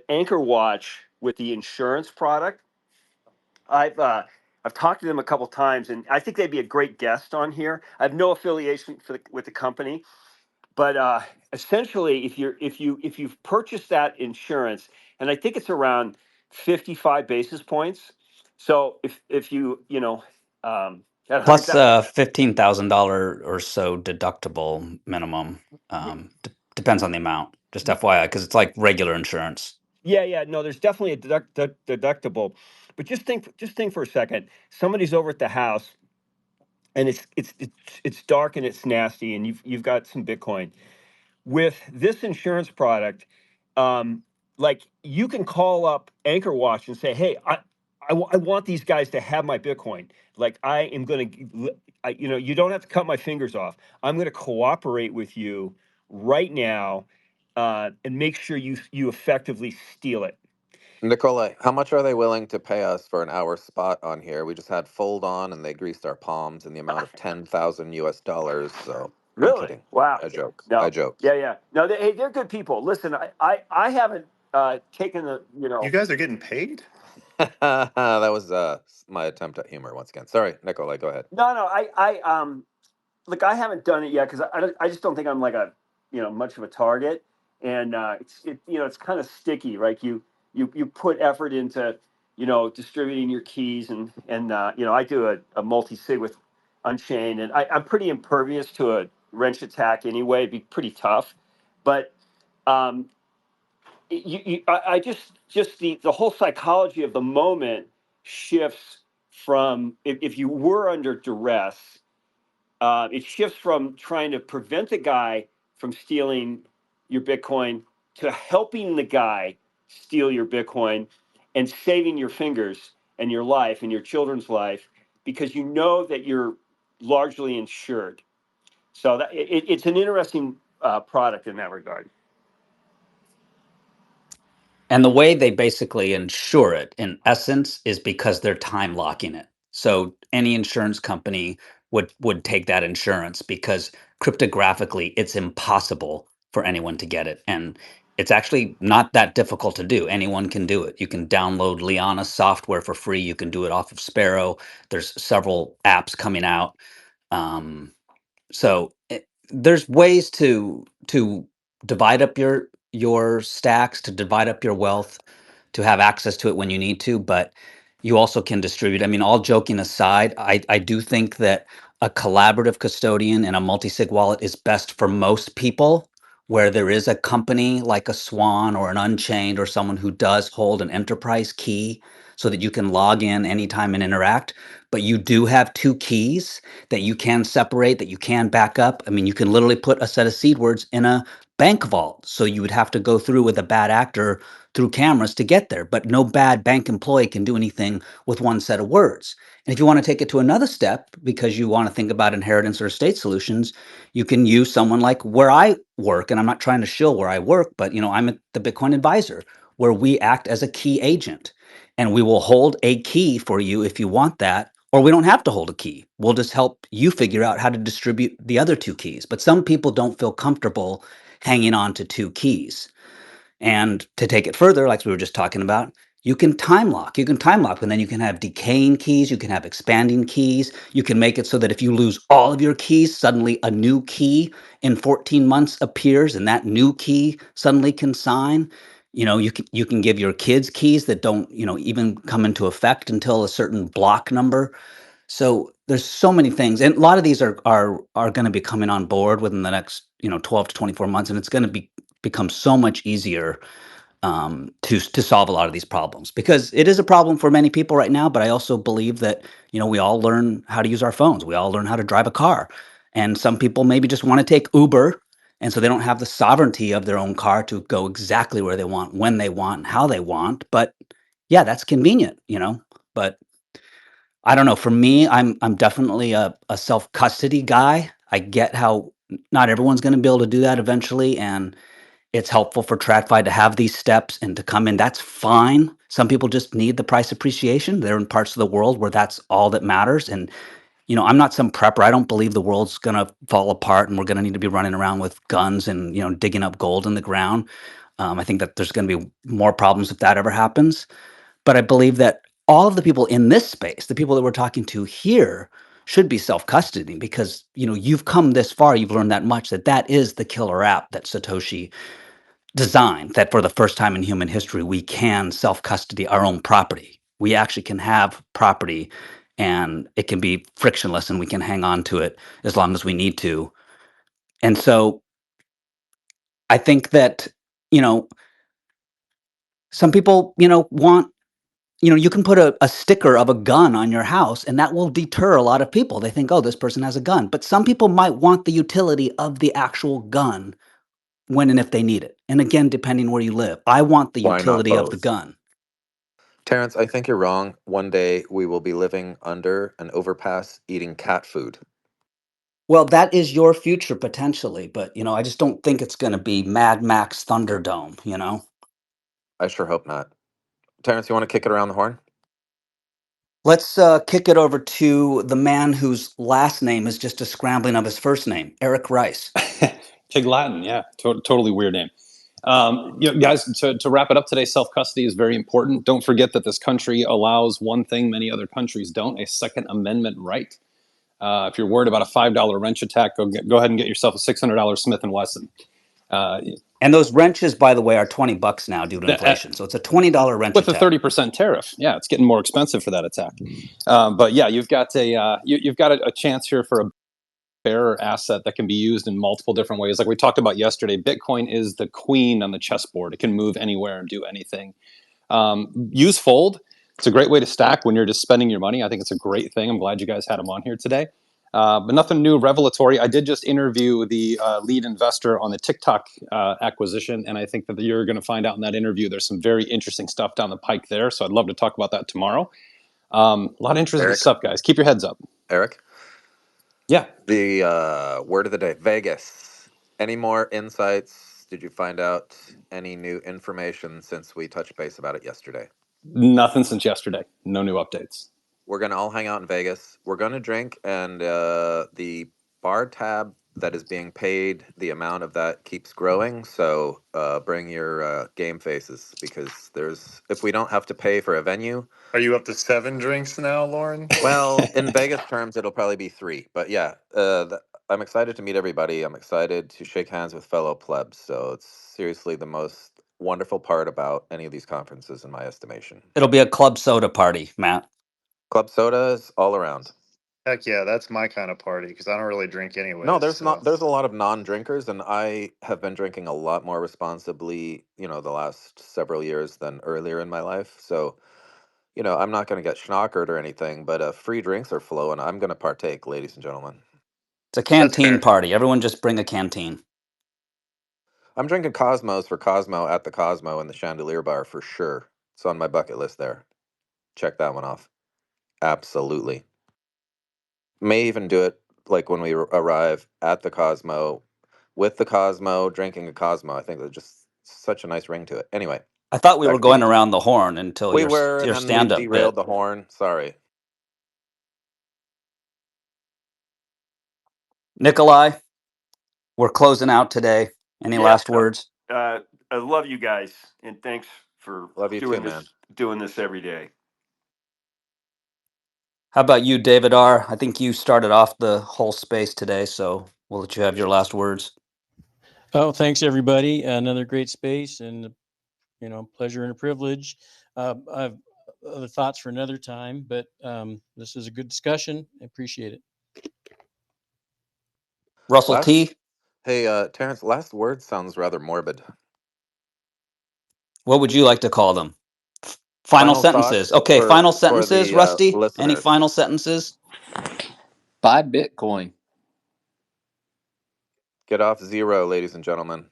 Anchor Watch with the insurance product. I've talked to them a couple times, and I think they'd be a great guest on here. I have no affiliation with the company, but essentially, if you've purchased that insurance, and I think it's around 55 basis points. So if at Plus 100,000, $15,000 or so deductible minimum. Depends on the amount. Just FYI, because it's like regular insurance. yeah, no, there's definitely a deductible, but just think for a second. Somebody's over at the house, and it's dark and it's nasty, and you've got some Bitcoin. With this insurance product, like you can call up Anchor Watch and say, "Hey, I want these guys to have my Bitcoin. Like I am going to, you don't have to cut my fingers off. I'm going to cooperate with you right now, and make sure you effectively steal it." Nikolai, how much are they willing to pay us for an hour spot on here? We just had Fold on and they greased our palms in the amount of 10,000 US dollars. So I'm Really? kidding. Wow. I joke. I No. joke. Yeah. No, hey, they're good people. Listen, I haven't taken the You guys are getting paid? That was my attempt at humor once again. Sorry, Nikolai, go ahead. No, no, look, I haven't done it yet because I just don't think I'm like a, much of a target, and it's kind of sticky, right? You put effort into, distributing your keys, and I do a multi sig with Unchained, and I'm pretty impervious to a wrench attack anyway. It'd be pretty tough, but um, I just the whole psychology of the moment shifts from if you were under duress, it shifts from trying to prevent the guy from stealing your Bitcoin to helping the guy steal your Bitcoin and saving your fingers and your life and your children's life because you know that you're largely insured. So it's an interesting product in that regard. And the way they basically insure it, in essence, is because they're time locking it. So any insurance company would take that insurance because cryptographically it's impossible for anyone to get it. And it's actually not that difficult to do. Anyone can do it. You can download Liana software for free. You can do it off of Sparrow. There's several apps coming out. There's ways to divide up your stacks, to divide up your wealth, to have access to it when you need to, but you also can distribute. I mean, all joking aside, I do think that a collaborative custodian and a multi-sig wallet is best for most people where there is a company like a Swan or an Unchained or someone who does hold an enterprise key so that you can log in anytime and interact. But you do have two keys that you can separate, that you can back up. I mean, you can literally put a set of seed words in a bank vault. So you would have to go through with a bad actor through cameras to get there, but no bad bank employee can do anything with one set of words. And if you want to take it to another step, because you want to think about inheritance or estate solutions, you can use someone like where I work, and I'm not trying to shill where I work, but I'm at the Bitcoin Advisor, where we act as a key agent, and we will hold a key for you if you want that, or we don't have to hold a key. We'll just help you figure out how to distribute the other two keys. But some people don't feel comfortable hanging on to two keys. And to take it further, like we were just talking about, you can time lock. You can time lock, and then you can have decaying keys. You can have expanding keys. You can make it so that if you lose all of your keys, suddenly a new key in 14 months appears, and that new key suddenly can sign. You can give your kids keys that don't, even come into effect until a certain block number. So there's so many things, and a lot of these are going to be coming on board within the next 12 to 24 months, and it's going to become so much easier to solve a lot of these problems, because it is a problem for many people right now. But I also believe that we all learn how to use our phones, we all learn how to drive a car, and some people maybe just want to take Uber, and so they don't have the sovereignty of their own car to go exactly where they want, when they want, and how they want. But yeah, that's convenient, but I don't know. For me, I'm definitely a self custody guy. I get how not everyone's going to be able to do that eventually, and it's helpful for TradFi to have these steps and to come in. That's fine. Some people just need the price appreciation. They're in parts of the world where that's all that matters. And I'm not some prepper. I don't believe the world's going to fall apart and we're going to need to be running around with guns and digging up gold in the ground. I think that there's going to be more problems if that ever happens. But I believe that all of the people in this space, the people that we're talking to here, should be self-custodying, because you've come this far, you've learned that much, that is the killer app that Satoshi designed, that for the first time in human history we can self-custody our own property. We actually can have property, and it can be frictionless, and we can hang on to it as long as we need to. And so I think that some people want, you can put a sticker of a gun on your house, and that will deter a lot of people. They think, oh, this person has a gun. But some people might want the utility of the actual gun when and if they need it. And again, depending where you live, I want the Why not utility of the both? gun. Terrence, I think you're wrong. One day we will be living under an overpass eating cat food. Well, that is your future potentially, but I just don't think it's going to be Mad Max Thunderdome. I sure hope not. Terrence, you want to kick it around the horn? Let's kick it over to the man whose last name is just a scrambling of his first name, Eric Rice. Pig Latin, yeah, totally weird name. Guys, to wrap it up today, self-custody is very important. Don't forget that this country allows one thing many other countries don't, a Second Amendment right. If you're worried about a $5 wrench attack, go ahead and get yourself a $600 Smith & Wesson. And those wrenches, by the way, are $20 now due to inflation. So it's a $20 wrench with attack. a 30% tariff. Yeah, it's getting more expensive for that attack. But yeah, you've got a chance here for a bearer asset that can be used in multiple different ways. Like we talked about yesterday, Bitcoin is the queen on the chessboard. It can move anywhere and do anything. Use Fold. It's a great way to stack when you're just spending your money. I think it's a great thing. I'm glad you guys had them on here today. But nothing new revelatory. I did just interview the lead investor on the TikTok acquisition, and I think that you're going to find out in that interview there's some very interesting stuff down the pike there. So I'd love to talk about that tomorrow. A lot of interesting Eric, stuff, guys. Keep your heads up. Eric, Yeah. the word of the day, Vegas. Any more insights? Did you find out any new information since we touched base about it yesterday? Nothing since yesterday. No new updates. We're going to all hang out in Vegas. We're going to drink, and the bar tab that is being paid, the amount of that keeps growing. So bring your game faces, because if we don't have to pay for a venue. Are you up to 7 drinks now, Lauren? Well, in Vegas terms, it'll probably be 3. But yeah, I'm excited to meet everybody. I'm excited to shake hands with fellow plebs. So it's seriously the most wonderful part about any of these conferences, in my estimation. It'll be a club soda party, Matt. Club sodas all around. Heck yeah, that's my kind of party because I don't really drink No, anyways. there's not. So There's a lot of non-drinkers, and I have been drinking a lot more responsibly, the last several years than earlier in my life. So, I'm not going to get schnockered or anything, but free drinks are flowing. I'm going to partake, ladies and gentlemen. It's a that's canteen fair. party. Everyone just bring a canteen. I'm drinking Cosmos for Cosmo at the Cosmo in the Chandelier Bar for sure. It's on my bucket list there. Check that one off. Absolutely. May even do it like when we arrive at the Cosmo with the Cosmo, drinking a Cosmo. I think there's just such a nice ring to it. Anyway, I thought we were back to going you. around the horn until We were, and your then we stand-up derailed bit. the horn. Sorry. Nikolai, we're closing out today. Any Yeah. last words? I love you guys, and thanks for Love you too, man. doing this every day. How about you, David R? I think you started off the whole space today, so we'll let you have your last words. Oh, thanks everybody. Another great space, and pleasure and a privilege. I've other thoughts for another time, but this is a good discussion. I appreciate it. Russell Last, T, hey, Terrence, last word sounds rather morbid. what would you like to call them? Final Final sentences. thoughts Okay, final for sentences, the Rusty? Any listeners. final sentences? Buy Bitcoin. Get off zero, ladies and gentlemen.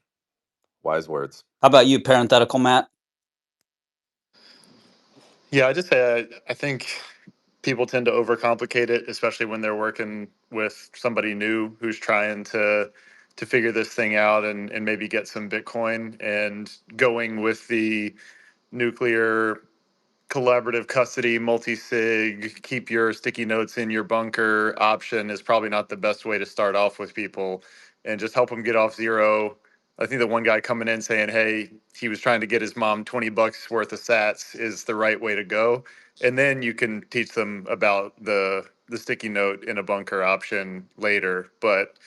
Wise words. How about you, parenthetical Matt? Yeah, I just say I think people tend to overcomplicate it, especially when they're working with somebody new who's trying to figure this thing out and maybe get some Bitcoin, and going with the nuclear collaborative custody, multi-sig, keep your sticky notes in your bunker option is probably not the best way to start off with people, and just help them get off zero. I think the one guy coming in saying, hey, he was trying to get his mom $20 worth of sats is the right way to go. And then you can teach them about the sticky note in a bunker option later. But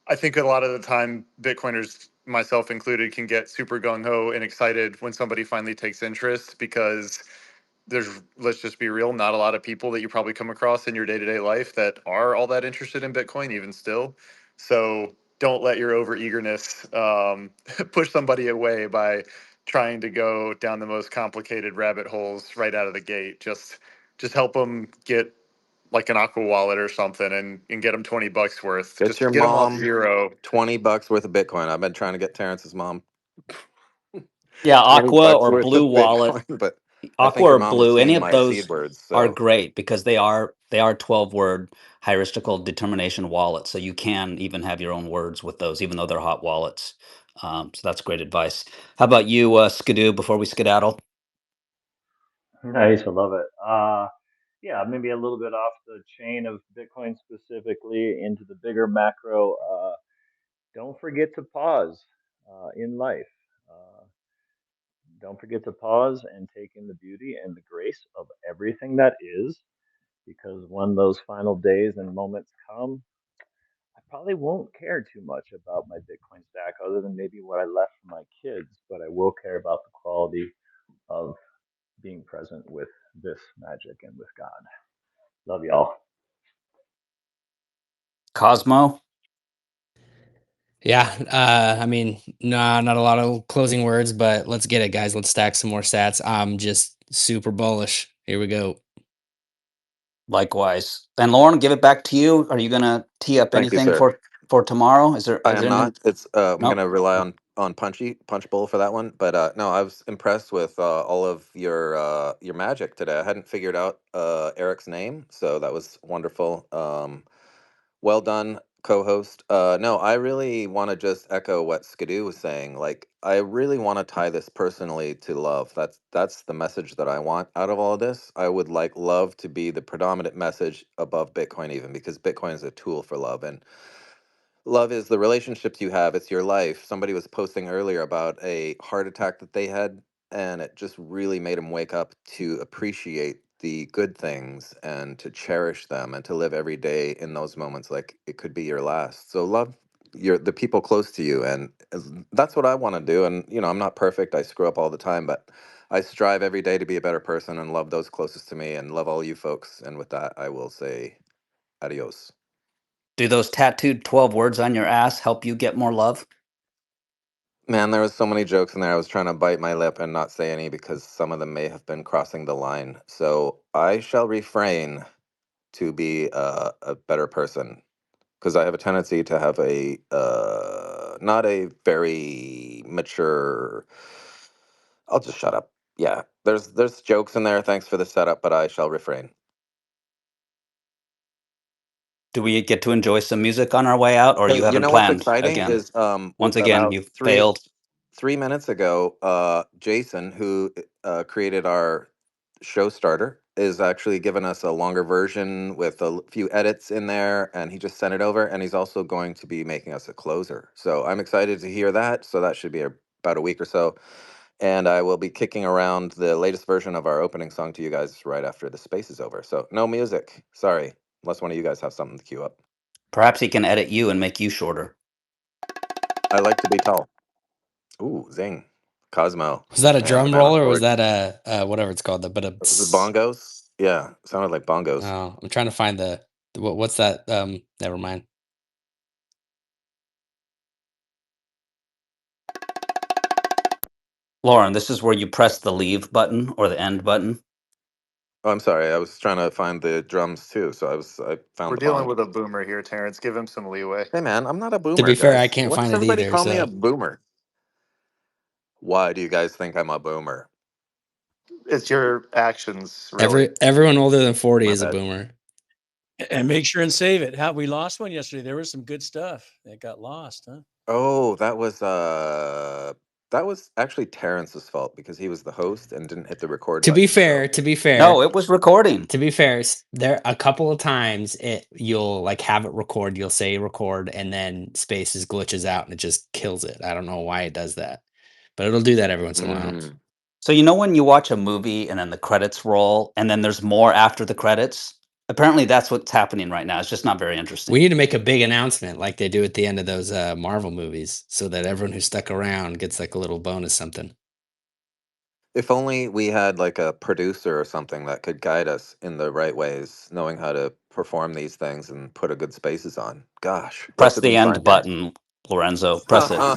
I think a lot of the time, Bitcoiners, myself included, can get super gung ho and excited when somebody finally takes interest, because let's just be real, not a lot of people that you probably come across in your day-to-day life that are all that interested in Bitcoin, even still. So don't let your over eagerness push somebody away by trying to go down the most complicated rabbit holes right out of the gate. Just help them get like an Aqua wallet or something, and get them $20 worth. Get your Just get them off mom zero. $20 worth of Bitcoin. I've been trying to get Terrence's mom Yeah, 20 Aqua bucks or worth Blue of Wallet. Bitcoin, but I think Aqua your or mom has Blue, any seen of my seed those words. are So great because they are 12-word heuristical determination wallets. So you can even have your own words with those, even though they're hot wallets. So that's great advice. How about you, Skidoo, before we skedaddle? Nice, I love it. Yeah, maybe a little bit off the chain of Bitcoin specifically into the bigger macro. Don't forget to pause. in life. Uh, don't forget to pause and take in the beauty and the grace of everything that is, because when those final days and moments come, I probably won't care too much about my Bitcoin stack other than maybe what I left for my kids, but I will care about the quality of being present with this magic and with God. Love y'all. Cosmo, Yeah, I mean, nah, not a lot of closing words, but let's get it, guys. Let's stack some more stats. I'm just super bullish. Here we go. likewise. And Lauren, give it back to you. Are you gonna tee up Thank you, anything sir. for tomorrow? I Is am there anything? not. It's I'm No. gonna rely on Punch Bowl for that one. But no, I was impressed with all of your magic today. I hadn't figured out Eric's name, so that was wonderful. Well done, co-host. No, I really want to just echo what Skidoo was saying. Like, I really want to tie this personally to love. That's the message that I want out of all of this. I would like love to be the predominant message above Bitcoin, even because Bitcoin is a tool for love, and love is the relationships you have. It's your life. Somebody was posting earlier about a heart attack that they had, and it just really made them wake up to appreciate the good things and to cherish them and to live every day in those moments like it could be your last. So love the people close to you, and that's what I want to do. And I'm not perfect. I screw up all the time, but I strive every day to be a better person and love those closest to me and love all you folks. And with that, I will say adios. Do those tattooed 12 words on your ass help you get more love? Man, there was so many jokes in there. I was trying to bite my lip and not say any because some of them may have been crossing the line. So I shall refrain to be a better person because I have a tendency to have a not a very mature. I'll just shut up. Yeah, there's jokes in there. Thanks for the setup, but I shall refrain. Do we get to enjoy some music on our way out, or Hey, you you haven't know what's planned exciting again? is Once again, about you three failed. 3 minutes ago, Jason, who created our show starter, is actually giving us a longer version with a few edits in there, and he just sent it over. And he's also going to be making us a closer. So I'm excited to hear that. So that should be about a week or so, and I will be kicking around the latest version of our opening song to you guys right after the space is over. So no music, sorry, unless one of you guys have something to queue up. Perhaps he can edit you and make you shorter. I like to be tall. Ooh, zing. Cosmo. Was that a Man, the drum man roll on or was board. that a whatever it's called? The but a. The bongos? Yeah, sounded like bongos. Oh, I'm trying to find what's that? Never mind. Lauren, this is where you press the leave button or the end button. Oh, I'm sorry. I was trying to find the drums too, so I found We're the dealing bong. with a boomer here, Terrence. Give him some leeway. Hey man, I'm not a To boomer, be fair, I guys. can't What find does it everybody either. call me a So boomer? Why do you guys think I'm a boomer? It's your actions, really. everyone older than 40 My is a bad. boomer. And make sure and save it. How we lost one yesterday. There was some good stuff that got lost, huh? Oh, that was actually Terrence's fault because he was the host and didn't hit the record To be button. fair, So to be fair, No, it was recording. to be fair, there a couple of times you'll like have it record, you'll say record, and then spaces glitches out and it just kills it. I don't know why it does that, but it'll do that every once in a while. mm. So when you watch a movie and then the credits roll and then there's more after the credits? Apparently that's what's happening right now. It's just not very We interesting. need to make a big announcement like they do at the end of those Marvel movies, so that everyone who stuck around gets like a little bonus something. If only we had like a producer or something that could guide us in the right ways, knowing how to perform these things and put a good spaces on. Gosh, where Press could the we end find him? button, Lorenzo. Press it.